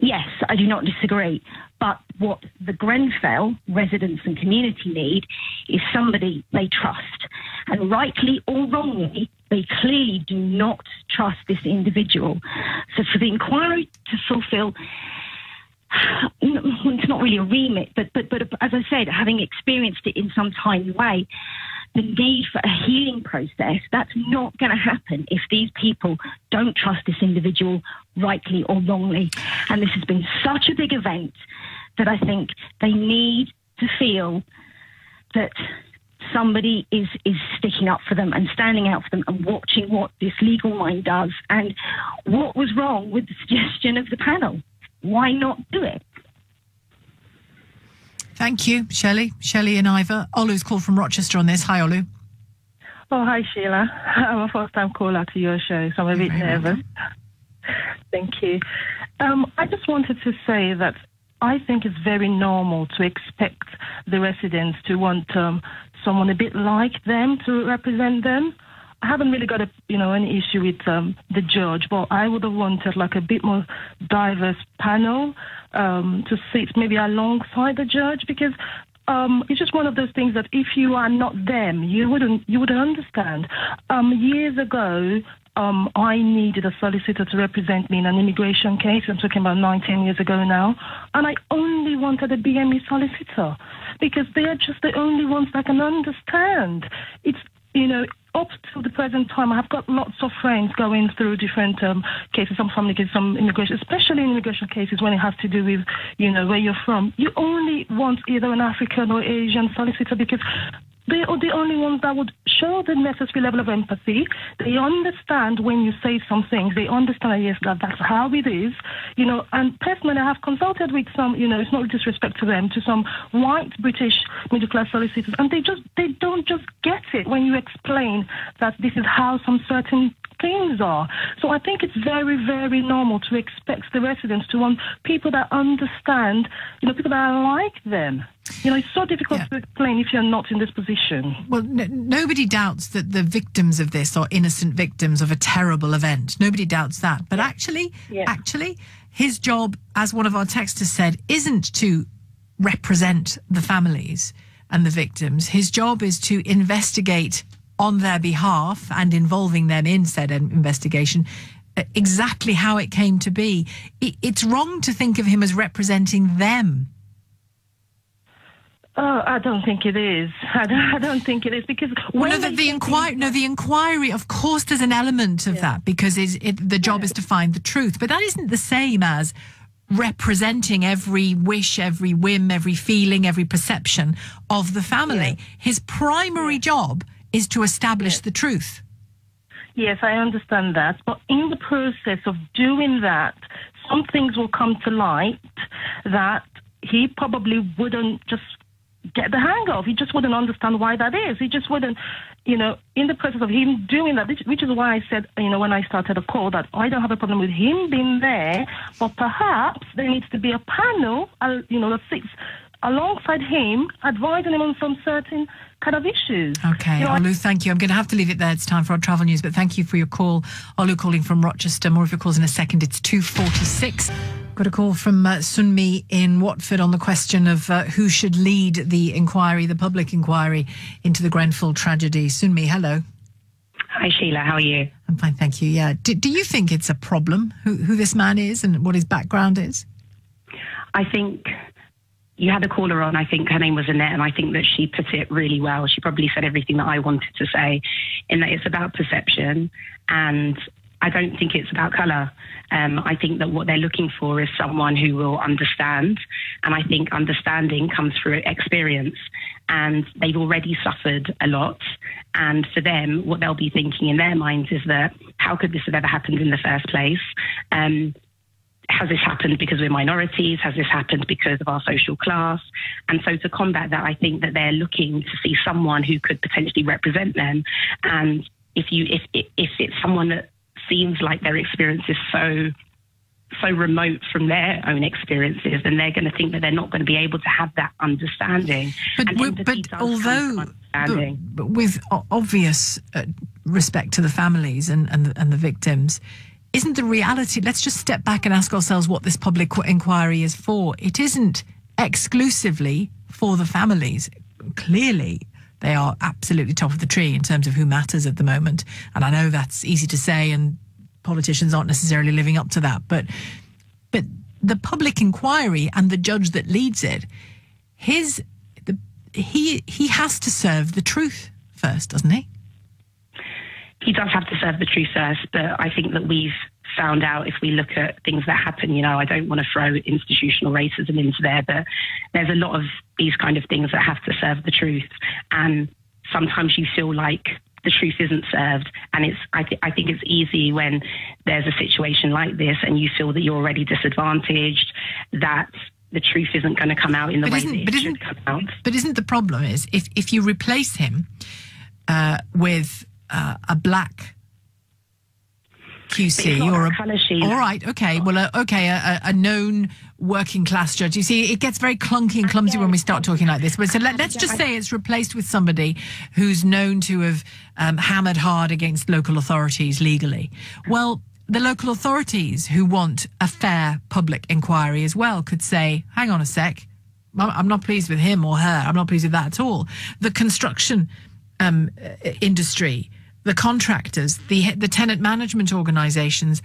Yes, I do not disagree. But what the Grenfell residents and community need is somebody they trust. And rightly or wrongly, they clearly do not trust this individual. So for the inquiry to fulfil, it's not really a remit, but as I said, having experienced it in some tiny way, the need for a healing process, that's not going to happen if these people don't trust this individual rightly or wrongly. And this has been such a big event that I think they need to feel that somebody is sticking up for them and standing out for them and watching what this legal mind does. And what was wrong with the suggestion of the panel? Why not do it? Thank you, Shelley and Ivor. Olu's called from Rochester on this. Hi, Olu. Oh, hi, Sheila. I'm a first-time caller to your show, so I'm a bit nervous. Thank you. I just wanted to say that I think it's very normal to expect the residents to want someone a bit like them to represent them. I haven't really got any issue with the judge, but I would have wanted like a bit more diverse panel to sit maybe alongside the judge, because it's just one of those things that if you are not them, you wouldn't understand. Years ago, I needed a solicitor to represent me in an immigration case. I'm talking about 19 years ago now. And I only wanted a BME solicitor because they are just the only ones that can understand. It's, up to the present time, I've got lots of friends going through different cases, some family cases, some immigration, especially in immigration cases when it has to do with, where you're from. You only want either an African or Asian solicitor because they are the only ones that would show the necessary level of empathy. They understand when you say some things. They understand, yes, that's how it is. And personally, I have consulted with some, it's not disrespect to them, to some white British middle-class solicitors, and they don't just get it when you explain that this is how some certain things are. So I think it's very, very normal to expect the residents to want people that understand, people that are like them. It's so difficult to explain if you're not in this position. Well, nobody doubts that the victims of this are innocent victims of a terrible event. Nobody doubts that. But actually, his job, as one of our texters said, isn't to represent the families and the victims. His job is to investigate on their behalf and involving them in said investigation, exactly how it came to be. It's wrong to think of him as representing them. Oh, I don't think it is. I don't think it is, because the inquiry, of course, there's an element of that, because the job is to find the truth, but that isn't the same as representing every wish, every whim, every feeling, every perception of the family. His primary job is to establish the truth. Yes, I understand that. But in the process of doing that, some things will come to light that he probably wouldn't just get the hang of. He just wouldn't understand why that is. He just wouldn't, in the process of him doing that, which is why I said, when I started the call, that I don't have a problem with him being there, but perhaps there needs to be a panel, that sits alongside him, advising him on some certain kind of issues. Okay, Olu, thank you. I'm going to have to leave it there. It's time for our travel news, but thank you for your call. Olu calling from Rochester. More of your calls in a second. It's 2:46. Got a call from Sunmi in Watford on the question of who should lead the inquiry, the public inquiry into the Grenfell tragedy. Sunmi, hello. Hi, Sheila. How are you? I'm fine, thank you. Yeah. Do you think it's a problem who this man is and what his background is? I think you had a caller on, I think her name was Annette, and I think that she put it really well. She probably said everything that I wanted to say, in that it's about perception, and I don't think it's about colour. I think that what they're looking for is someone who will understand, and I think understanding comes through experience, and they've already suffered a lot, and for them, what they'll be thinking in their minds is that, how could this have ever happened in the first place? Has this happened because we're minorities? Has this happened because of our social class? And so to combat that, I think that they're looking to see someone who could potentially represent them. And if it's someone that seems like their experience is so remote from their own experiences, then they're going to think that they're not going to be able to have that understanding. But with obvious respect to the families and the victims, isn't the reality, let's just step back and ask ourselves what this public inquiry is for. It isn't exclusively for the families. Clearly, they are absolutely top of the tree in terms of who matters at the moment. And I know that's easy to say, and politicians aren't necessarily living up to that. But the public inquiry and the judge that leads it, he has to serve the truth first, doesn't he? He does have to serve the truth first, but I think that we've found out, if we look at things that happen, I don't want to throw institutional racism into there, but there's a lot of these kind of things that have to serve the truth. And sometimes you feel like the truth isn't served. And I think it's easy when there's a situation like this and you feel that you're already disadvantaged, that the truth isn't going to come out in the way that it should come out. But isn't the problem is, if you replace him with a black QC or all right, okay, well, a known working class judge. You see, it gets very clunky and clumsy when we start talking like this. But so let's just say it's replaced with somebody who's known to have hammered hard against local authorities legally. Well, the local authorities who want a fair public inquiry as well could say, hang on a sec, I'm not pleased with him or her. I'm not pleased with that at all. The construction industry, the contractors, the tenant management organisations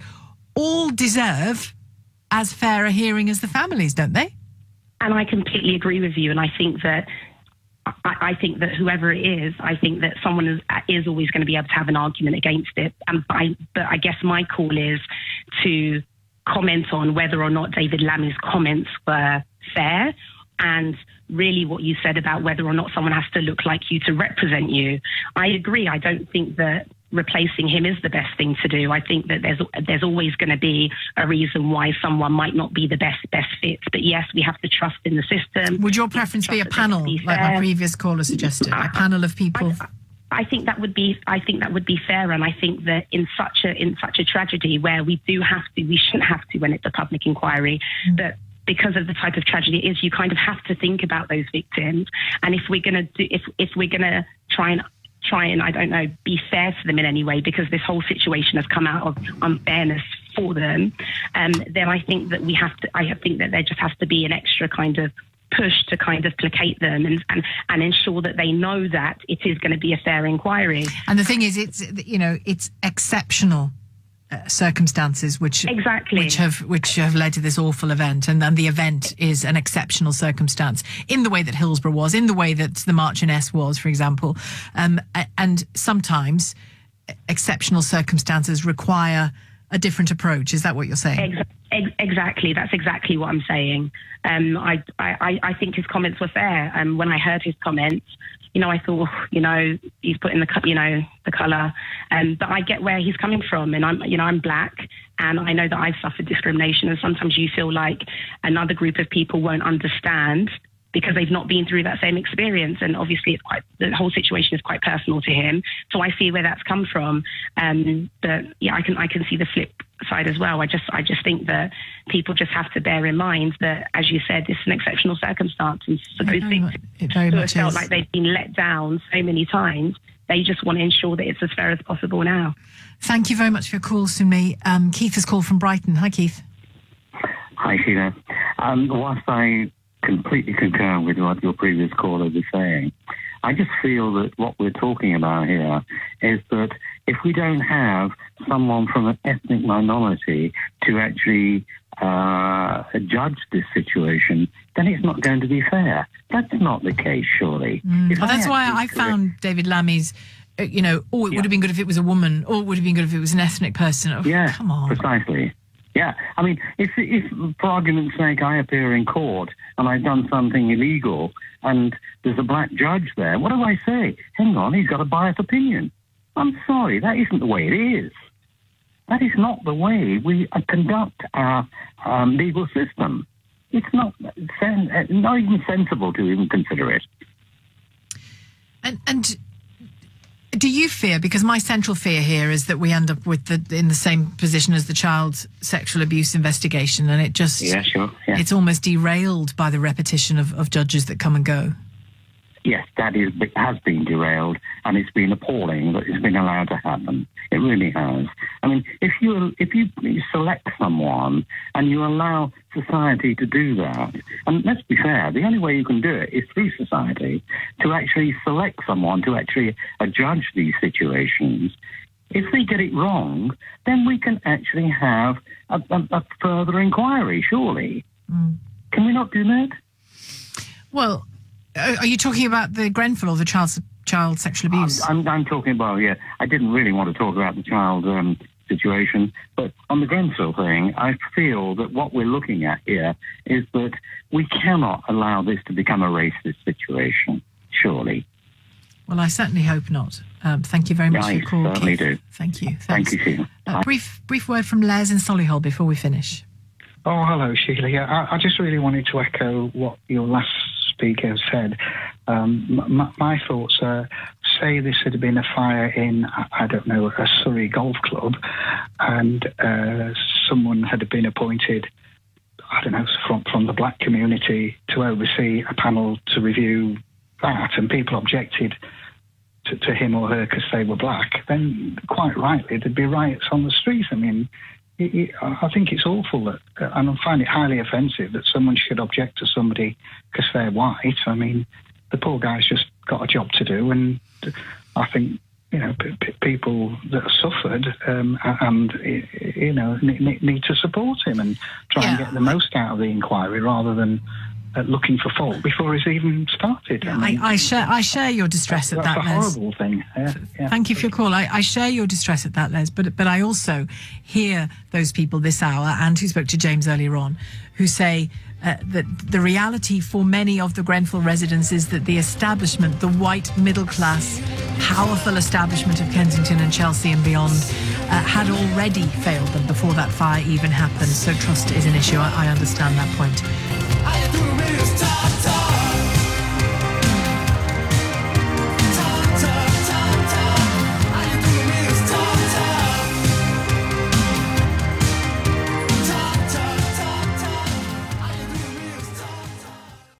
all deserve as fair a hearing as the families, don't they? And I completely agree with you. And I think that whoever it is, I think that someone is always going to be able to have an argument against it. But I guess my call is to comment on whether or not David Lammy's comments were fair, and really what you said about whether or not someone has to look like you to represent you. I agree. I don't think that replacing him is the best thing to do. I think that there's always going to be a reason why someone might not be the best fit. But yes, we have to trust in the system. Would your preference be a panel, like my previous caller suggested, a panel of people? I think that would be fair, and I think that in such a tragedy where we shouldn't have to when it's a public inquiry, but because of the type of tragedy it is, you kind of have to think about those victims. And if we're going to try and I don't know, be fair to them in any way, because this whole situation has come out of unfairness for them, then I think that I think that there just has to be an extra kind of push to kind of placate them and ensure that they know that it is going to be a fair inquiry. And the thing is, it's exceptional circumstances which have led to this awful event, and the event is an exceptional circumstance in the way that Hillsborough was, in the way that the Marchioness was, for example, and sometimes exceptional circumstances require a different approach. Is that what you're saying? Exactly. That's exactly what I'm saying. I think his comments were fair. When I heard his comments, I thought, he's put in the colour. But I get where he's coming from, and I'm black, and I know that I've suffered discrimination, and sometimes you feel like another group of people won't understand because they've not been through that same experience. And obviously the whole situation is quite personal to him. So I see where that's come from. But yeah, I can see the flip side as well. I just think that people just have to bear in mind that, as you said, this is an exceptional circumstance. And for those things who have felt like they've been let down so many times, they just want to ensure that it's as fair as possible now. Thank you very much for your call, Sumi. Keith has called from Brighton. Hi, Keith. Hi, Sheila. Whilst I completely concur with what your previous caller was saying, I just feel that what we're talking about here is that if we don't have someone from an ethnic minority to actually judge this situation, then it's not going to be fair. That's not the case, surely. That's why I found David Lammy's, it would have been good if it was a woman, or it would have been good if it was an ethnic person. Oh, come on. Precisely. Yeah, I mean, if for argument's sake I appear in court and I've done something illegal and there's a black judge there, what do I say? Hang on, he's got a biased opinion. I'm sorry, that isn't the way it is. That is not the way we conduct our legal system. It's not even sensible to even consider it. And do you fear, because my central fear here is that we end up in the same position as the child sexual abuse investigation, and it just it's almost derailed by the repetition of judges that come and go. Yes, has been derailed, and it's been appalling that it's been allowed to happen. It really has. I mean, if you select someone and you allow society to do that, and let's be fair, the only way you can do it is through society, to actually select someone to actually judge these situations. If they get it wrong, then we can actually have a further inquiry, surely. Can we not do that? Well, are you talking about the Grenfell or the child sexual abuse? I'm talking about, I didn't really want to talk about the child situation, but on the Grenfell thing, I feel that what we're looking at here is that we cannot allow this to become a racist situation, surely. Well, I certainly hope not. Thank you very much for your call, I certainly Keith. do. Thank you. Thank you, Sheila. Brief word from Les in Solihull before we finish. Oh, hello, Sheila. Yeah, I just really wanted to echo what your last speaker said. My thoughts are, say this had been a fire in, I don't know, a Surrey golf club, and someone had been appointed, I don't know, from the black community to oversee a panel to review that, and people objected to him or her because they were black, then quite rightly there'd be riots on the streets. I mean, I think it's awful that, and I find it highly offensive that someone should object to somebody because they're white. I mean, the poor guy's just got a job to do, and I think, people that have suffered need to support him and try and get the most out of the inquiry rather than looking for fault before it's even started. I share your distress at that, Les. That's a horrible thing. Yeah. Thank you for your call. I share your distress at that, Les, but I also hear those people this hour, and who spoke to James earlier on, who say that the reality for many of the Grenfell residents is that the establishment, the white middle class, powerful establishment of Kensington and Chelsea and beyond, had already failed them before that fire even happened. So trust is an issue. I understand that point.